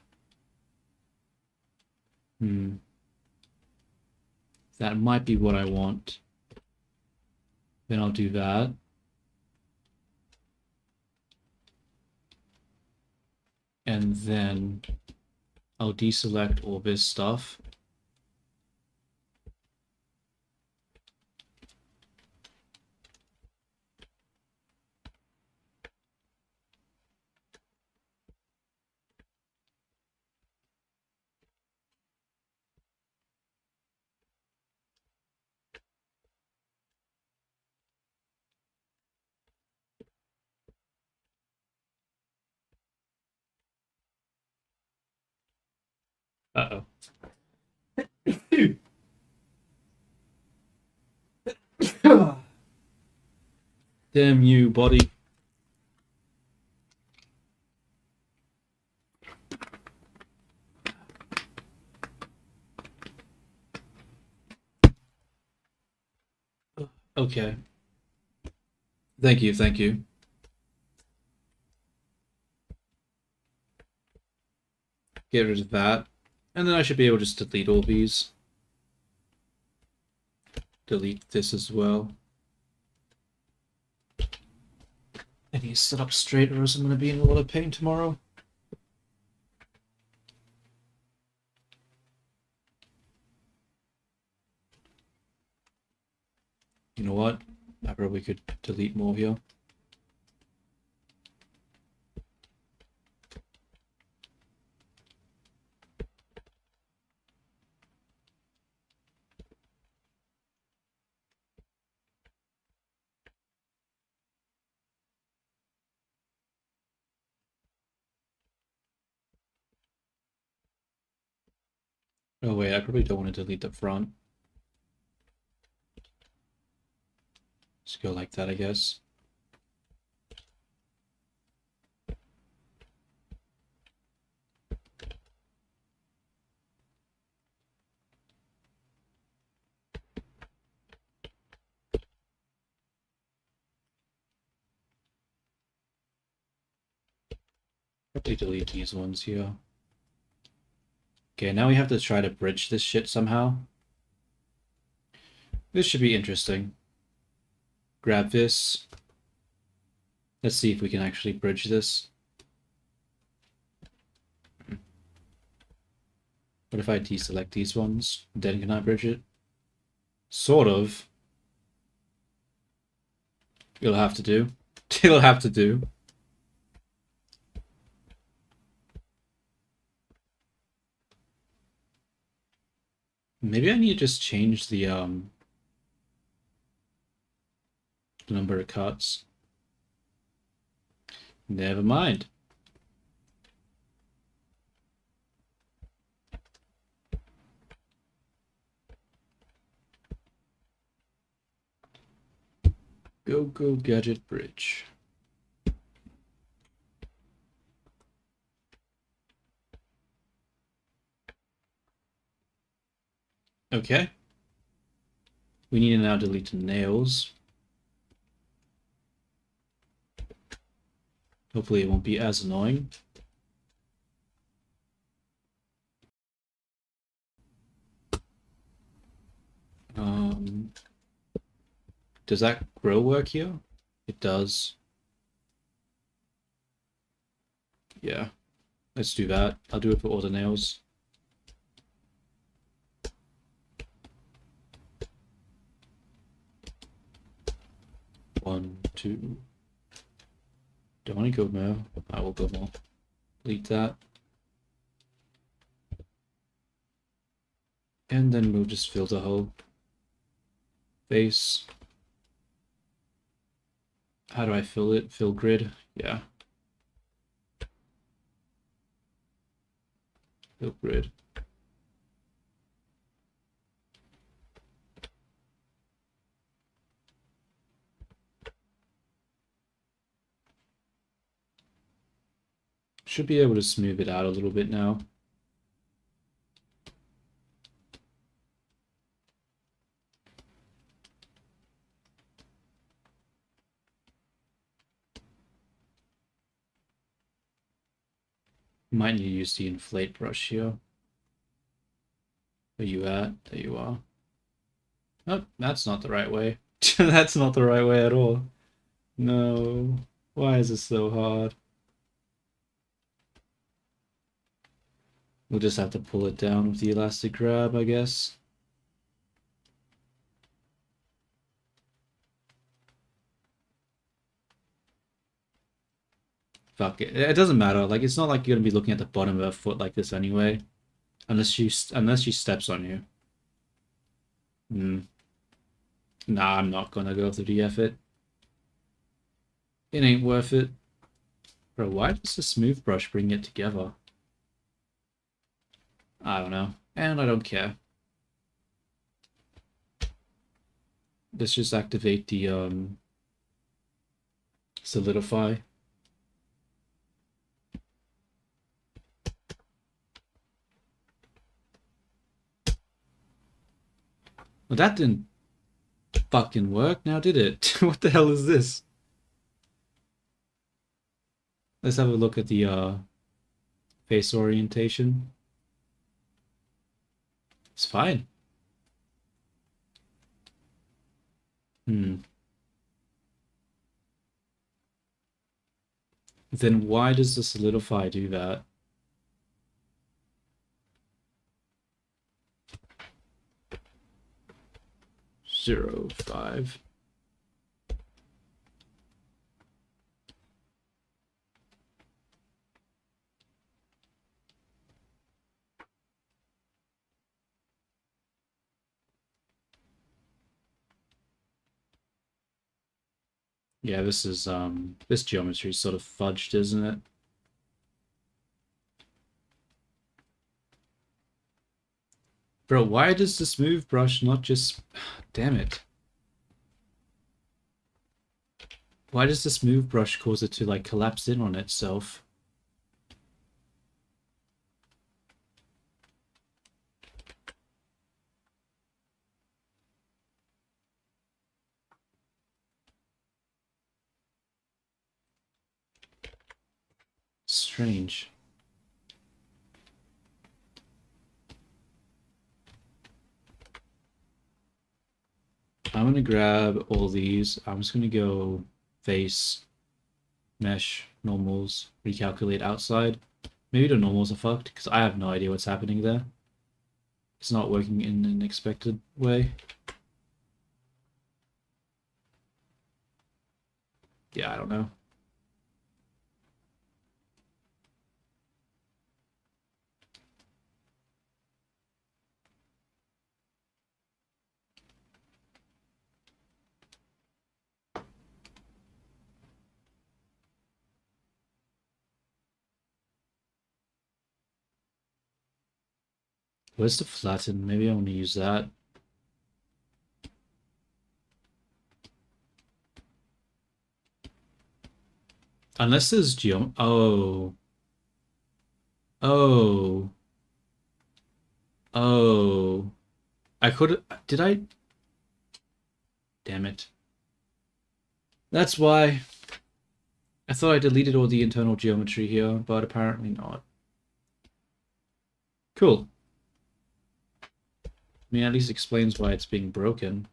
Speaker 1: That might be what I want. Then I'll do that. And then I'll deselect all this stuff. Uh-oh. Damn you, body. Okay. Thank you, thank you. Get rid of that. And then I should be able to just delete all these. Delete this as well. I need to sit up straight or else I'm going to be in a lot of pain tomorrow. You know what? I probably could delete more here. Oh wait, I probably don't want to delete the front. Just go like that, I guess. Probably delete these ones here. Okay, now we have to try to bridge this shit somehow. This should be interesting. Grab this. Let's see if we can actually bridge this. What if I deselect these ones? Then can I bridge it? Sort of. It'll have to do. It'll have to do. Maybe I need to just change the number of cuts. Never mind. Go gadget bridge. Okay. We need to now delete the nails. Hopefully it won't be as annoying. Does that grow work here? It does. Yeah. Let's do that. I'll do it for all the nails. One, two. Don't want to go more. I will go more. Delete that. And then we'll just fill the whole face. How do I fill it? Fill grid? Yeah. Fill grid. Should be able to smooth it out a little bit now. Might need to use the inflate brush here. Where you at? There you are. Oh, that's not the right way. That's not the right way at all. No. Why is this so hard? We'll just have to pull it down with the elastic grab, I guess. Fuck it. It doesn't matter. Like, it's not like you're gonna be looking at the bottom of her foot like this anyway. Unless she steps on you. Hmm. Nah, I'm not gonna go through the effort. It ain't worth it. Bro, why does the smooth brush bring it together? I don't know. And I don't care. Let's just activate the solidify. Well, that didn't fucking work now, did it? What the hell is this? Let's have a look at the face orientation. It's fine. Hmm. Then why does the solidify do that? Zero, 5. Yeah, this is this geometry is sort of fudged, isn't it? Bro, why does the smooth brush not just damn it. Why does the smooth brush cause it to like collapse in on itself? Strange. I'm gonna grab all these. I'm just gonna go face, mesh, normals, recalculate outside. Maybe the normals are fucked because I have no idea what's happening there. It's not working in an expected way. Yeah, I don't know. Where's the flatten? Maybe I want to use that. Unless there's geom. Oh. Oh. Oh. I could. Did I? Damn it. That's why. I thought I deleted all the internal geometry here, but apparently not. Cool. I mean, at least explains why it's being broken.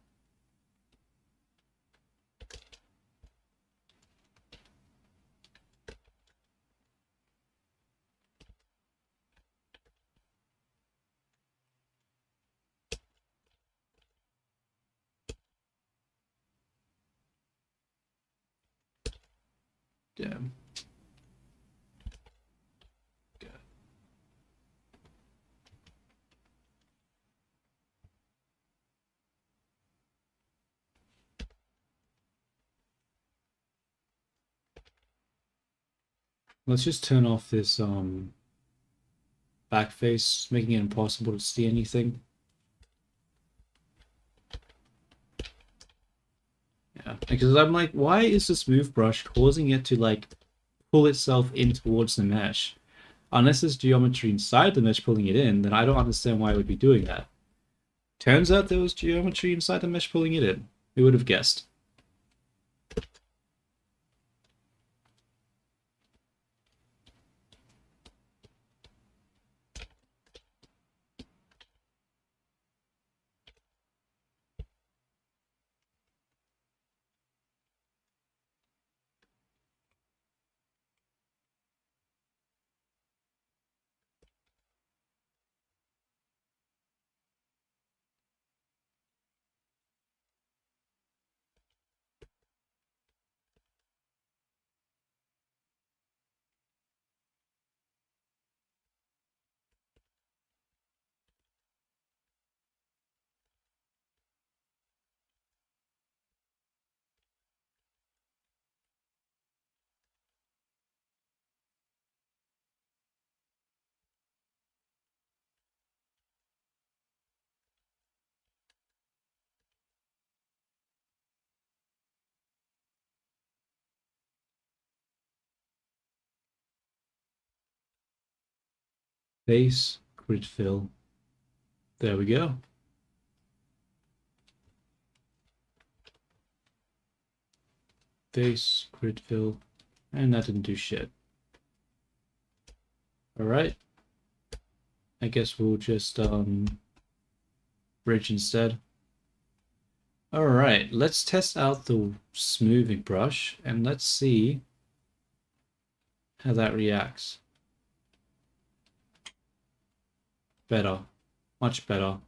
Speaker 1: Damn. Okay. Let's just turn off this back face, making it impossible to see anything. Yeah, because I'm like, why is the smooth brush causing it to like pull itself in towards the mesh? Unless there's geometry inside the mesh pulling it in, then I don't understand why it would be doing that. Turns out there was geometry inside the mesh pulling it in. Who would have guessed? Base, grid fill. There we go. Base, grid fill, and that didn't do shit. Alright. I guess we'll just bridge instead. Alright, let's test out the smoothing brush and let's see how that reacts. Better. Much better.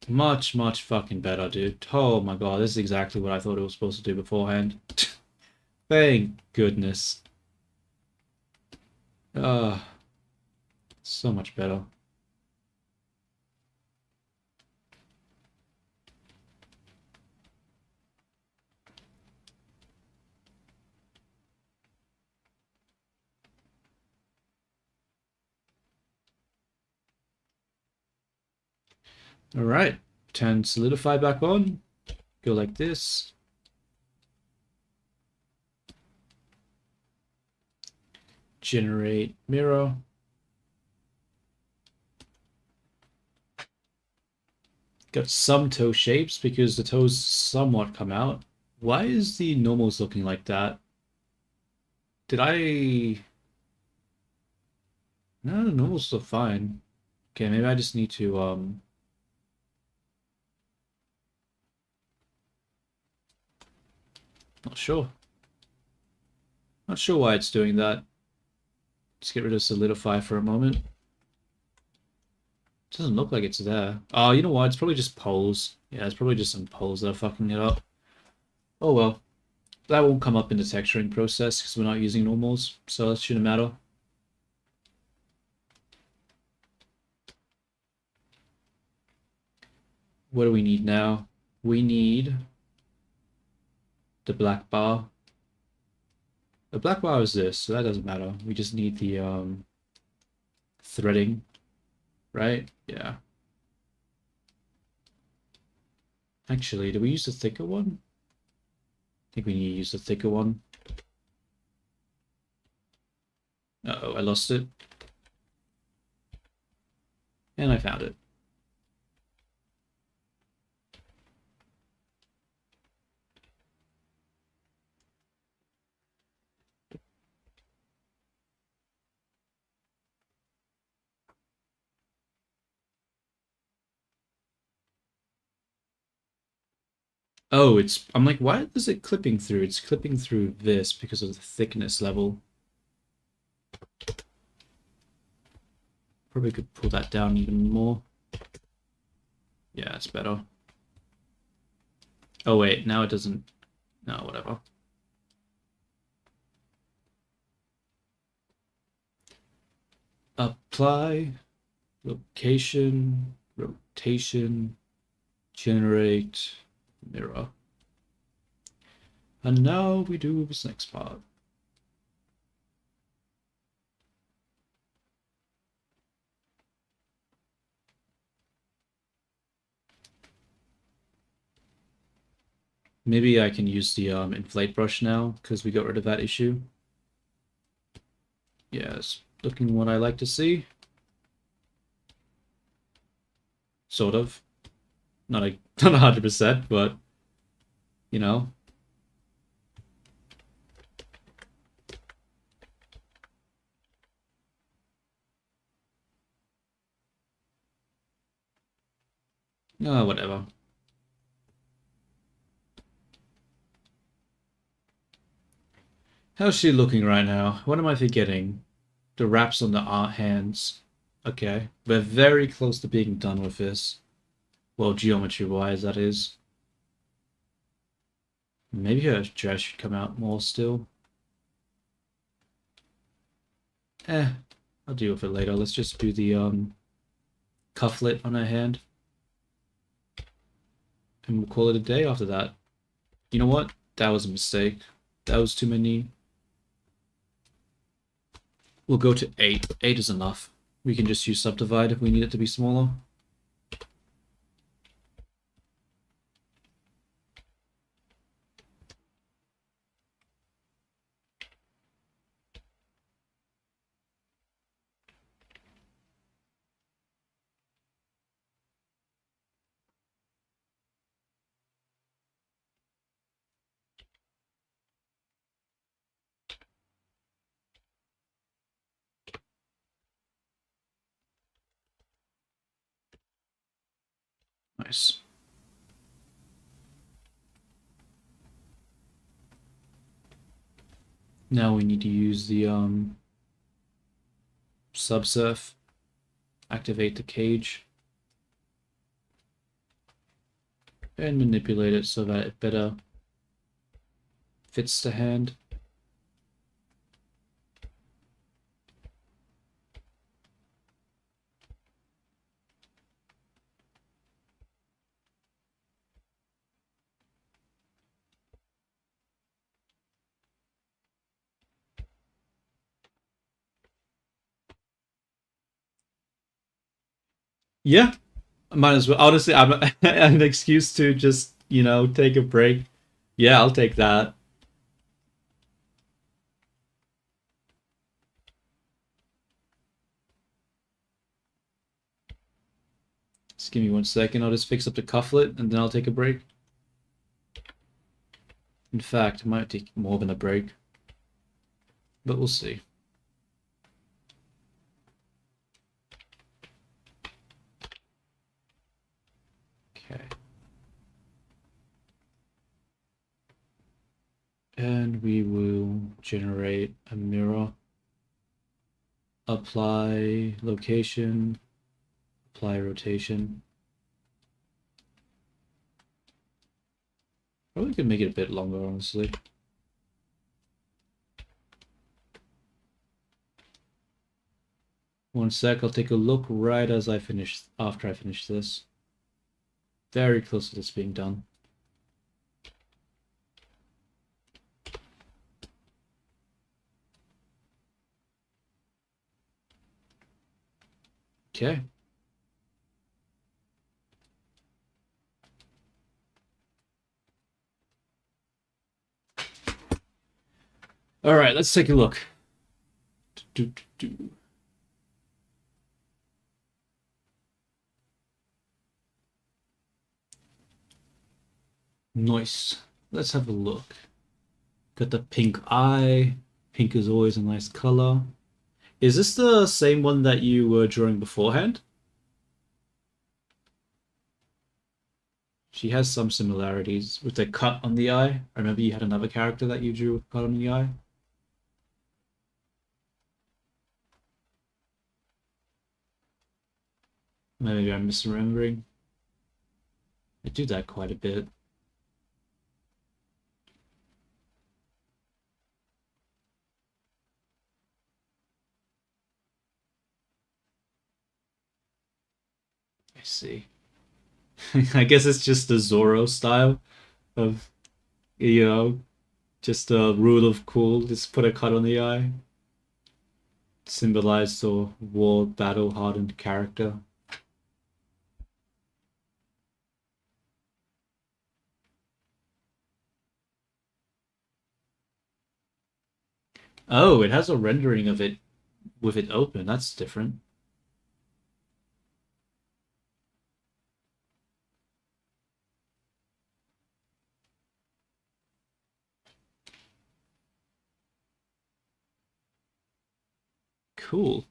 Speaker 1: Much, much fucking better, dude. Oh my god, this is exactly what I thought it was supposed to do beforehand. Thank goodness. So much better. Alright, turn solidify back on. Go like this. Generate mirror. Got some toe shapes because the toes somewhat come out. Why is the normals looking like that? Did I... No, the normals look fine. Okay, maybe I just need to, Not sure. Not sure why it's doing that. Just get rid of solidify for a moment. Doesn't look like it's there. Oh, you know what? It's probably just poles. Yeah, it's probably just some poles that are fucking it up. Oh well. That won't come up in the texturing process because we're not using normals, so that shouldn't matter. What do we need now? We need the black bar. The black bar is this, so that doesn't matter. We just need the threading, right? Yeah. Actually, do we use the thicker one? I think we need to use the thicker one. Uh-oh, I lost it. And I found it. Oh, I'm like, why is it clipping through? It's clipping through this because of the thickness level. Probably could pull that down even more. Yeah, it's better. Oh wait, now it doesn't. No, whatever. Apply, location, rotation, generate, mirror. And now we do this next part. Maybe I can use the inflate brush now because we got rid of that issue. Yeah, it's looking what I like to see. Sort of. Not 100%, but you know. Whatever. How's she looking right now? What am I forgetting? The wraps on the hands. Okay. We're very close to being done with this. Well, geometry-wise, that is. Maybe her dress should come out more still. I'll deal with it later. Let's just do the cufflet on her hand. And we'll call it a day after that. You know what? That was a mistake. That was too many. We'll go to 8. 8 is enough. We can just use subdivide if we need it to be smaller. Nice. Now we need to use the subsurf. Activate the cage. And manipulate it so that it better fits the hand. Yeah, might as well. Honestly, I'm an excuse to just, take a break. Yeah, I'll take that. Just give me 1 second. I'll just fix up the cufflet and then I'll take a break. In fact, I might take more than a break, but we'll see. Okay. And we will generate a mirror. Apply location. Apply rotation. Probably could make it a bit longer, honestly. One sec, I'll take a look right as after I finish this. Very close to this being done. Okay. All right, let's take a look. Nice. Let's have a look. Got the pink eye. Pink is always a nice color. Is this the same one that you were drawing beforehand? She has some similarities with the cut on the eye. I remember you had another character that you drew with a cut on the eye. Maybe I'm misremembering. I do that quite a bit. I see. I guess it's just the Zorro style of, just a rule of cool. Just put a cut on the eye. Symbolize the war battle hardened character. Oh, it has a rendering of it with it open. That's different. Cool.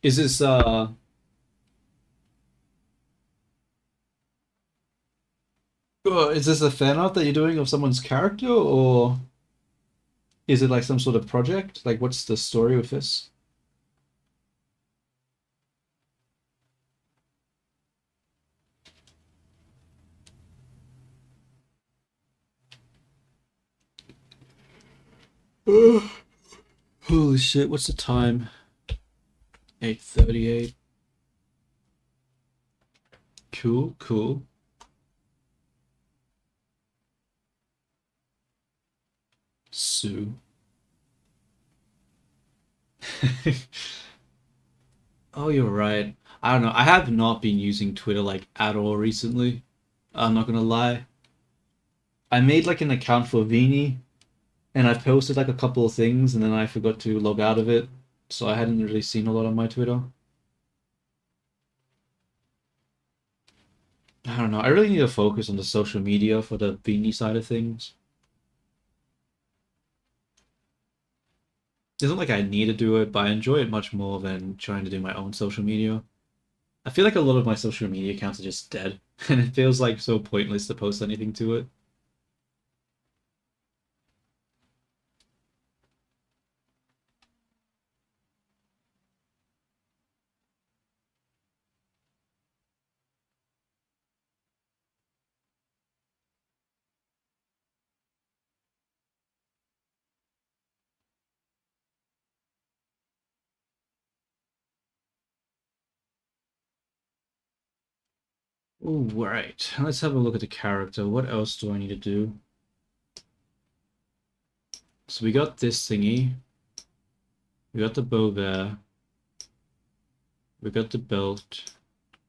Speaker 1: Is this is this a fan art that you're doing of someone's character, or is it like some sort of project? Like, what's the story with this? Holy shit, what's the time? 8:38. Cool, cool. Sue. Oh, you're right. I don't know. I have not been using Twitter like at all recently. I'm not gonna lie. I made like an account for Vini and I posted like a couple of things and then I forgot to log out of it. So I hadn't really seen a lot on my Twitter. I don't know. I really need to focus on the social media for the Vini side of things. isn't like I need to do it, but I enjoy it much more than trying to do my own social media. I feel like a lot of my social media accounts are just dead, and it feels like so pointless to post anything to it. All right, let's have a look at the character. What else do I need to do? So we got this thingy. We got the bow there. We got the belt.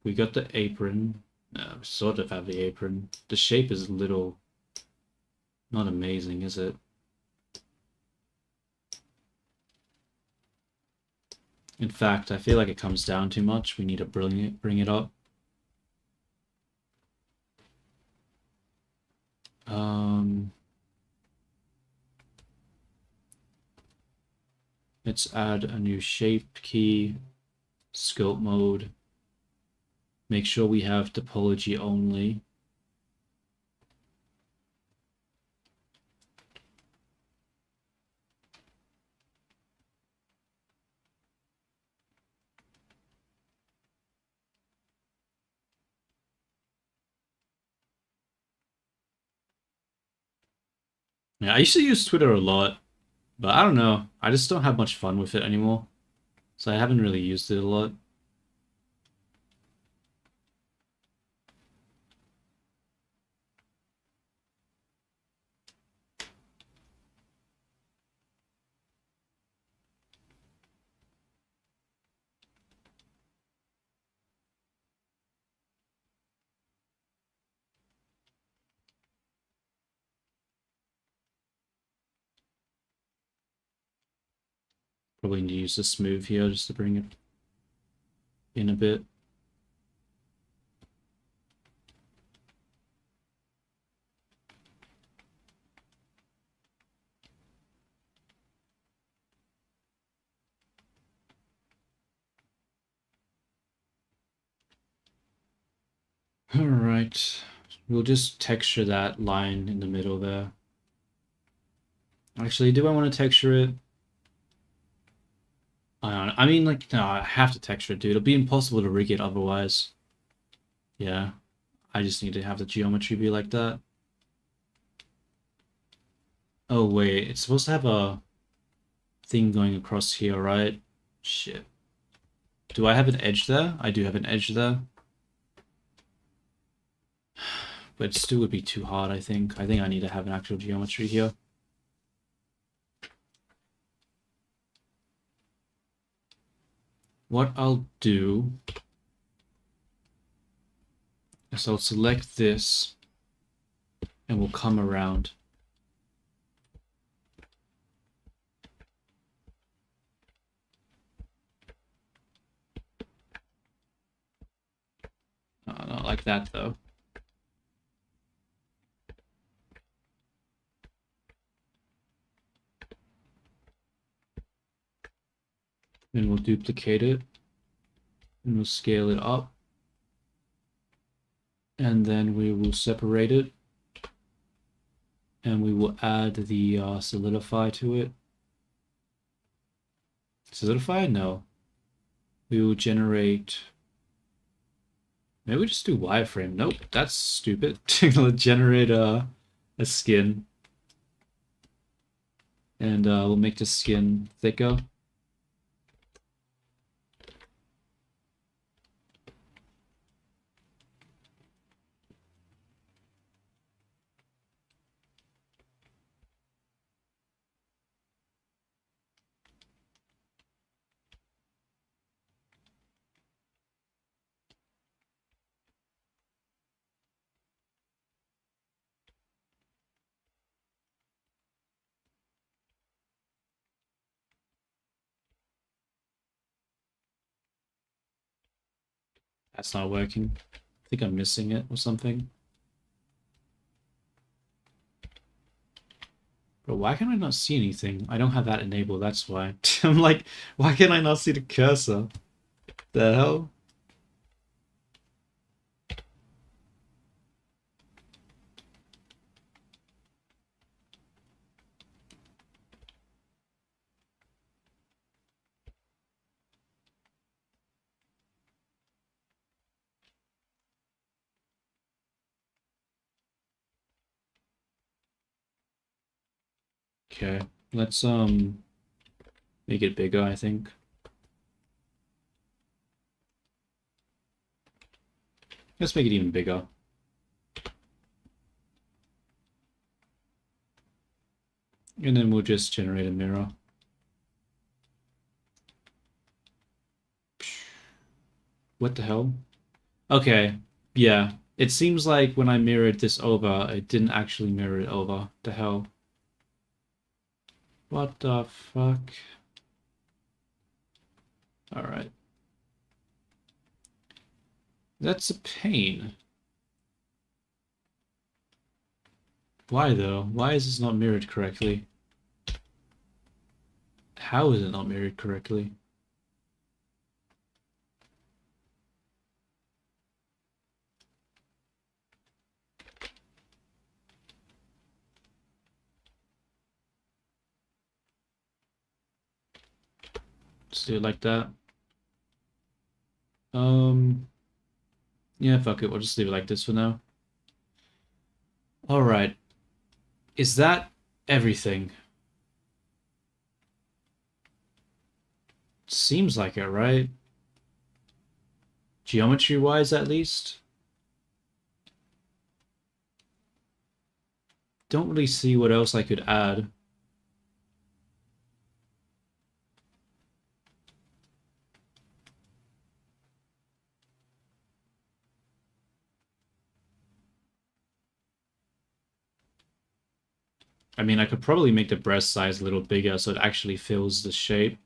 Speaker 1: We got the apron. We sort of have the apron. The shape is a little not amazing, is it? In fact, I feel like it comes down too much. We need to bring it up. Um, let's add a new shape key, scope mode. Make sure we have topology only. Yeah, I used to use Twitter a lot, but I don't know. I just don't have much fun with it anymore. So I haven't really used it a lot. Probably need to use the smooth here just to bring it in a bit. All right. We'll just texture that line in the middle there. Actually, do I want to texture it? I mean, like, no, I have to texture it, dude. It'll be impossible to rig it otherwise. Yeah, I just need to have the geometry be like that. Oh, wait, it's supposed to have a thing going across here, right? Shit. Do I have an edge there? I do have an edge there. But it still would be too hard, I think. I think I need to have an actual geometry here. What I'll do is I'll select this and we'll come around. Not like that, though. Then we'll duplicate it and we'll scale it up. And then we will separate it and we will add the solidify to it. Solidify? No. We will generate. Maybe we just do wireframe. Nope, that's stupid. Generate a skin. And we'll make the skin thicker. That's not working. I think I'm missing it or something. But why can I not see anything? I don't have that enabled, that's why. I'm like, why can I not see the cursor? The hell? Okay, let's make it bigger, I think. Let's make it even bigger. And then we'll just generate a mirror. What the hell? Okay, yeah. It seems like when I mirrored this over, it didn't actually mirror it over. The hell? What the fuck? Alright. That's a pain. Why though? Why is this not mirrored correctly? How is it not mirrored correctly? Just do it like that. Yeah, fuck it. We'll just leave it like this for now. Alright. Is that everything? Seems like it, right? Geometry-wise, at least? Don't really see what else I could add. I mean, I could probably make the breast size a little bigger so it actually fills the shape.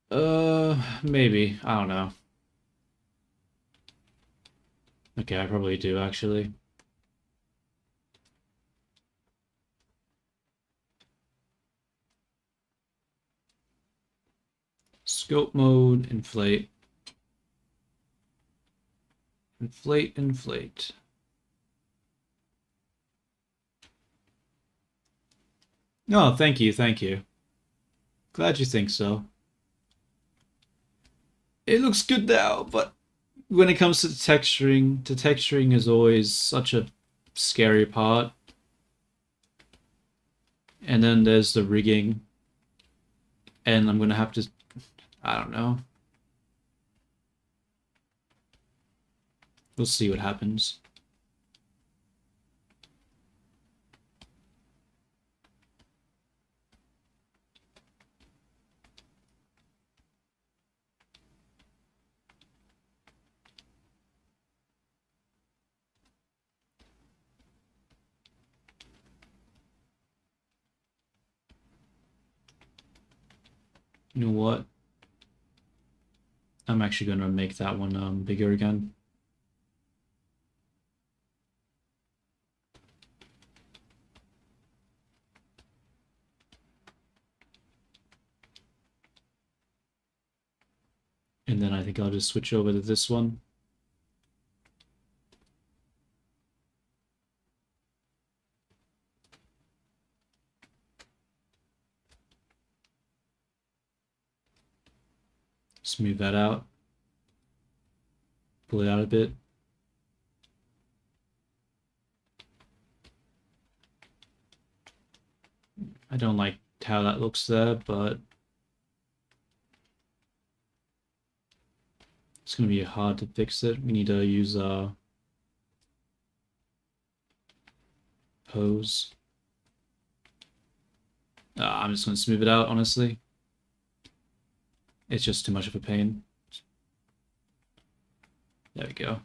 Speaker 1: Maybe. I don't know. Okay, I probably do, actually. Scope mode, inflate. Inflate, inflate. Oh, thank you, thank you. Glad you think so. It looks good now, but when it comes to texturing is always such a scary part. And then there's the rigging. And I'm gonna have to, I don't know. We'll see what happens. You know what? I'm actually gonna make that one bigger again. And then I think I'll just switch over to this one. Smooth that out. Pull it out a bit. I don't like how that looks there, but it's gonna be hard to fix it. We need to use pose. I'm just gonna smooth it out, honestly. It's just too much of a pain. There we go.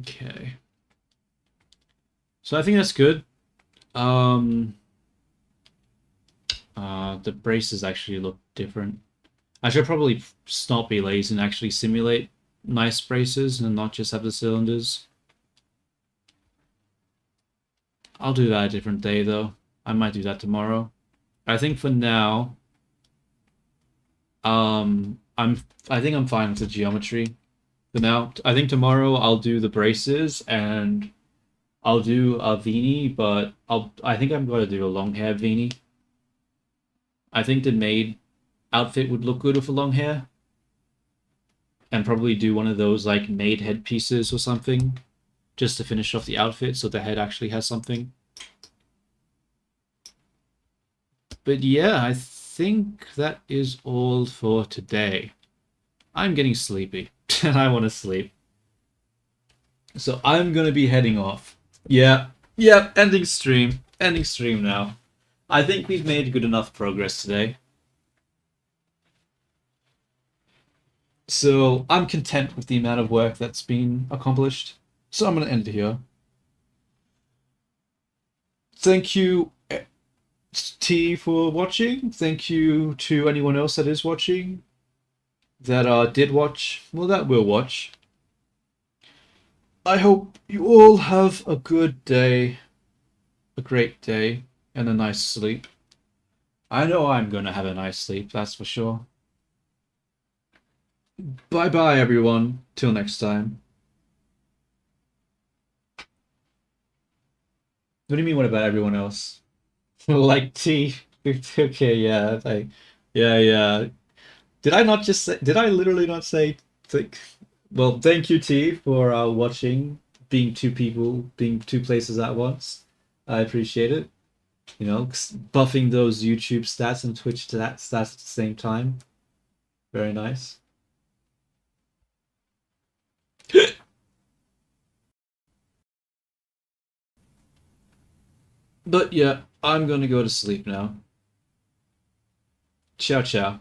Speaker 1: Okay. So I think that's good. The braces actually look different. I should probably not be lazy and actually simulate nice braces and not just have the cylinders. I'll do that a different day though. I might do that tomorrow. I think for now, I think I'm fine with the geometry for now. I think tomorrow I'll do the braces and I'll do a Vini, but I think I'm gonna do a long hair Vini. I think the maid outfit would look good with a long hair. And probably do one of those like maid headpieces or something, just to finish off the outfit so the head actually has something. But yeah, I think that is all for today. I'm getting sleepy and I want to sleep. So I'm gonna be heading off. Yeah, yeah, ending stream. Ending stream now. I think we've made good enough progress today. So I'm content with the amount of work that's been accomplished. So I'm gonna end it here. Thank you, T, for watching. Thank you to anyone else that is watching, that did watch, well, that will watch. I hope you all have a good day, a great day, and a nice sleep. I know I'm gonna have a nice sleep, that's for sure. Bye bye, everyone. Till next time. What do you mean, what about everyone else? Like T. Okay, yeah, yeah, yeah. Did I not just say, did I literally not say, like, well, thank you, T, for watching, being two people, being two places at once. I appreciate it. You know, buffing those YouTube stats and Twitch stats at the same time. Very nice. But yeah, I'm gonna go to sleep now. Ciao, ciao.